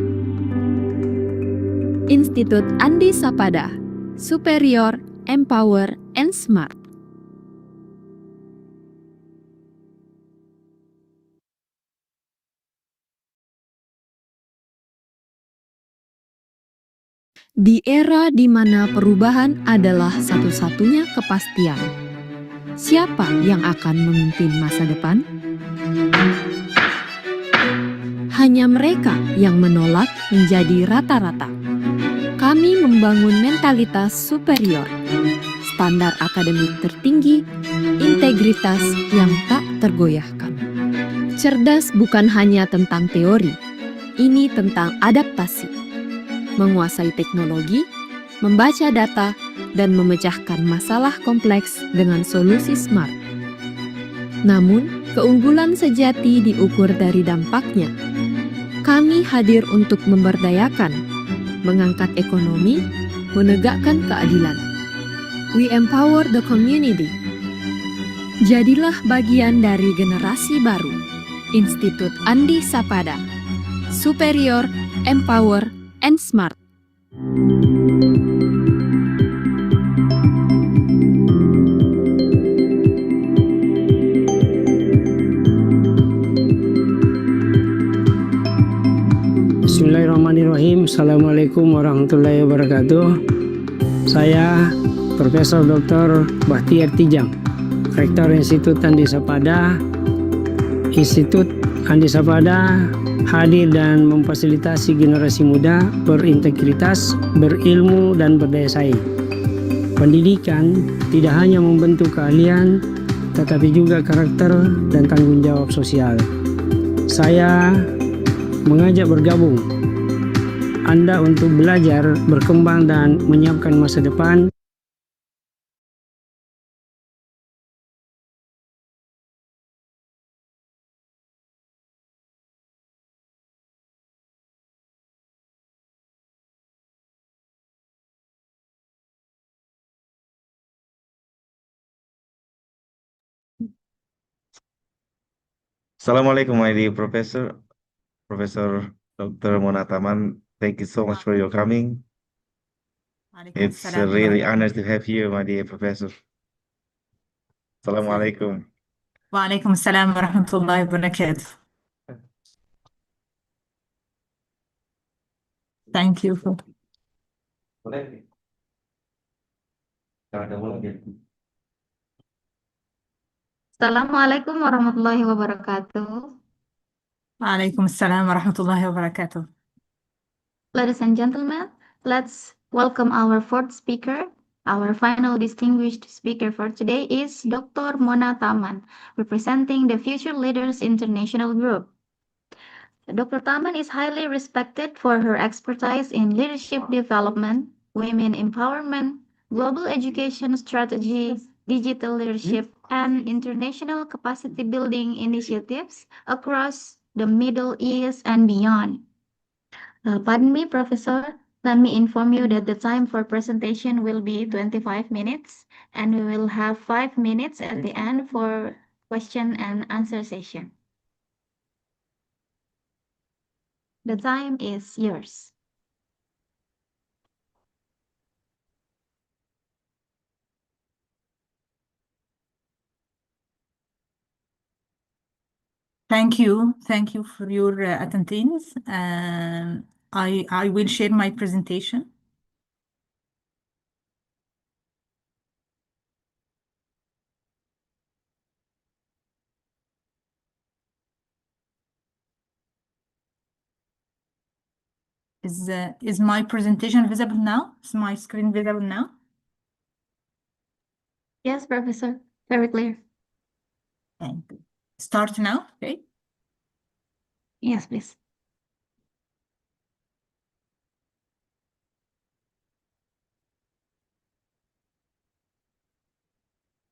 Institut Andi Sapada, superior, empower, and smart. Di era di mana perubahan adalah satu-satunya kepastian, siapa yang akan memimpin masa depan? Hanya mereka yang menolak menjadi rata-rata. Kami membangun mentalitas superior, standar akademik tertinggi, integritas yang tak tergoyahkan. Cerdas bukan hanya tentang teori, ini tentang adaptasi. Menguasai teknologi, membaca data, dan memecahkan masalah kompleks dengan solusi smart. Namun, keunggulan sejati diukur dari dampaknya. Kami hadir untuk memberdayakan, mengangkat ekonomi, menegakkan keadilan. We empower the community. Jadilah bagian dari generasi baru. Institut Andi Sapada. Superior, empower, and smart. Bismillahirrahmanirrahim. Assalamualaikum warahmatullahi wabarakatuh. Saya Profesor Dr. Bahtiar Tijang, Rektor Institut Andi Sapada. Institut Andi Sapada hadir dan memfasilitasi generasi muda berintegritas, berilmu, dan berdaya saing. Pendidikan tidak hanya membentuk keahlian, tetapi juga karakter dan tanggung jawab sosial. Saya mengajak bergabung Anda untuk belajar, berkembang, dan menyiapkan masa depan. Assalamualaikum, my dear Professor, Professor Dr. Monataman. Thank you so much for your coming. It's a really honor to have you, my dear Professor. Assalamualaikum. وعليكم السلام ورحمة الله وبركاته. Thank you for Assalamualaikum warahmatullahi wabarakatuh. وعليكم السلام ورحمة الله وبركاته. Ladies and gentlemen, let's welcome our fourth speaker. Our final distinguished speaker for today is Dr. Mona Taman, representing the Future Leaders International Group. Dr. Taman is highly respected for her expertise in leadership development, women empowerment, global education strategy, digital leadership, and international capacity building initiatives across the Middle East and beyond. Pardon me, Professor. Let me inform you that the time for presentation will be 25 minutes, and we will have 5 minutes at the end for question and answer session. The time is yours. Thank you. Thank you for your attendance. I will share my presentation. Is my presentation visible now? Is my screen visible now? Yes, Professor. Very clear. Thank you. Start now, okay? Yes, please.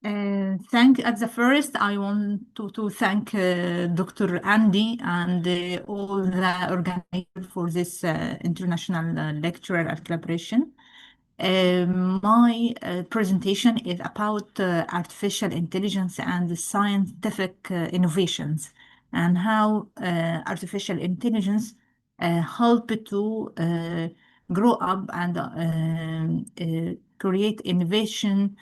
At the first, I want to thank Dr. Andi and all the organizers for this international lecture and collaboration. My presentation is about artificial intelligence and scientific innovations and how artificial intelligence help to grow up and create innovation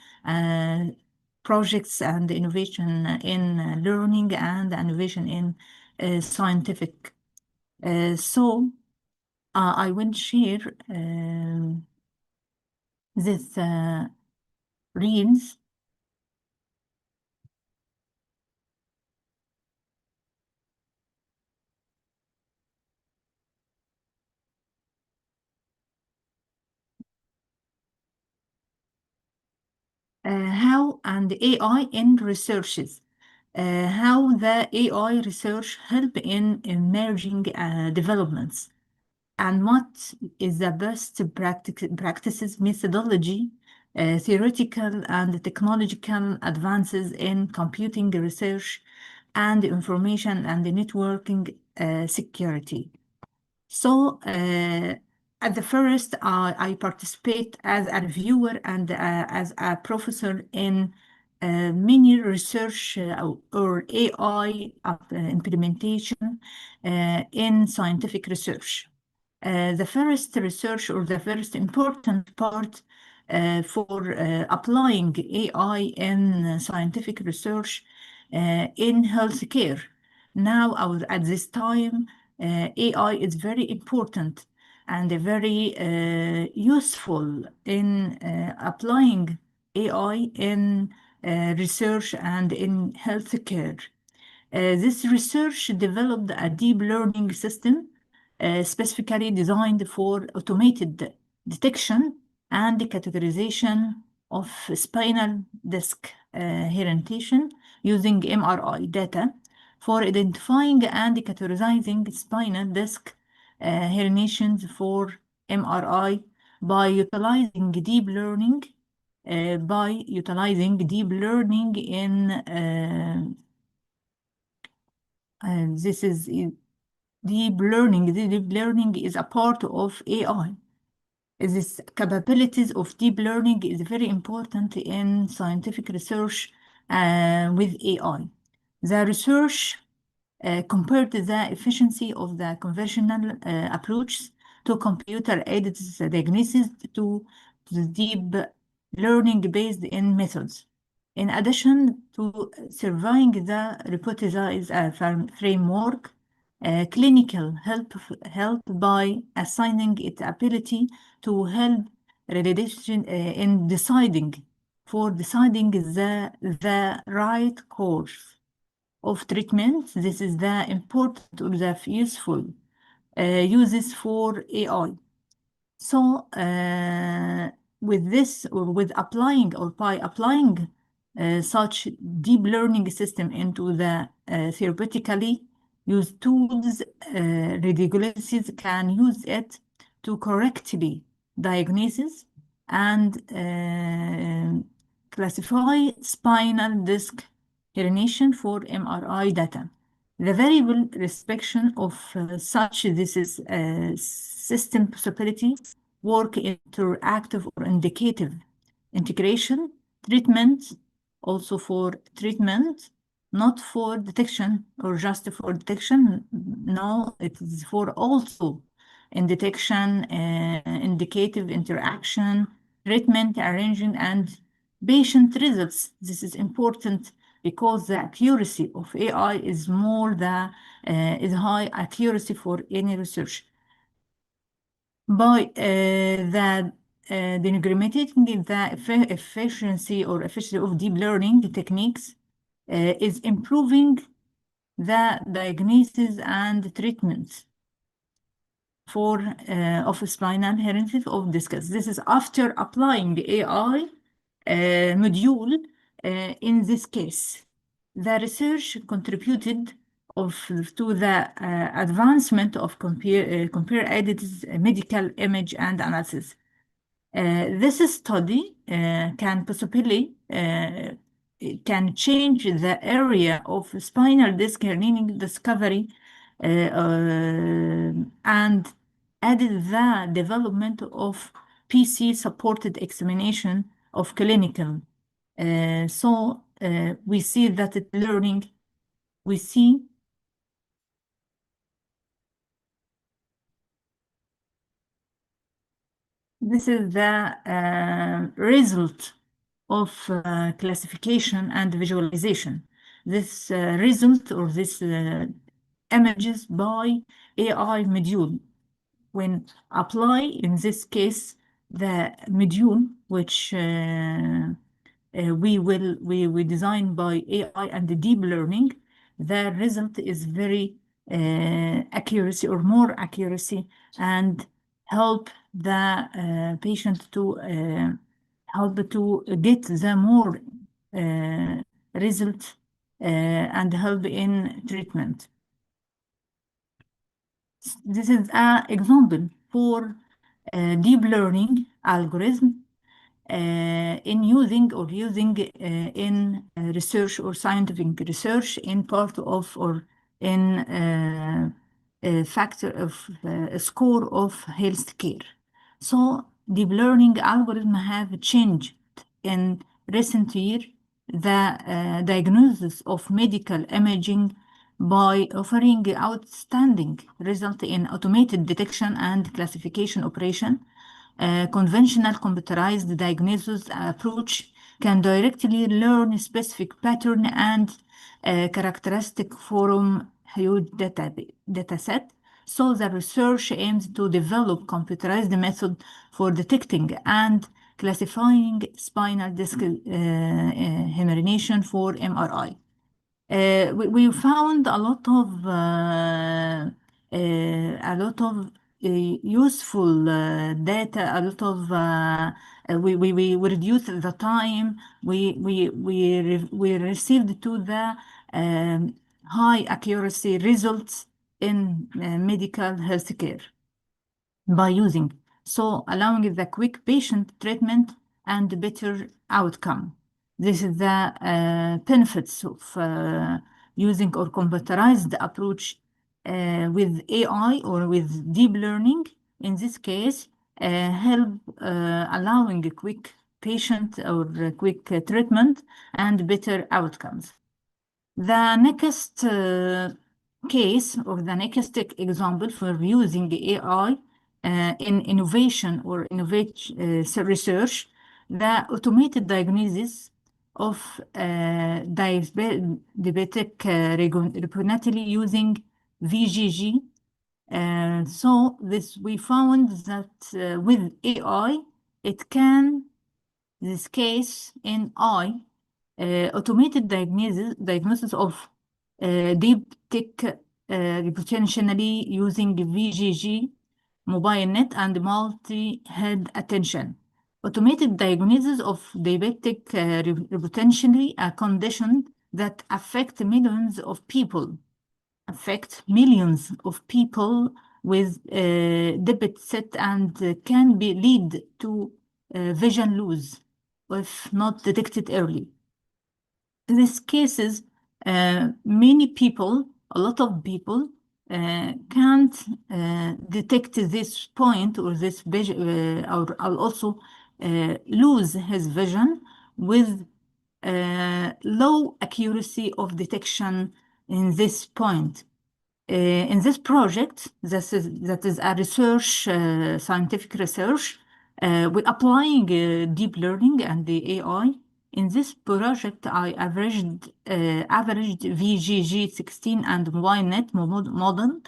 projects and innovation in learning and innovation in scientific. So I will share this reads how and AI in researches. How the AI research help in emerging developments, and what is the best practices, methodology, theoretical and technological advances in computing research and information and networking security. So at the first, I participate as a reviewer and as a professor in many research or AI implementation in scientific research. The first research or the first important part for applying AI in scientific research in healthcare. Now, at this time, AI is very important and very useful in applying AI in research and in healthcare. This research developed a deep learning system specifically designed for automated detection and categorization of spinal disc herniation using MRI data for identifying and categorizing spinal disc herniations for MRI by utilizing deep learning in this is deep learning. Deep learning is a part of AI. This capabilities of deep learning is very important in scientific research with AI. The research compared the efficiency of the conventional approach to computer-aided diagnosis to the deep learning based in methods. In addition to surveying the hypothesis framework, clinical help by assigning its ability to help relation in deciding the right course of treatment. This is the important or the useful uses for AI. So with this or with applying or by applying such deep learning system into the therapeutically used tools, radiologists can use it to correctly diagnose and classify spinal disc herniation for MRI data. The variable inspection of such this is system possibility work interactive or indicative integration treatment also for treatment, not for detection or just for detection. No, it is for also in detection, indicative interaction, treatment arranging and patient results. This is important because the accuracy of AI is is high accuracy for any research. By denigrating the efficiency of deep learning techniques is improving the diagnosis and treatments for of spinal herniated of discus. This is after applying the AI module in this case. The research contributed to the advancement of computer-aided medical image and analysis. This study can possibly can change the area of spinal disc herniating discovery and added the development of PC-supported examination of clinical. We see that learning, we see this is the result of classification and visualization. This result or this images by AI module. When apply, in this case, the module which we design by AI and the deep learning, the result is very accuracy or more accuracy and help the patient to help to get the more result and help in treatment. This is an example for deep learning algorithm in using in research or scientific research in part of or in a factor of a score of healthcare. So deep learning algorithm have changed in recent year the diagnosis of medical imaging by offering outstanding result in automated detection and classification operation. Conventional computerized diagnosis approach can directly learn specific pattern and characteristic from huge data set. So the research aims to develop computerized method for detecting and classifying spinal disc herniation for MRI. We found a lot of useful data, a lot of we reduced the time we received to the high accuracy results in medical healthcare by using, so allowing the quick patient treatment and better outcome. This is the benefits of using or computerized approach with AI or with deep learning. In this case, help allowing a quick patient or quick treatment and better outcomes. The next case or the next example for using the AI in innovation or research, the automated diagnosis of diabetic retinopathy using VGG. So we found that with AI, it can, this case in eye, automated diagnosis of diabetic potentially using VGG, mobile net, and multi-head attention. Automated diagnosis of diabetic potentially a condition that affect millions of people with deficit and can lead to vision loss if not detected early. In these cases, many people, a lot of people can't detect this point or this vision, or also lose his vision with low accuracy of detection in this point. In this project, that is a research, scientific research, we're applying deep learning and the AI In this project, I averaged VGG16 and YNet model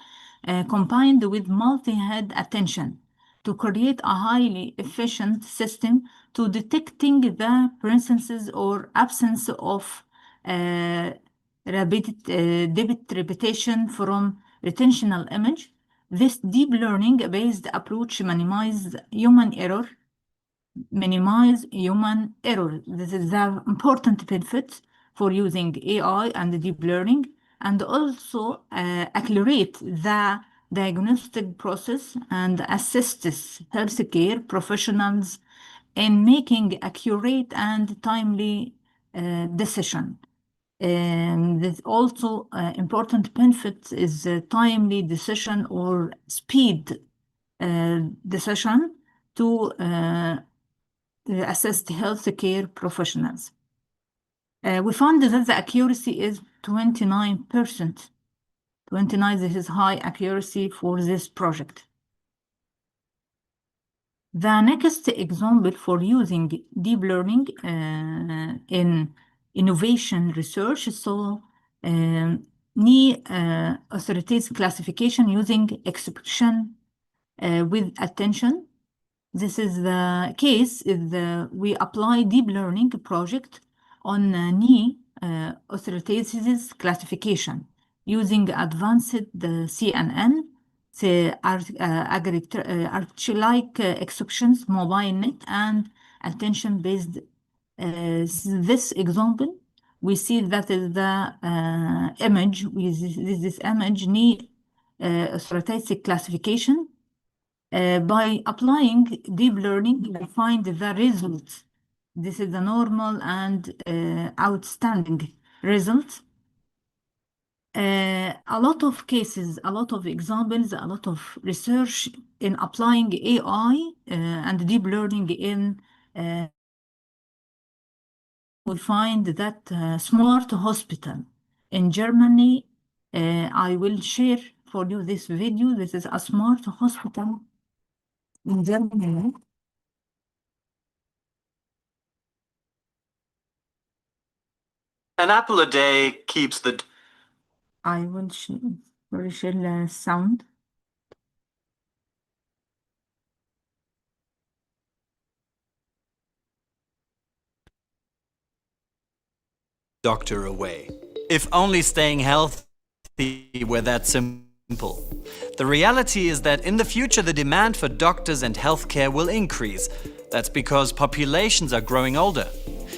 combined with multi-head attention to create a highly efficient system to detecting the presence or absence of debit repetition from retentional image. This deep learning-based approach minimize human error. This is the important benefit for using AI and deep learning, and also accelerate the diagnostic process and assists healthcare professionals in making accurate and timely decision. And this also important benefit is timely decision or speed decision to assist healthcare professionals. We found that the accuracy is 29%. 29, this is high accuracy for this project. The next example for using deep learning in innovation research, so knee authorities classification using expression with attention. This is the case if we apply deep learning project on knee authorities classification using advanced CNN, arch-like exceptions, mobile net, and attention-based. This example, we see that is the image with this image knee authorities classification. By applying deep learning, we find the results. This is the normal and outstanding result. A lot of cases, a lot of examples, a lot of research in applying AI and deep learning in we find that smart hospital in Germany. I will share for you this video. This is a smart hospital in Germany. An apple a day keeps the... I will share the sound. doctor away. If only staying healthy were that simple. The reality is that in the future the demand for doctors and healthcare will increase. That's because populations are growing older.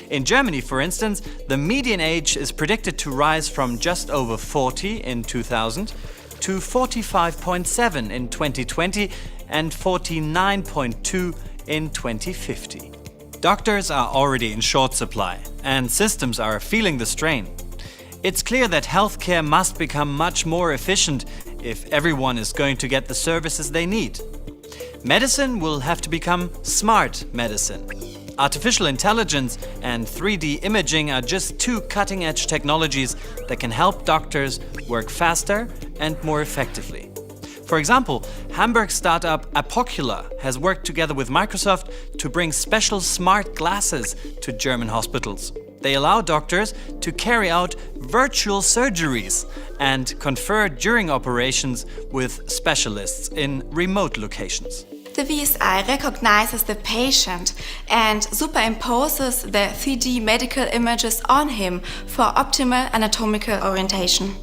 In Germany, for instance, the median age is predicted to rise from just over 40 in 2000 to 45.7 in 2020 and 49.2 in 2050. Doctors are already in short supply, and systems are feeling the strain. It's clear that healthcare must become much more efficient if everyone is going to get the services they need. Medicine will have to become smart medicine. Artificial intelligence and 3D imaging are just two cutting-edge technologies that can help doctors work faster and more effectively. For example, Hamburg startup Apocula has worked together with Microsoft to bring special smart glasses to German hospitals. They allow doctors to carry out virtual surgeries and confer during operations with specialists in remote locations. The VSI recognizes the patient and superimposes the 3D medical images on him for optimal anatomical orientation.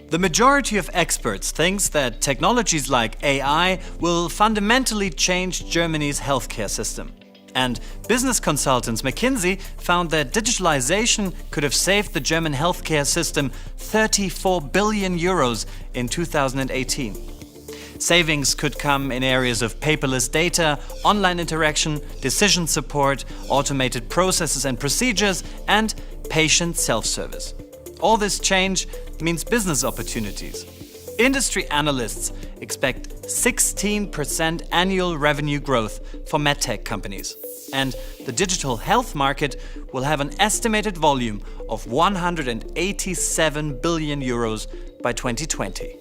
The majority of experts thinks that technologies like AI will fundamentally change Germany's healthcare system. And business consultants McKinsey found that digitalization could have saved the German healthcare system 34 billion euros in 2018. Savings could come in areas of paperless data, online interaction, decision support, automated processes and procedures, and patient self-service. All this change means business opportunities. Industry analysts expect 16% annual revenue growth for medtech companies. And the digital health market will have an estimated volume of 187 billion euros by 2020.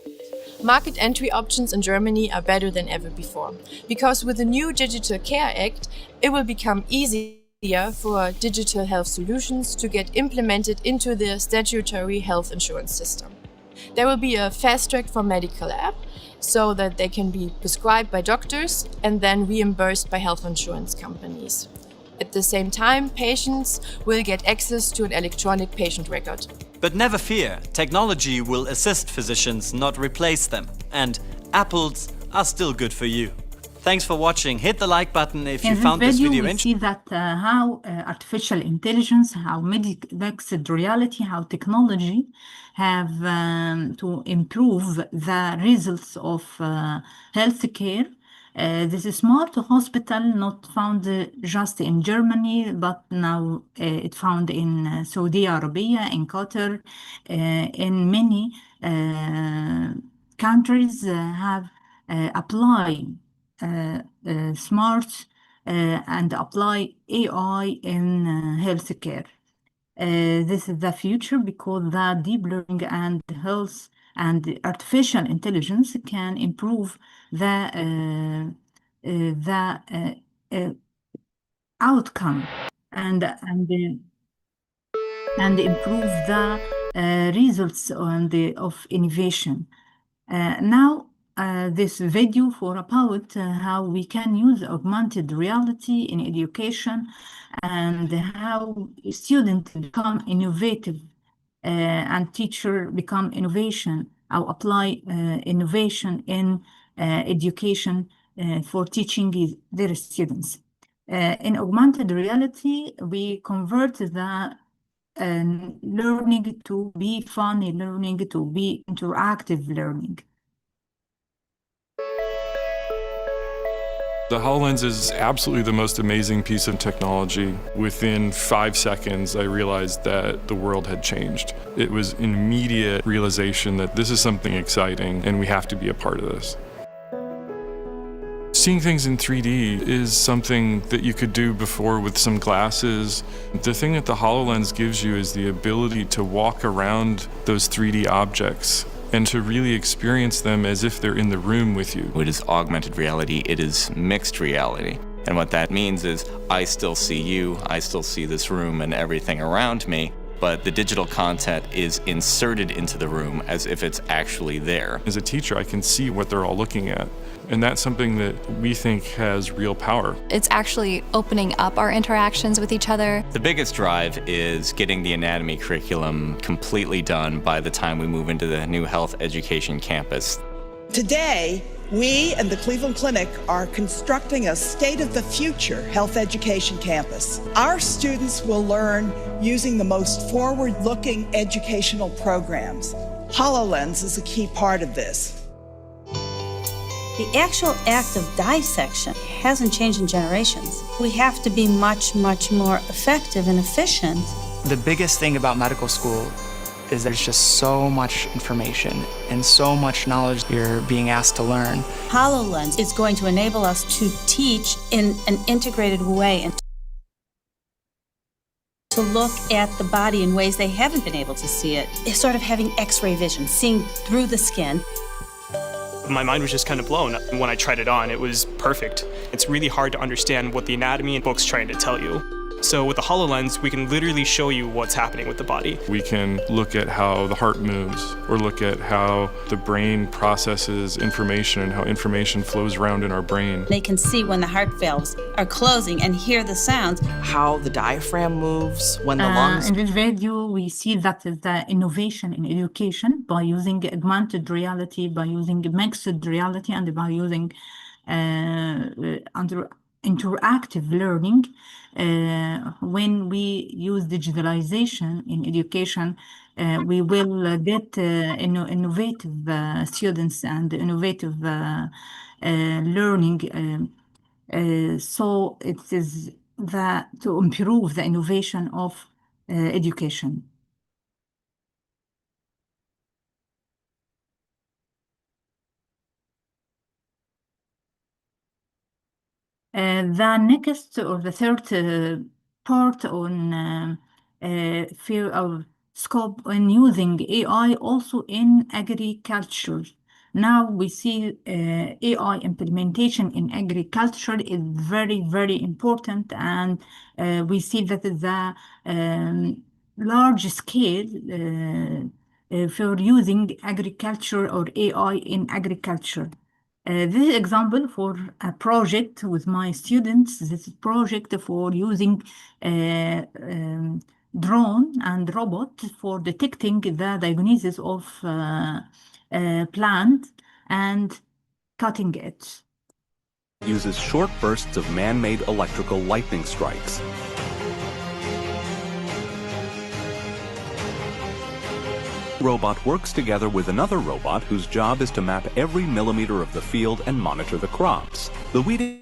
Market entry options in Germany are better than ever before, because with the new Digital Care Act, it will become easy idea for digital health solutions to get implemented into the statutory health insurance system. There will be a fast track for medical app so that they can be prescribed by doctors and then reimbursed by health insurance companies. At the same time, patients will get access to an electronic patient record. But never fear, technology will assist physicians, not replace them. And apples are still good for you. Thanks for watching. Hit the like button if you found this video we interesting. see that how artificial intelligence, how mixed reality, how technology have to improve the results of healthcare. This is smart hospital not found just in Germany, but now it found in Saudi Arabia, in Qatar, in many countries have applied smart and apply AI in healthcare. This is the future because the deep learning and health and artificial intelligence can improve the outcome and improve the results of innovation. Now, this video for about how we can use augmented reality in education and how students become innovative and teacher become innovation or apply innovation in education for teaching their students. In augmented reality, we convert the learning to be funny learning, to be interactive learning. The HoloLens is absolutely the most amazing piece of technology. Within 5 seconds, I realized that the world had changed. It was an immediate realization that this is something exciting and we have to be a part of this. Seeing things in 3D is something that you could do before with some glasses. The thing that the HoloLens gives you is the ability to walk around those 3D objects and to really experience them as if they're in the room with you. It is augmented reality, it is mixed reality. And what that means is I still see you, I still see this room and everything around me, but the digital content is inserted into the room as if it's actually there. As a teacher, I can see what they're all looking at. And that's something that we think has real power. It's actually opening up our interactions with each other. The biggest drive is getting the anatomy curriculum completely done by the time we move into the new health education campus. Today, we and the Cleveland Clinic are constructing a state-of-the-future health education campus. Our students will learn using the most forward-looking educational programs. HoloLens is a key part of this. The actual act of dissection hasn't changed in generations. We have to be much, much more effective and efficient. The biggest thing about medical school is there's just so much information and so much knowledge you're being asked to learn. HoloLens is going to enable us to teach in an integrated way and to look at the body in ways they haven't been able to see it. It's sort of having X-ray vision, seeing through the skin. My mind was just kind of blown. When I tried it on, it was perfect. It's really hard to understand what the anatomy and book's trying to tell you. So with the HoloLens, we can literally show you what's happening with the body. We can look at how the heart moves, or look at how the brain processes information and how information flows around in our brain. They can see when the heart valves are closing and hear the sounds. How the diaphragm moves when the lungs... In this video, we see that the innovation in education by using augmented reality, by using mixed reality, and by using interactive learning. When we use digitalization in education, we will get innovative students and innovative learning. So it is to improve the innovation of education. The next or the third part on fear of scope on using AI also in agriculture. Now we see AI implementation in agriculture is very, very important, and we see that the large scale for using agriculture or AI in agriculture. This example for a project with my students. This project for using drone and robot for detecting the diagnosis of plant and cutting it. Uses short bursts of man-made electrical lightning strikes. Robot works together with another robot whose job is to map every millimeter of the field and monitor the crops. The weeding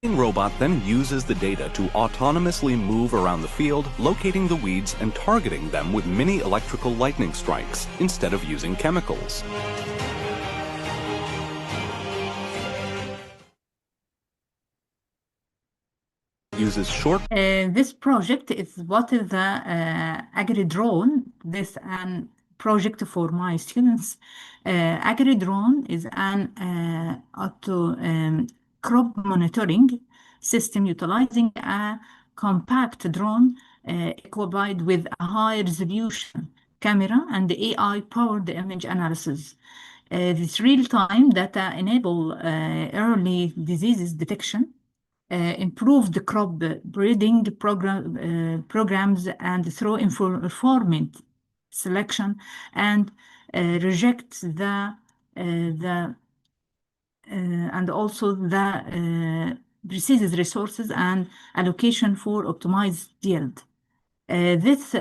robot then uses the data to autonomously move around the field, locating the weeds and targeting them with mini electrical lightning strikes instead of using chemicals. Uses short. This project is what is the agri-drone. This an project for my students. Agri-drone is an crop monitoring system utilizing a compact drone equipped with a high resolution camera and AI-powered image analysis. This real-time data enable early diseases detection, improve the crop breeding programs, and through informed selection, and reject and also the precise resources and allocation for optimized yield. This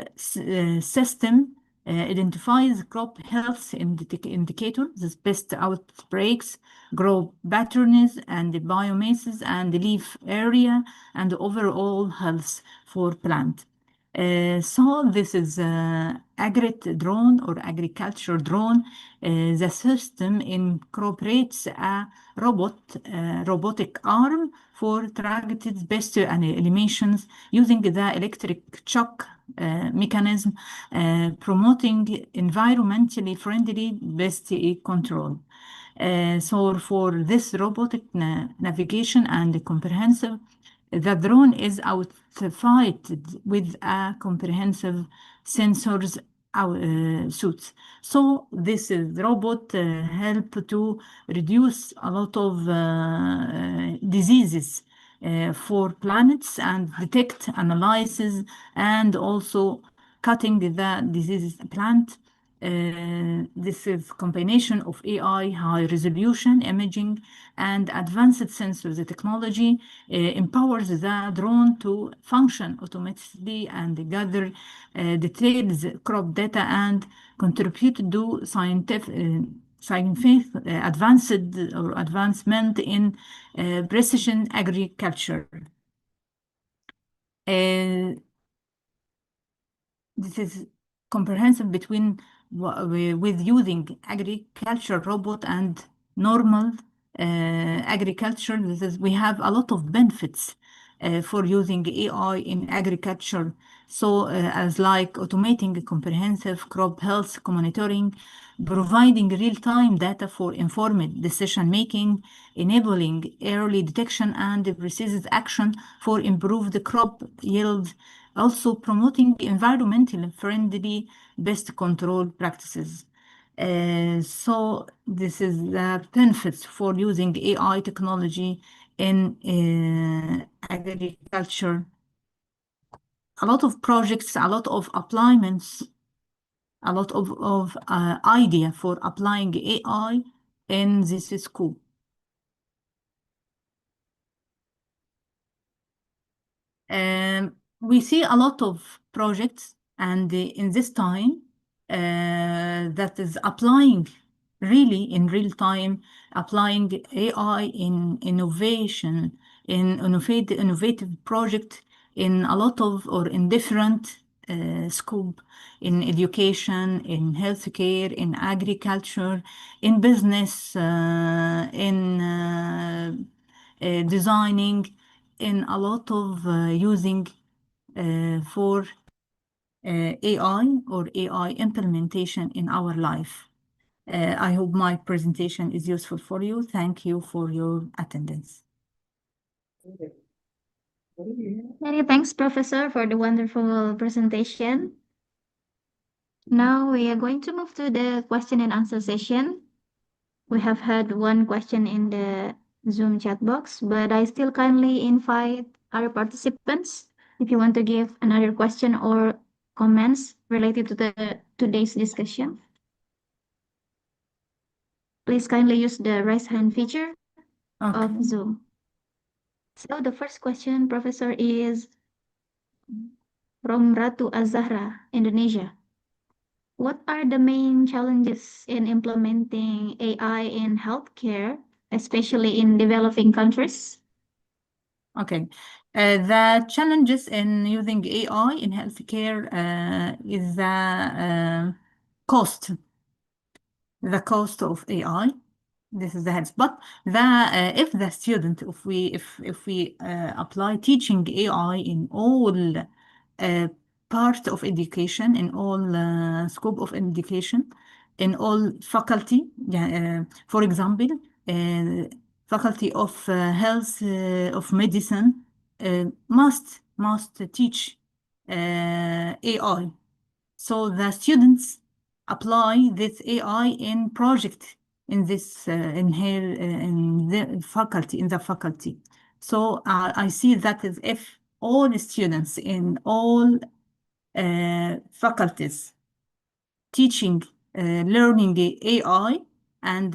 system identifies crop health indicators, pest outbreaks, growth patterns, and biomasses, and leaf area, and overall health for plant. So this is agri drone or agriculture drone. The system incorporates a robotic arm for targeted pest eliminations using the electric shock mechanism, promoting environmentally friendly pest control. So for this robotic navigation and comprehensive, the drone is outfitted with a comprehensive sensors suits. So this is robot help to reduce a lot of diseases for plants and detect, analysis, and also cutting the diseases plant. This is combination of AI, high resolution imaging, and advanced sensors. The technology empowers the drone to function automatically and gather details crop data and contribute to scientific advancement in precision agriculture. This is comprehensive between with using agriculture robot and normal agriculture. We have a lot of benefits for using AI in agriculture. So as like automating comprehensive crop health monitoring, providing real-time data for informed decision making, enabling early detection and precise action for improved crop yield, also promoting environmentally friendly pest control practices. So this is the benefits for using AI technology in agriculture. A lot of projects, a lot of appliances, a lot of idea for applying AI in this school. We see a lot of projects, and in this time that is applying really in real time, applying AI in innovation, in innovative project in a lot of or in different scope, in education, in healthcare, in agriculture, in business, in designing, in a lot of using for AI or AI implementation in our life. I hope my presentation is useful for you. Thank you for your attendance. Many thanks, Professor, for the wonderful presentation. Now we are going to move to the question and answer session. We have had one question in the Zoom chat box, but I still kindly invite other participants if you want to give another question or comments related to today's discussion. Please kindly use the raise hand feature of Zoom. So the first question, Professor, is from Ratu Azahra, Indonesia. What are the main challenges in implementing AI in healthcare, especially in developing countries? Okay. The challenges in using AI in healthcare is the cost. The cost of AI. This is the heads. But if the student, if we apply teaching AI in all part of education, in all scope of education, in all faculty, for example, faculty of health, of medicine, must teach AI. So the students apply this AI in project in this in the faculty. So I see that as if all students in all faculties teaching, learning AI and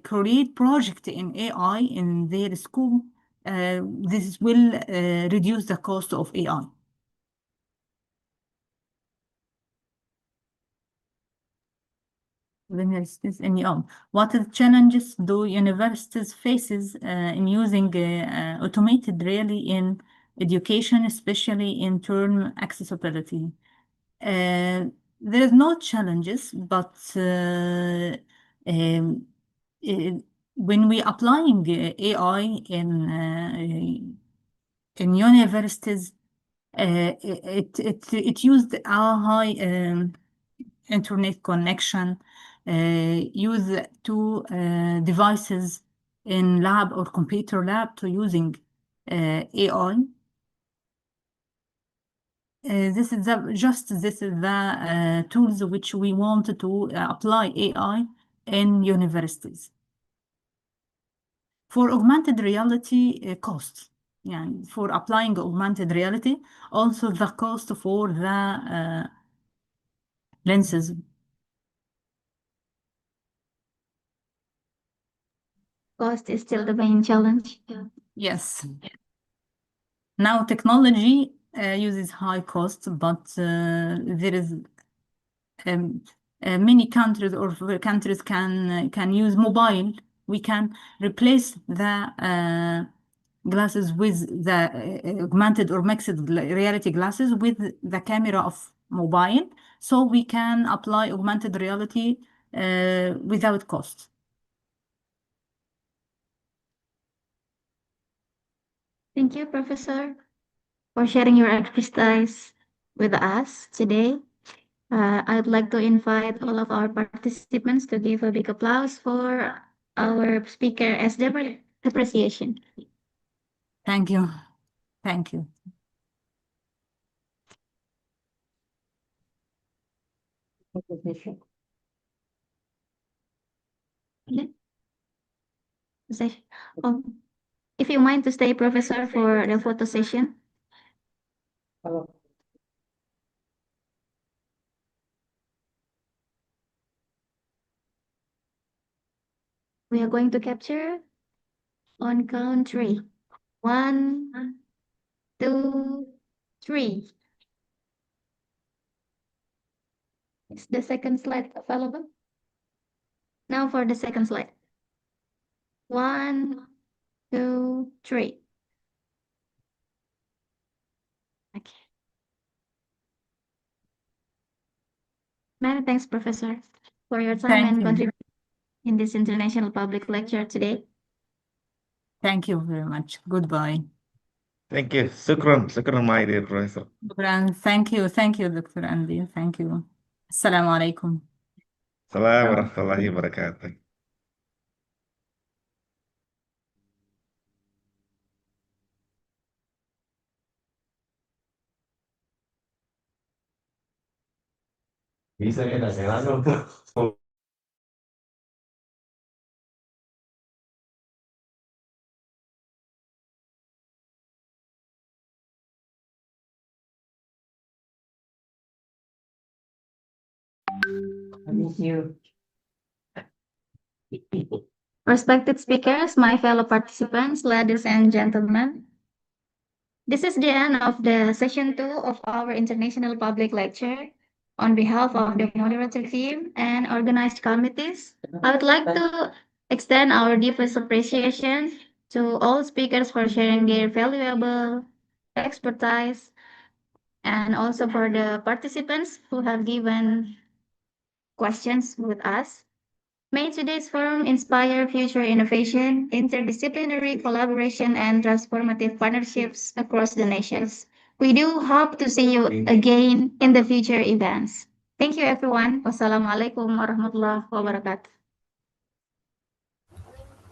create project in AI in their school, this will reduce the cost of AI. What are the challenges do universities faces in using automated really in education, especially in term accessibility? There's no challenges, but when we applying AI in universities, it used a high internet connection, use two devices in lab or computer lab to using AI. This is the tools which we want to apply AI in universities. For augmented reality costs, for applying augmented reality, also the cost for the lenses. Cost is still the main challenge. Yes. Now technology uses high cost, but there is many countries or countries can use mobile. We can replace the glasses with the augmented or mixed reality glasses with the camera of mobile, so we can apply augmented reality without cost. Thank you, Professor, for sharing your expertise with us today. I'd like to invite all of our participants to give a big applause for our speaker as their appreciation. Thank you. Thank you. If you mind to stay, Professor, for the photo session. We are going to capture on count 3. 1, 2, 3. Is the second slide available? Now for the second slide. 1, 2, 3. Okay. Many thanks, Professor, for your time and contribution in this international public lecture today. Thank you very much. Goodbye. Thank you. Shukran, my dear professor. Thank you, Dr. Andi. Thank you. Assalamu alaikum. Assalamualaikum warahmatullahi wabarakatuh. Bisa kita sekarang untuk Thank you. Respected speakers, my fellow participants, ladies and gentlemen, this is the end of the session 2 of our international public lecture. On behalf of the moderator team and organized committees, I would like to extend our deepest appreciation to all speakers for sharing their valuable expertise, and also for the participants who have given questions with us. May today's forum inspire future innovation, interdisciplinary collaboration, and transformative partnerships across the nations. We do hope to see you again in the future events. Thank you, everyone. Wassalamualaikum warahmatullahi wabarakatuh.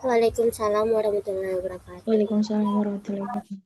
Waalaikumsalam warahmatullahi wabarakatuh. Waalaikumsalam warahmatullahi wabarakatuh.